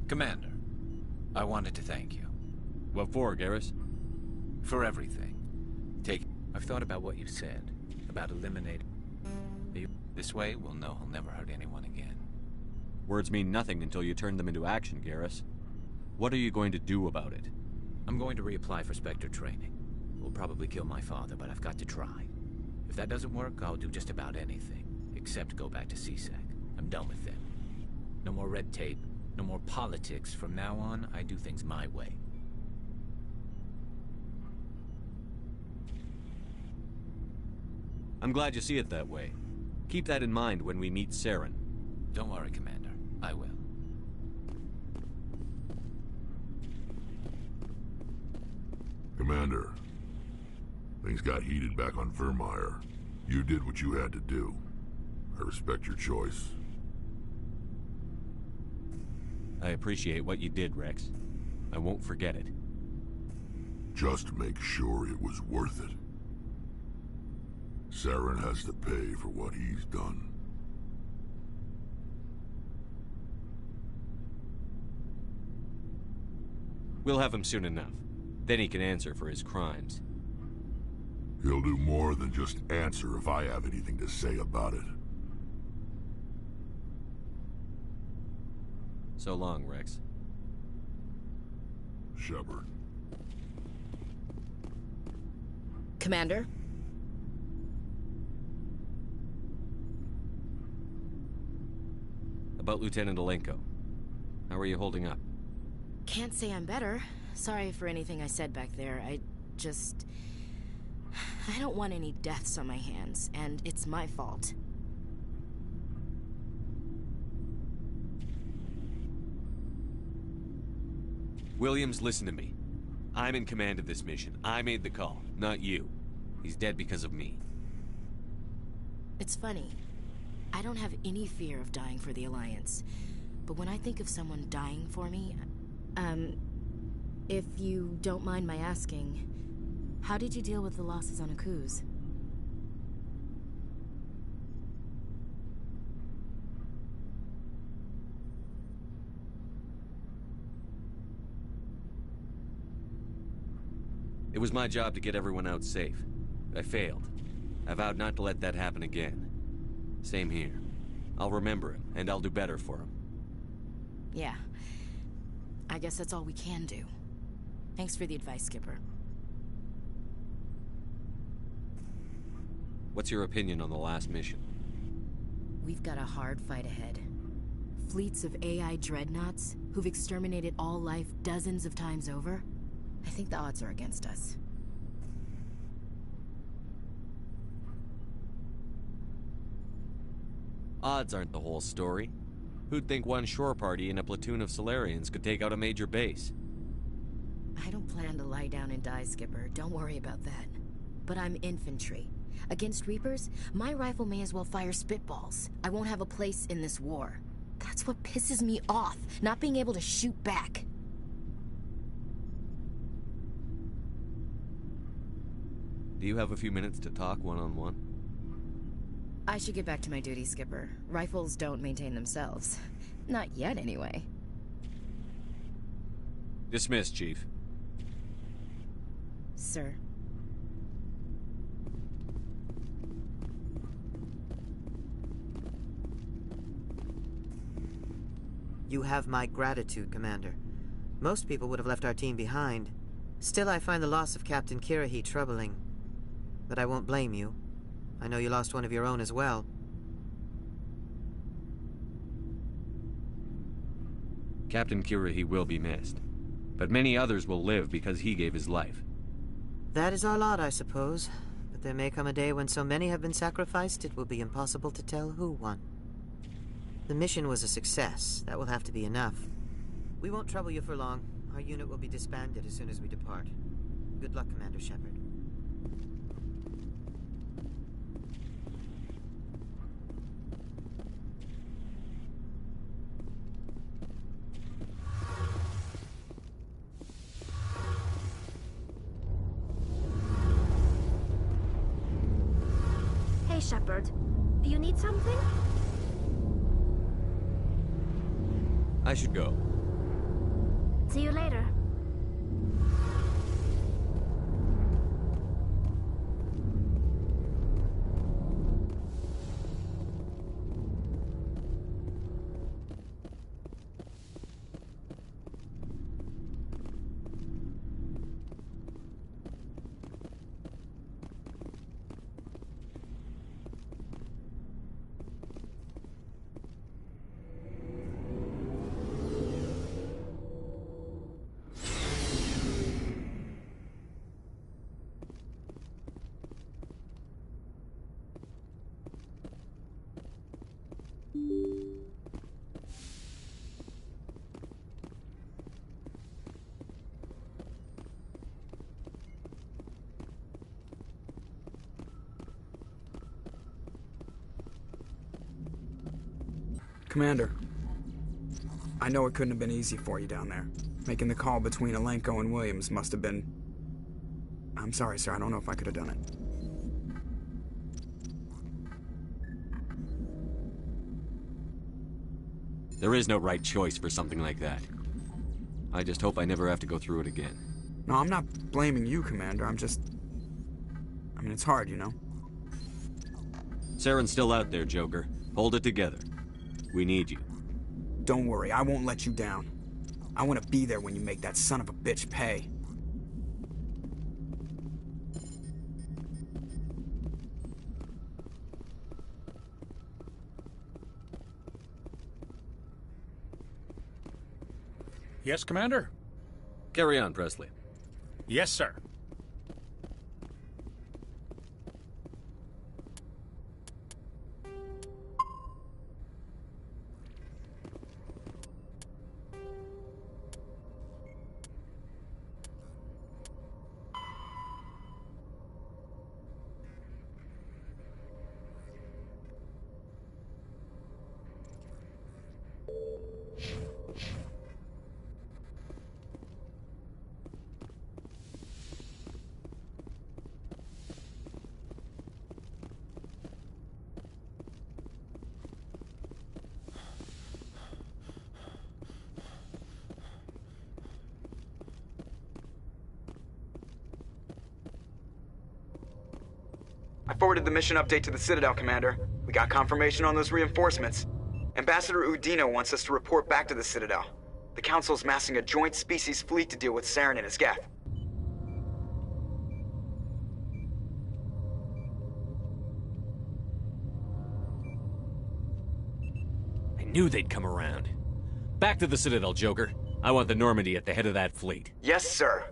Commander, I wanted to thank you. What for, Garrus? For everything. I've thought about what you said, about eliminating... This way, we'll know he'll never hurt anyone again. Words mean nothing until you turn them into action, Garrus. What are you going to do about it? I'm going to reapply for Spectre training. Will probably kill my father, but I've got to try. If that doesn't work, I'll do just about anything, except go back to CSEC. I'm done with them. No more red tape, no more politics. From now on, I do things my way. I'm glad you see it that way. Keep that in mind when we meet Saren. Don't worry, Commander. I will. Commander, things got heated back on Vermeer. You did what you had to do. I respect your choice. I appreciate what you did, Rex. I won't forget it. Just make sure it was worth it. Saren has to pay for what he's done. We'll have him soon enough. Then he can answer for his crimes. He'll do more than just answer if I have anything to say about it. So long, Rex. Shepard. Commander? About Lieutenant Alenko. How are you holding up? Can't say I'm better. Sorry for anything I said back there. I don't want any deaths on my hands, and it's my fault. Williams, listen to me. I'm in command of this mission. I made the call, not you. He's dead because of me. It's funny. I don't have any fear of dying for the Alliance. But when I think of someone dying for me, if you don't mind my asking, how did you deal with the losses on Akuz? It was my job to get everyone out safe. I failed. I vowed not to let that happen again. Same here. I'll remember him, and I'll do better for him. Yeah. I guess that's all we can do. Thanks for the advice, Skipper. What's your opinion on the last mission? We've got a hard fight ahead. Fleets of AI dreadnoughts who've exterminated all life dozens of times over. I think the odds are against us. Odds aren't the whole story. Who'd think one shore party and a platoon of Solarians could take out a major base? I don't plan to lie down and die, Skipper. Don't worry about that. But I'm infantry. Against Reapers, my rifle may as well fire spitballs. I won't have a place in this war. That's what pisses me off, not being able to shoot back. Do you have a few minutes to talk one-on-one? I should get back to my duty, Skipper. Rifles don't maintain themselves. Not yet, anyway. Dismissed, Chief. Sir. You have my gratitude, Commander. Most people would have left our team behind. Still, I find the loss of Captain Kirahi troubling. But I won't blame you. I know you lost one of your own as well. Captain Kirahi will be missed. But many others will live because he gave his life. That is our lot, I suppose. But there may come a day when so many have been sacrificed, it will be impossible to tell who won. The mission was a success. That will have to be enough. We won't trouble you for long. Our unit will be disbanded as soon as we depart. Good luck, Commander Shepard. Hey, Shepard. Do you need something? I should go. See you later. Commander, I know it couldn't have been easy for you down there. Making the call between Alenko and Williams must have been... I'm sorry, sir. I don't know if I could have done it. There is no right choice for something like that. I just hope I never have to go through it again. No, I'm not blaming you, Commander. I'm just... I mean, it's hard, you know? Saren's still out there, Joker. Hold it together. We need you. Don't worry, I won't let you down. I want to be there when you make that son of a bitch pay. Yes, Commander? Carry on, Presley. Yes, sir. I forwarded the mission update to the Citadel, Commander. We got confirmation on those reinforcements. Ambassador Udina wants us to report back to the Citadel. The Council's massing a joint species fleet to deal with Saren and his geth. I knew they'd come around. Back to the Citadel, Joker. I want the Normandy at the head of that fleet. Yes, sir.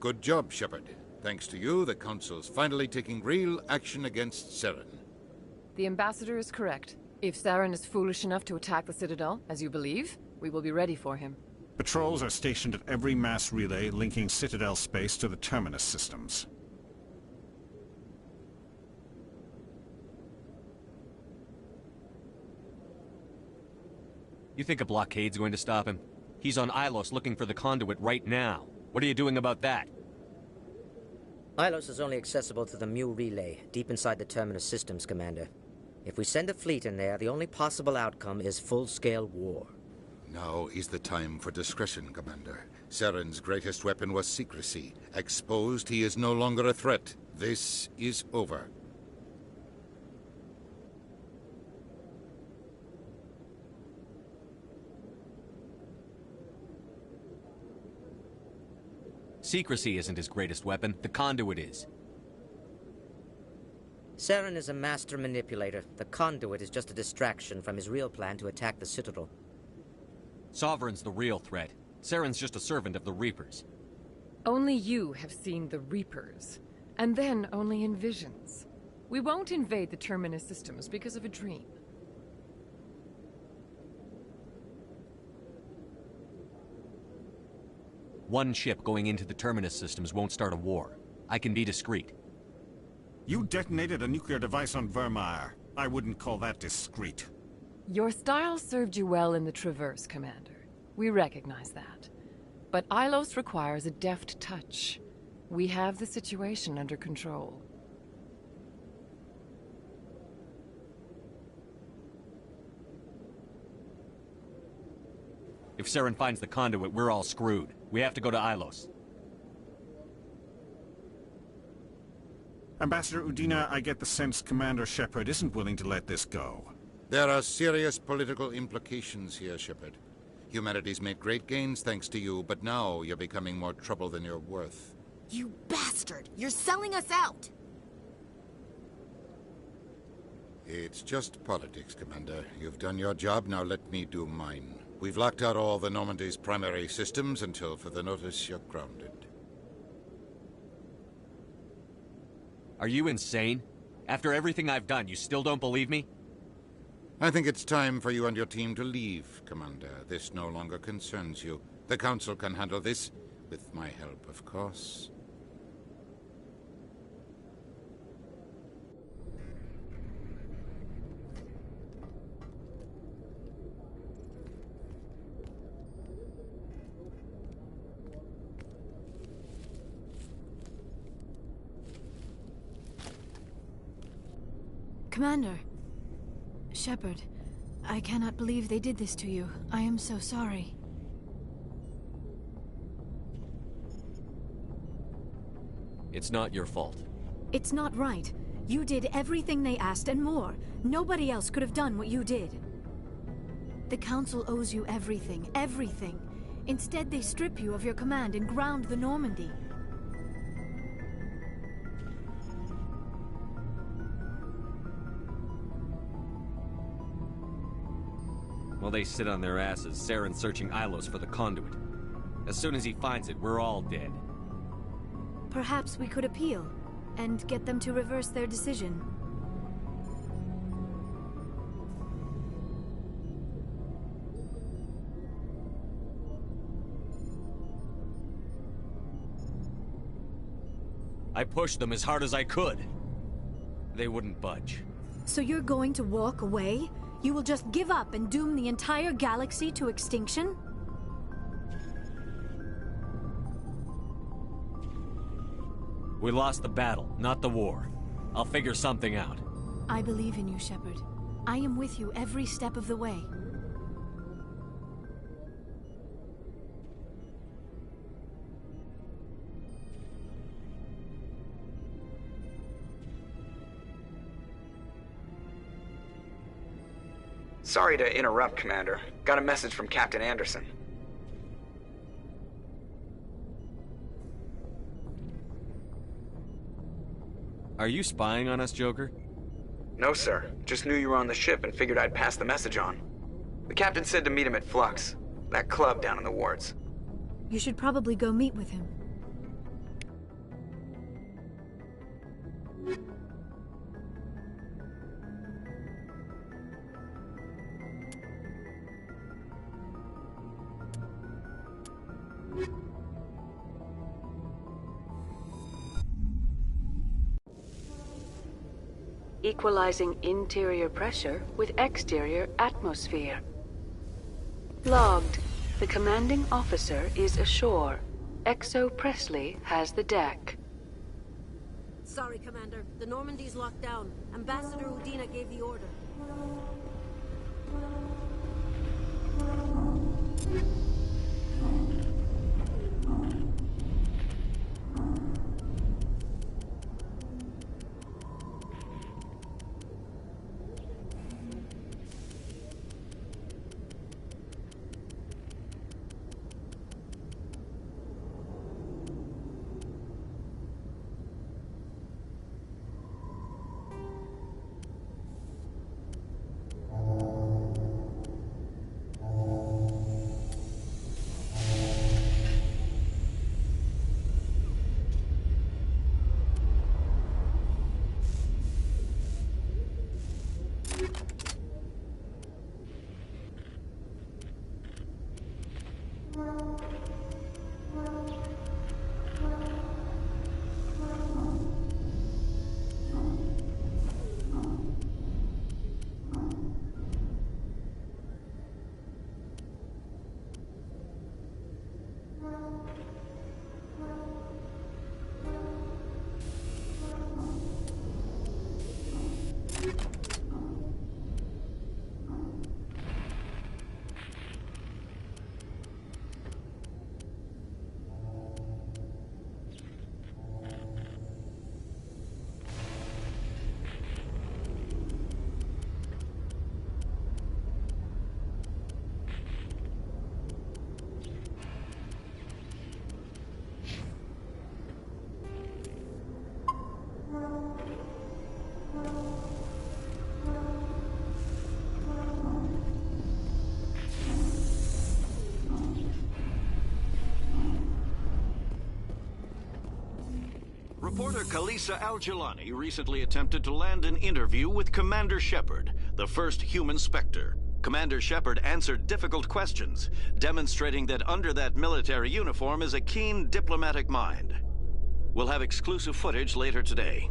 Good job, Shepard. Thanks to you, the Council's finally taking real action against Saren. The Ambassador is correct. If Saren is foolish enough to attack the Citadel, as you believe, we will be ready for him. Patrols are stationed at every mass relay linking Citadel space to the Terminus systems. You think a blockade's going to stop him? He's on Ilos looking for the conduit right now. What are you doing about that? Ilos is only accessible to the Mu relay, deep inside the Terminus systems, Commander. If we send a fleet in there, the only possible outcome is full-scale war. Now is the time for discretion, Commander. Saren's greatest weapon was secrecy. Exposed, he is no longer a threat. This is over. Secrecy isn't his greatest weapon. The conduit is. Saren is a master manipulator. The conduit is just a distraction from his real plan to attack the Citadel. Sovereign's the real threat. Saren's just a servant of the Reapers. Only you have seen the Reapers, and then only in visions. We won't invade the Terminus systems because of a dream. One ship going into the Terminus systems won't start a war. I can be discreet. You detonated a nuclear device on Vermeer. I wouldn't call that discreet. Your style served you well in the Traverse, Commander. We recognize that. But Ilos requires a deft touch. We have the situation under control. If Saren finds the conduit, we're all screwed. We have to go to Ilos. Ambassador Udina, I get the sense Commander Shepard isn't willing to let this go. There are serious political implications here, Shepard. Humanity's made great gains thanks to you, but now you're becoming more trouble than you're worth. You bastard! You're selling us out! It's just politics, Commander. You've done your job, now let me do mine. We've locked out all the Normandy's primary systems until further notice you're grounded. Are you insane? After everything I've done, you still don't believe me? I think it's time for you and your team to leave, Commander. This no longer concerns you. The Council can handle this, with my help, of course. Commander. Shepard, I cannot believe they did this to you. I am so sorry. It's not your fault. It's not right. You did everything they asked and more. Nobody else could have done what you did. The Council owes you everything, everything. Instead, they strip you of your command and ground the Normandy. While they sit on their asses, Saren's searching Ilos for the conduit. As soon as he finds it, we're all dead. Perhaps we could appeal, and get them to reverse their decision. I pushed them as hard as I could. They wouldn't budge. So you're going to walk away? You will just give up and doom the entire galaxy to extinction? We lost the battle, not the war. I'll figure something out. I believe in you, Shepard. I am with you every step of the way. Sorry to interrupt, Commander. Got a message from Captain Anderson. Are you spying on us, Joker? No, sir. Just knew you were on the ship and figured I'd pass the message on. The captain said to meet him at Flux, that club down in the wards. You should probably go meet with him. Equalizing interior pressure with exterior atmosphere. Logged. The commanding officer is ashore. Exo Presley has the deck. Sorry, Commander. The Normandy's locked down. Ambassador Udina gave the order. Reporter Kalisa Al-Jilani recently attempted to land an interview with Commander Shepard, the first human Spectre. Commander Shepard answered difficult questions, demonstrating that under that military uniform is a keen diplomatic mind. We'll have exclusive footage later today.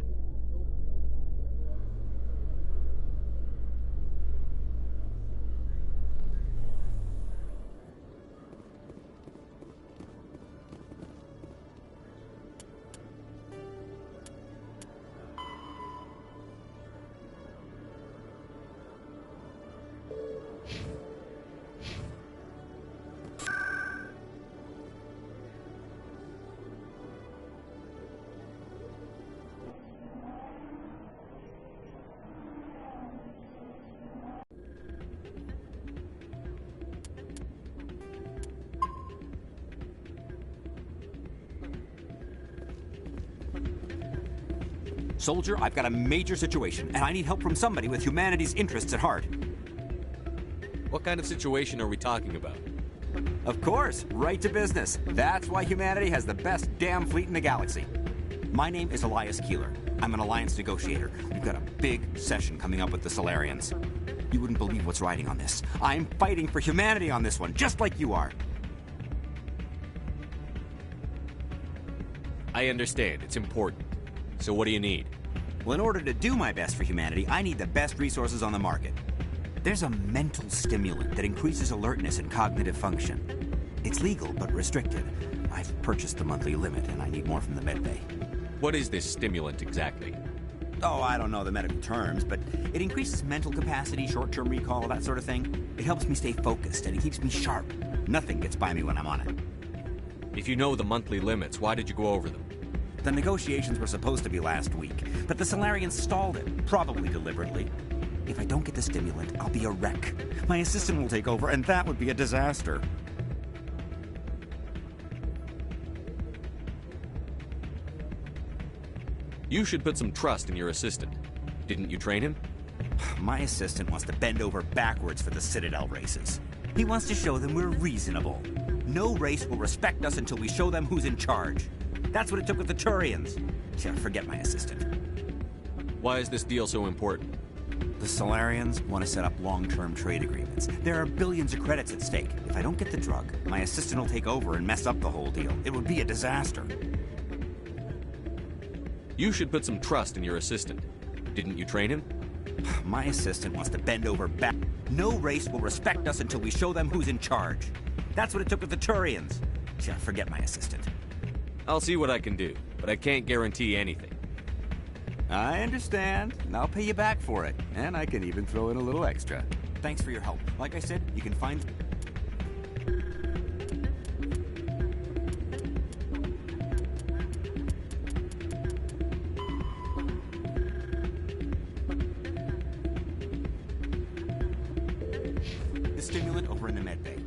Soldier, I've got a major situation, and I need help from somebody with humanity's interests at heart. What kind of situation are we talking about? Of course, right to business. That's why humanity has the best damn fleet in the galaxy. My name is Elias Keeler. I'm an alliance negotiator. We've got a big session coming up with the Solarians. You wouldn't believe what's riding on this. I'm fighting for humanity on this one, just like you are. I understand. It's important. So what do you need? Well, in order to do my best for humanity, I need the best resources on the market. There's a mental stimulant that increases alertness and cognitive function. It's legal, but restricted. I've purchased the monthly limit, and I need more from the medbay. What is this stimulant exactly? Oh, I don't know the medical terms, but it increases mental capacity, short-term recall, that sort of thing. It helps me stay focused, and it keeps me sharp. Nothing gets by me when I'm on it. If you know the monthly limits, why did you go over them? The negotiations were supposed to be last week, but the Solarians stalled it, probably deliberately. If I don't get the stimulant, I'll be a wreck. My assistant will take over, and that would be a disaster. You should put some trust in your assistant. Didn't you train him? My assistant wants to bend over backwards for the Citadel races. He wants to show them we're reasonable. No race will respect us until we show them who's in charge. That's what it took with the Turians. Yeah, forget my assistant. Why is this deal so important? The Solarians want to set up long-term trade agreements. There are billions of credits at stake. If I don't get the drug, my assistant will take over and mess up the whole deal. It would be a disaster. You should put some trust in your assistant. Didn't you train him? My assistant wants to bend over back. No race will respect us until we show them who's in charge. That's what it took with the Turians. Yeah, forget my assistant. I'll see what I can do, but I can't guarantee anything. I understand, and I'll pay you back for it. And I can even throw in a little extra. Thanks for your help. Like I said, you can find... the stimulant over in the medbay.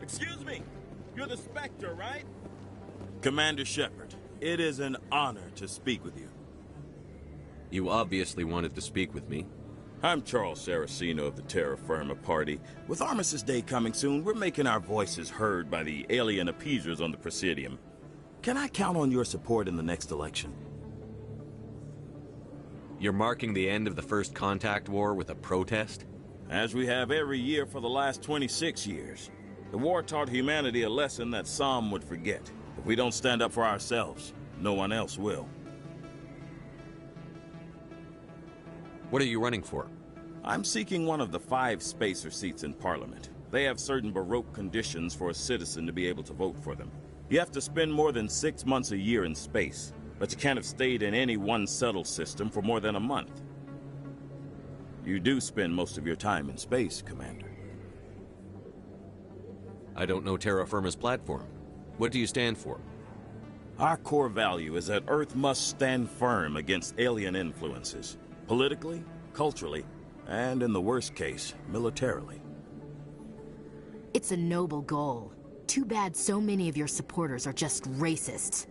Excuse me, you're the Spectre, right? Commander Shepard, it is an honor to speak with you. You obviously wanted to speak with me. I'm Charles Saraceno of the Terra Firma Party. With Armistice Day coming soon, we're making our voices heard by the alien appeasers on the Presidium. Can I count on your support in the next election? You're marking the end of the First Contact War with a protest? As we have every year for the last 26 years. The war taught humanity a lesson that some would forget. If we don't stand up for ourselves, no one else will. What are you running for? I'm seeking one of the 5 spacer seats in Parliament. They have certain Baroque conditions for a citizen to be able to vote for them. You have to spend more than 6 months a year in space, but you can't have stayed in any one settled system for more than a month. You do spend most of your time in space, Commander. I don't know Terra Firma's platform. What do you stand for? Our core value is that Earth must stand firm against alien influences. Politically, culturally, and in the worst case, militarily. It's a noble goal. Too bad so many of your supporters are just racists.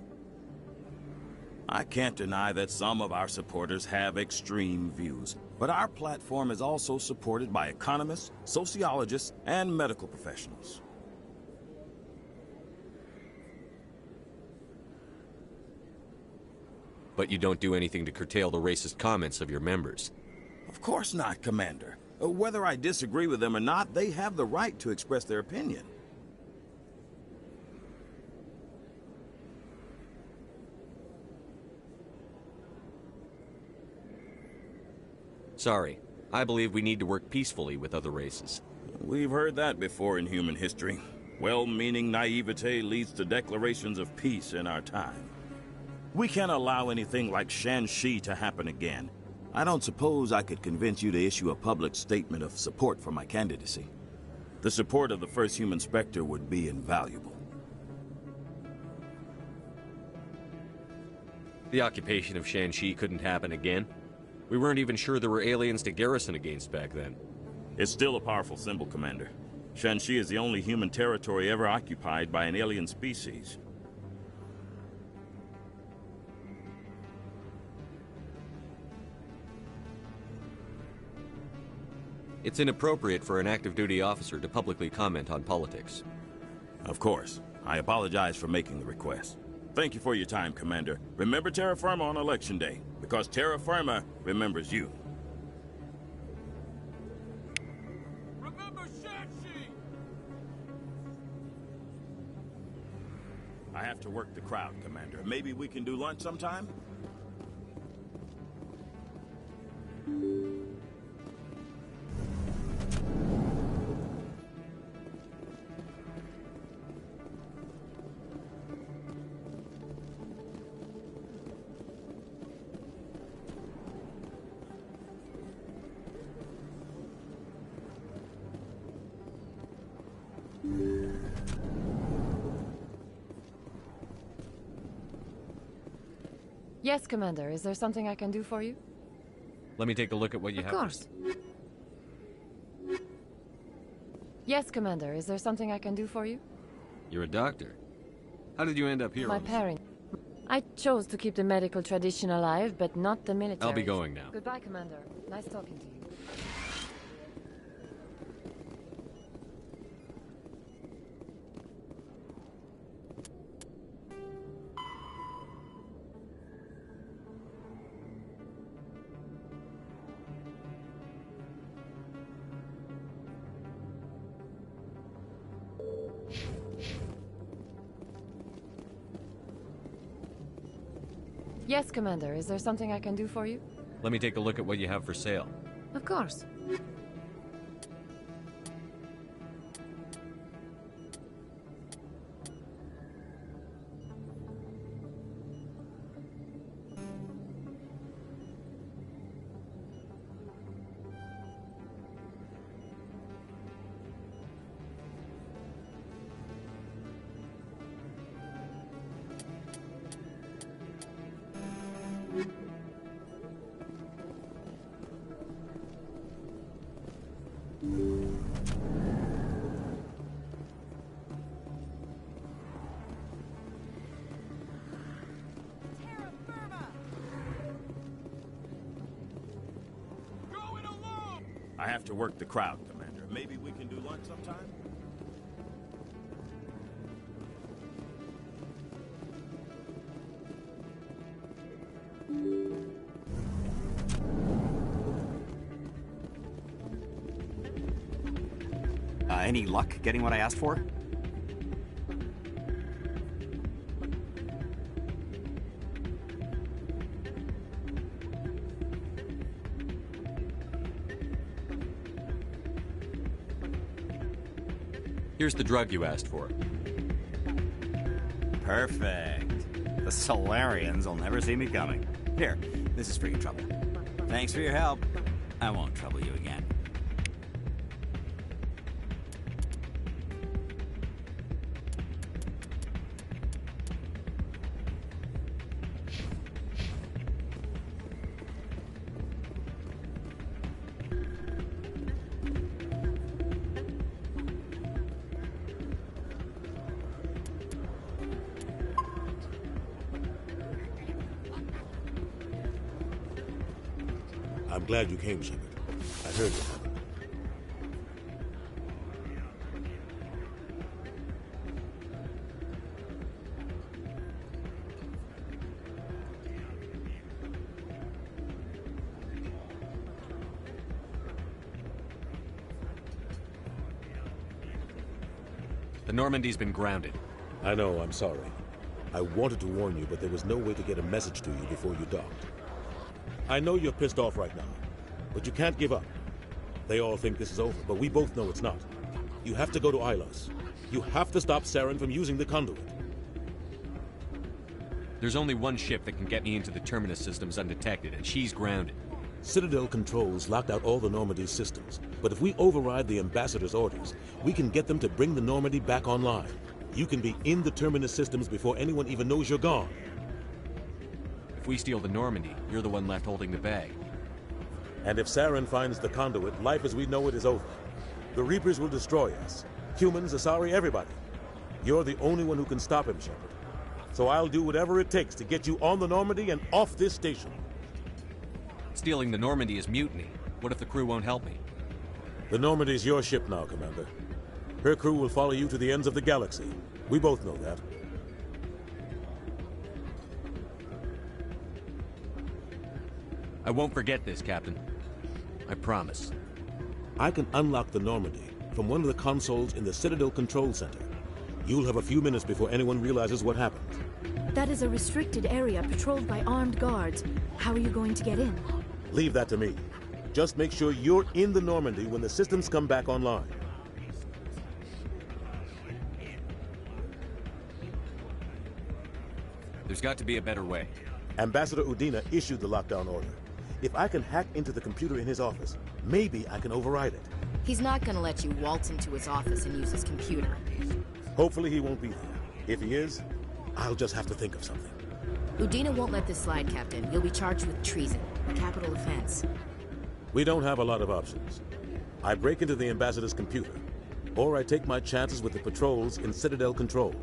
I can't deny that some of our supporters have extreme views, but our platform is also supported by economists, sociologists, and medical professionals. But you don't do anything to curtail the racist comments of your members. Of course not, Commander. Whether I disagree with them or not, they have the right to express their opinion. Sorry. I believe we need to work peacefully with other races. We've heard that before in human history. Well-meaning naivete leads to declarations of peace in our time. We can't allow anything like Shanxi to happen again. I don't suppose I could convince you to issue a public statement of support for my candidacy. The support of the first human Spectre would be invaluable. The occupation of Shanxi couldn't happen again. We weren't even sure there were aliens to garrison against back then. It's still a powerful symbol, Commander. Shanxi is the only human territory ever occupied by an alien species. It's inappropriate for an active duty officer to publicly comment on politics. Of course. I apologize for making the request. Thank you for your time, Commander. Remember Terra Firma on Election Day, because Terra Firma remembers you. Remember Shanxi! I have to work the crowd, Commander. Maybe we can do lunch sometime? Yes, Commander. Is there something I can do for you? Let me take a look at what you have. Of course. Yes, Commander. Is there something I can do for you? You're a doctor. How did you end up here? My parents. I chose to keep the medical tradition alive, but not the military. I'll be going now. Goodbye, Commander. Nice talking to you. Yes, Commander. Is there something I can do for you? Let me take a look at what you have for sale. Of course. I have to work the crowd, Commander. Maybe we can do lunch sometime? Any luck getting what I asked for? Here's the drug you asked for. Perfect. The Solarians will never see me coming. Here, this is for your trouble. Thanks for your help. I won't trouble you again. I'm glad you came, Shepard. I heard what happened. The Normandy's been grounded. I know, I'm sorry. I wanted to warn you, but there was no way to get a message to you before you docked. I know you're pissed off right now, but you can't give up. They all think this is over, but we both know it's not. You have to go to Ilos. You have to stop Saren from using the conduit. There's only one ship that can get me into the Terminus systems undetected, and she's grounded. Citadel controls locked out all the Normandy's systems, but if we override the Ambassador's orders, we can get them to bring the Normandy back online. You can be in the Terminus systems before anyone even knows you're gone. If we steal the Normandy, you're the one left holding the bag. And if Saren finds the conduit, life as we know it is over. The Reapers will destroy us. Humans, Asari, everybody. You're the only one who can stop him, Shepard. So I'll do whatever it takes to get you on the Normandy and off this station. Stealing the Normandy is mutiny. What if the crew won't help me? The Normandy's your ship now, Commander. Her crew will follow you to the ends of the galaxy. We both know that. I won't forget this, Captain. I promise. I can unlock the Normandy from one of the consoles in the Citadel Control Center. You'll have a few minutes before anyone realizes what happened. That is a restricted area patrolled by armed guards. How are you going to get in? Leave that to me. Just make sure you're in the Normandy when the systems come back online. There's got to be a better way. Ambassador Udina issued the lockdown order. If I can hack into the computer in his office, maybe I can override it. He's not gonna let you waltz into his office and use his computer. Hopefully he won't be there. If he is, I'll just have to think of something. Udina won't let this slide, Captain. You'll be charged with treason, a capital offense. We don't have a lot of options. I break into the Ambassador's computer, or I take my chances with the patrols in Citadel Control.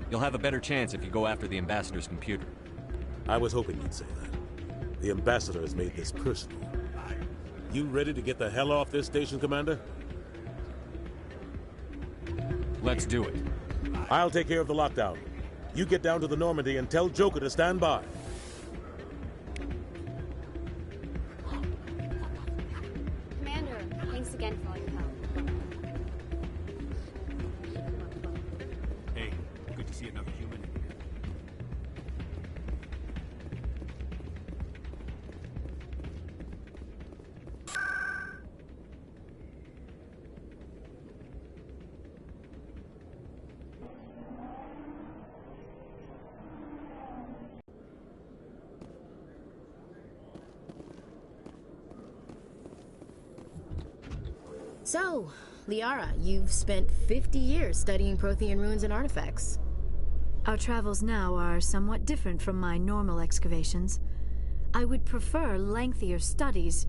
You'll have a better chance if you go after the Ambassador's computer. I was hoping you'd say that. The Ambassador has made this personal. You ready to get the hell off this station, Commander? Let's do it. I'll take care of the lockdown. You get down to the Normandy and tell Joker to stand by. Commander, thanks again for all your help. Hey, good to see another human. So, Liara, you've spent 50 years studying Prothean ruins and artifacts. Our travels now are somewhat different from my normal excavations. I would prefer lengthier studies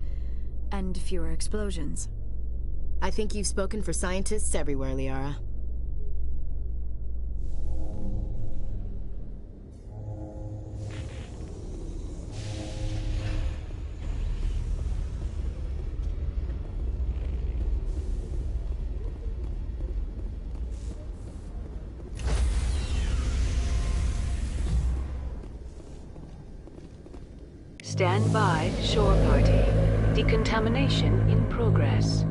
and fewer explosions. I think you've spoken for scientists everywhere, Liara. Stand by, shore party. Decontamination in progress.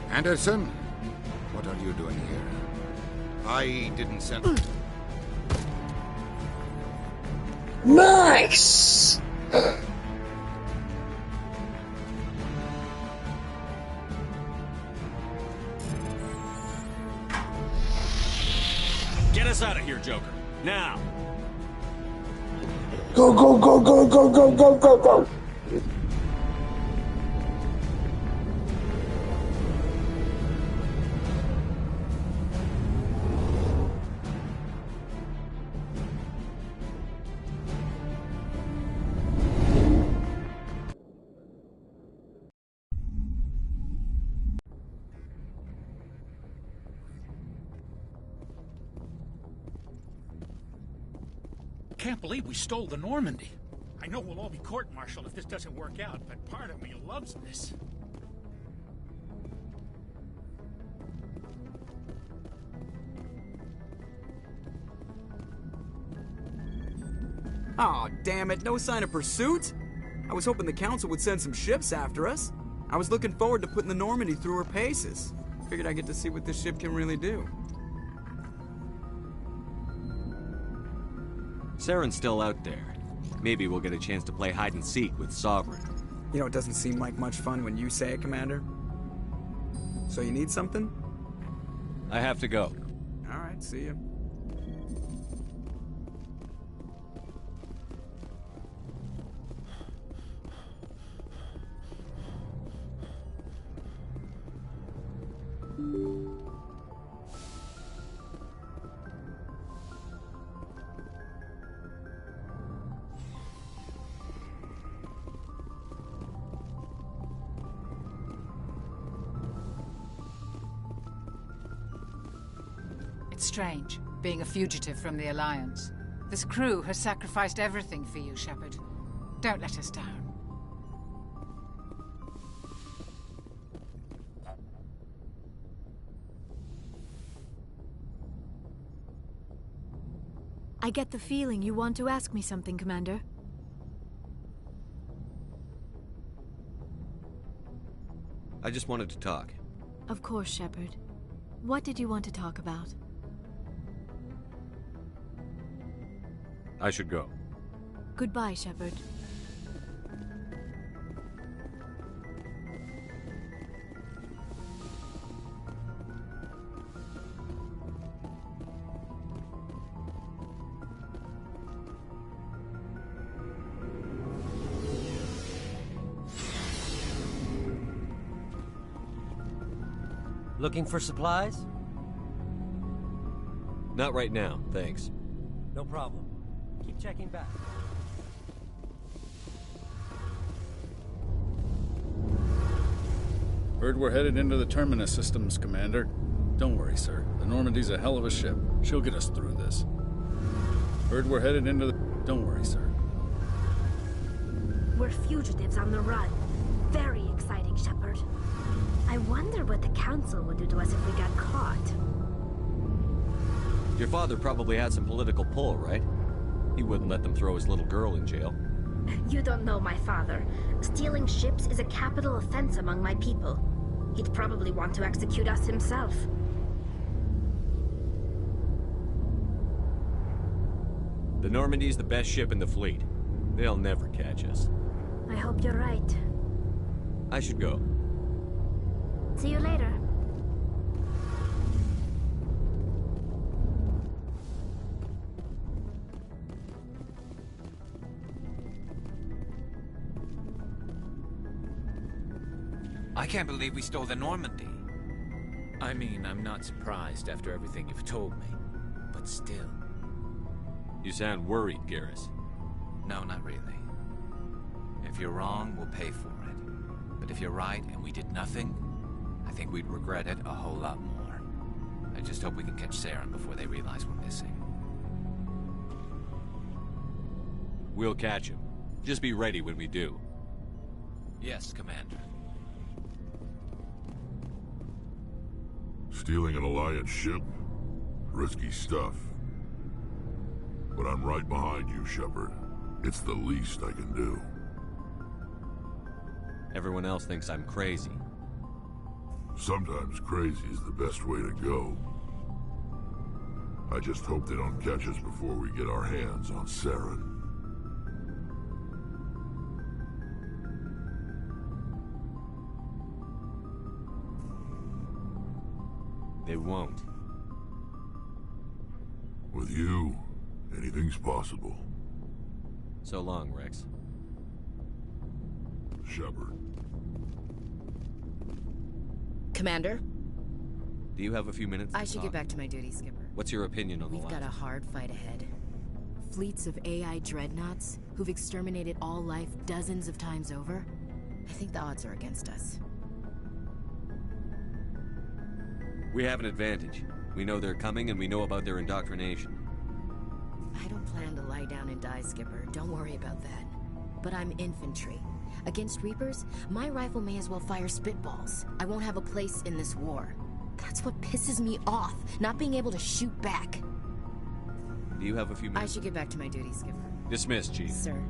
Anderson? What are you doing here? I didn't send... Nice! Get us out of here, Joker. Now! Go, go, go, go, go, go, go, go, go! Can't believe we stole the Normandy. I know we'll all be court-martialed if this doesn't work out, but part of me loves this. Aw, damn it, no sign of pursuit? I was hoping the Council would send some ships after us. I was looking forward to putting the Normandy through her paces. Figured I'd get to see what this ship can really do. Saren's still out there. Maybe we'll get a chance to play hide-and-seek with Sovereign. You know, it doesn't seem like much fun when you say it, Commander. So you need something? I have to go. Alright, see ya. It's strange, being a fugitive from the Alliance. This crew has sacrificed everything for you, Shepard. Don't let us down. I get the feeling you want to ask me something, Commander. I just wanted to talk. Of course, Shepard. What did you want to talk about? I should go. Goodbye, Shepard. Looking for supplies? Not right now, thanks. No problem. Keep checking back. Heard we're headed into the Terminus systems, Commander. Don't worry, sir. The Normandy's a hell of a ship. She'll get us through this. Heard we're headed into the... Don't worry, sir. We're fugitives on the run. Very exciting, Shepard. I wonder what the Council would do to us if we got caught. Your father probably had some political pull, right? He wouldn't let them throw his little girl in jail. You don't know my father. Stealing ships is a capital offense among my people. He'd probably want to execute us himself. The Normandy's the best ship in the fleet. They'll never catch us. I hope you're right. I should go. See you later. I can't believe we stole the Normandy. I mean, I'm not surprised after everything you've told me, but still. You sound worried, Garrus. No, not really. If you're wrong, we'll pay for it. But if you're right and we did nothing, I think we'd regret it a whole lot more. I just hope we can catch Saren before they realize we're missing. We'll catch him. Just be ready when we do. Yes, Commander. Stealing an Alliance ship? Risky stuff. But I'm right behind you, Shepard. It's the least I can do. Everyone else thinks I'm crazy. Sometimes crazy is the best way to go. I just hope they don't catch us before we get our hands on Saren. They won't. With you, anything's possible. So long, Rex. Shepard. Commander? Do you have a few minutes to I should talk? get back to my duty, Skipper. What's your opinion on the We've got a hard fight ahead. Fleets of AI dreadnoughts who've exterminated all life dozens of times over. I think the odds are against us. We have an advantage. We know they're coming and we know about their indoctrination. I don't plan to lie down and die, Skipper. Don't worry about that. But I'm infantry. Against Reapers, my rifle may as well fire spitballs. I won't have a place in this war. That's what pisses me off, not being able to shoot back. Do you have a few minutes? I should get back to my duty, Skipper. Dismissed, Chief. Sir.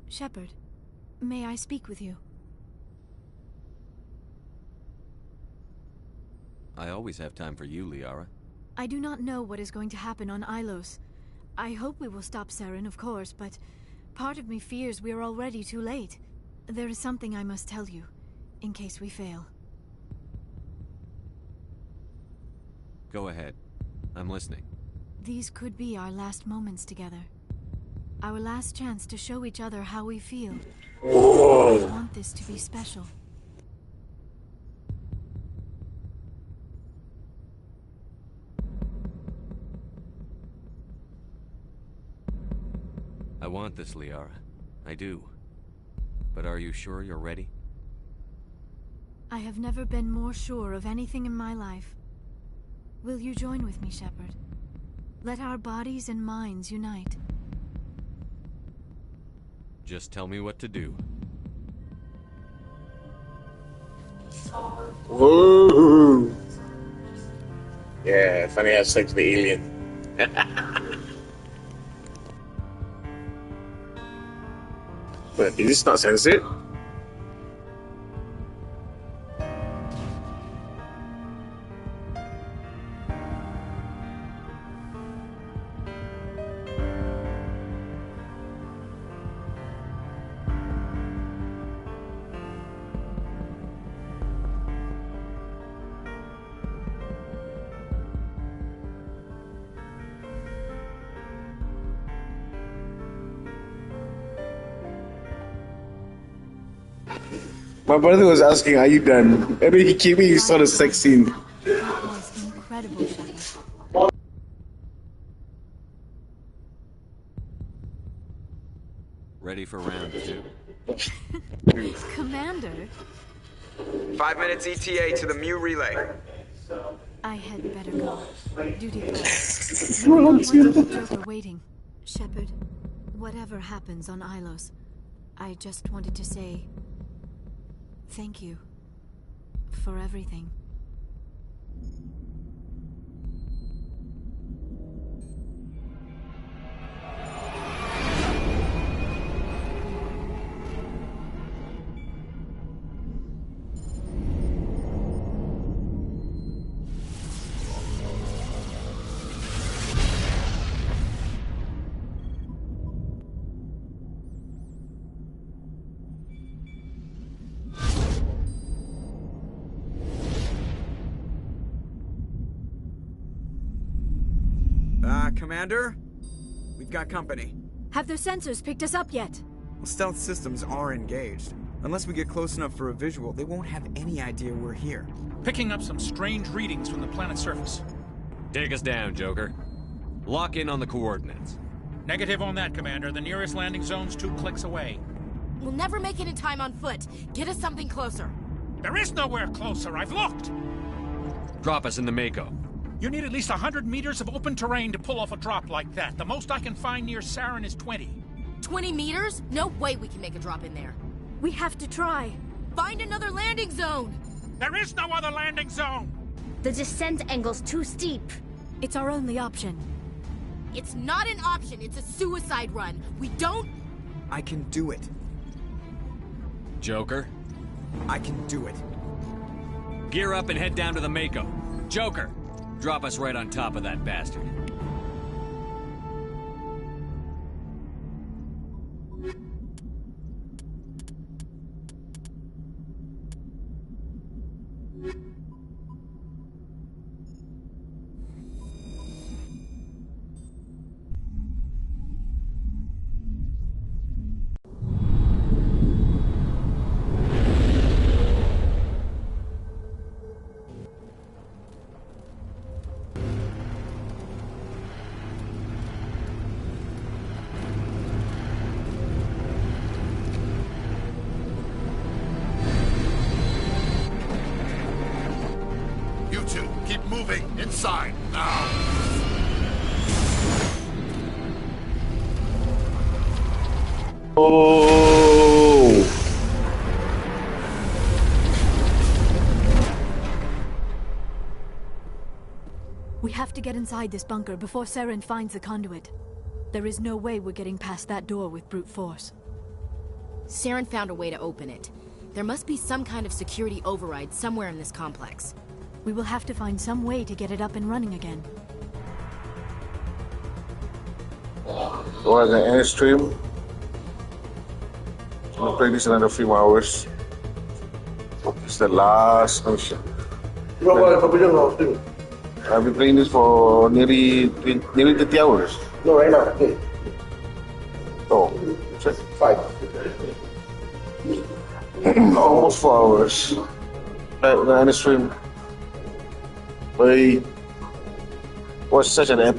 Shepard, may I speak with you? I always have time for you, Liara. I do not know what is going to happen on Ilos. I hope we will stop Saren, of course, but part of me fears we are already too late. There is something I must tell you, in case we fail. Go ahead. I'm listening. These could be our last moments together. Our last chance to show each other how we feel. I want this to be special. I want this, Liara. I do. But are you sure you're ready? I have never been more sure of anything in my life. Will you join with me, Shepard? Let our bodies and minds unite. Just tell me what to do. Woo! Yeah, funny how sex the alien. But is this not censored? My brother was asking, "Are you done?" And then he came in, he saw the sex scene. That was incredible, Shepard. Ready for round 2? Commander? 5 minutes ETA to the Mu relay. I had better go. Duty called. You want the Joker waiting. Shepard, whatever happens on Ilos, I just wanted to say thank you for everything. Commander? We've got company. Have their sensors picked us up yet? Well, stealth systems are engaged. Unless we get close enough for a visual, they won't have any idea we're here. Picking up some strange readings from the planet's surface. Take us down, Joker. Lock in on the coordinates. Negative on that, Commander. The nearest landing zone's 2 clicks away. We'll never make it in time on foot. Get us something closer. There is nowhere closer. I've looked. Drop us in the Mako. You need at least 100 meters of open terrain to pull off a drop like that. The most I can find near Saren is 20. 20 meters? No way we can make a drop in there. We have to try. Find another landing zone! There is no other landing zone! The descent angle's too steep. It's our only option. It's not an option, it's a suicide run. We don't... I can do it. Joker? I can do it. Gear up and head down to the Mako. Joker, drop us right on top of that bastard. Keep moving inside now. Oh! We have to get inside this bunker before Saren finds the conduit. There is no way we're getting past that door with brute force. Saren found a way to open it. There must be some kind of security override somewhere in this complex. We will have to find some way to get it up and running again. So I can end stream. I'm gonna play this in another few hours. It's the last mission. I've been playing this for nearly 30 hours. No, right now. Okay. Oh, check. 5. Almost 4 hours. The end stream. But it was such an epic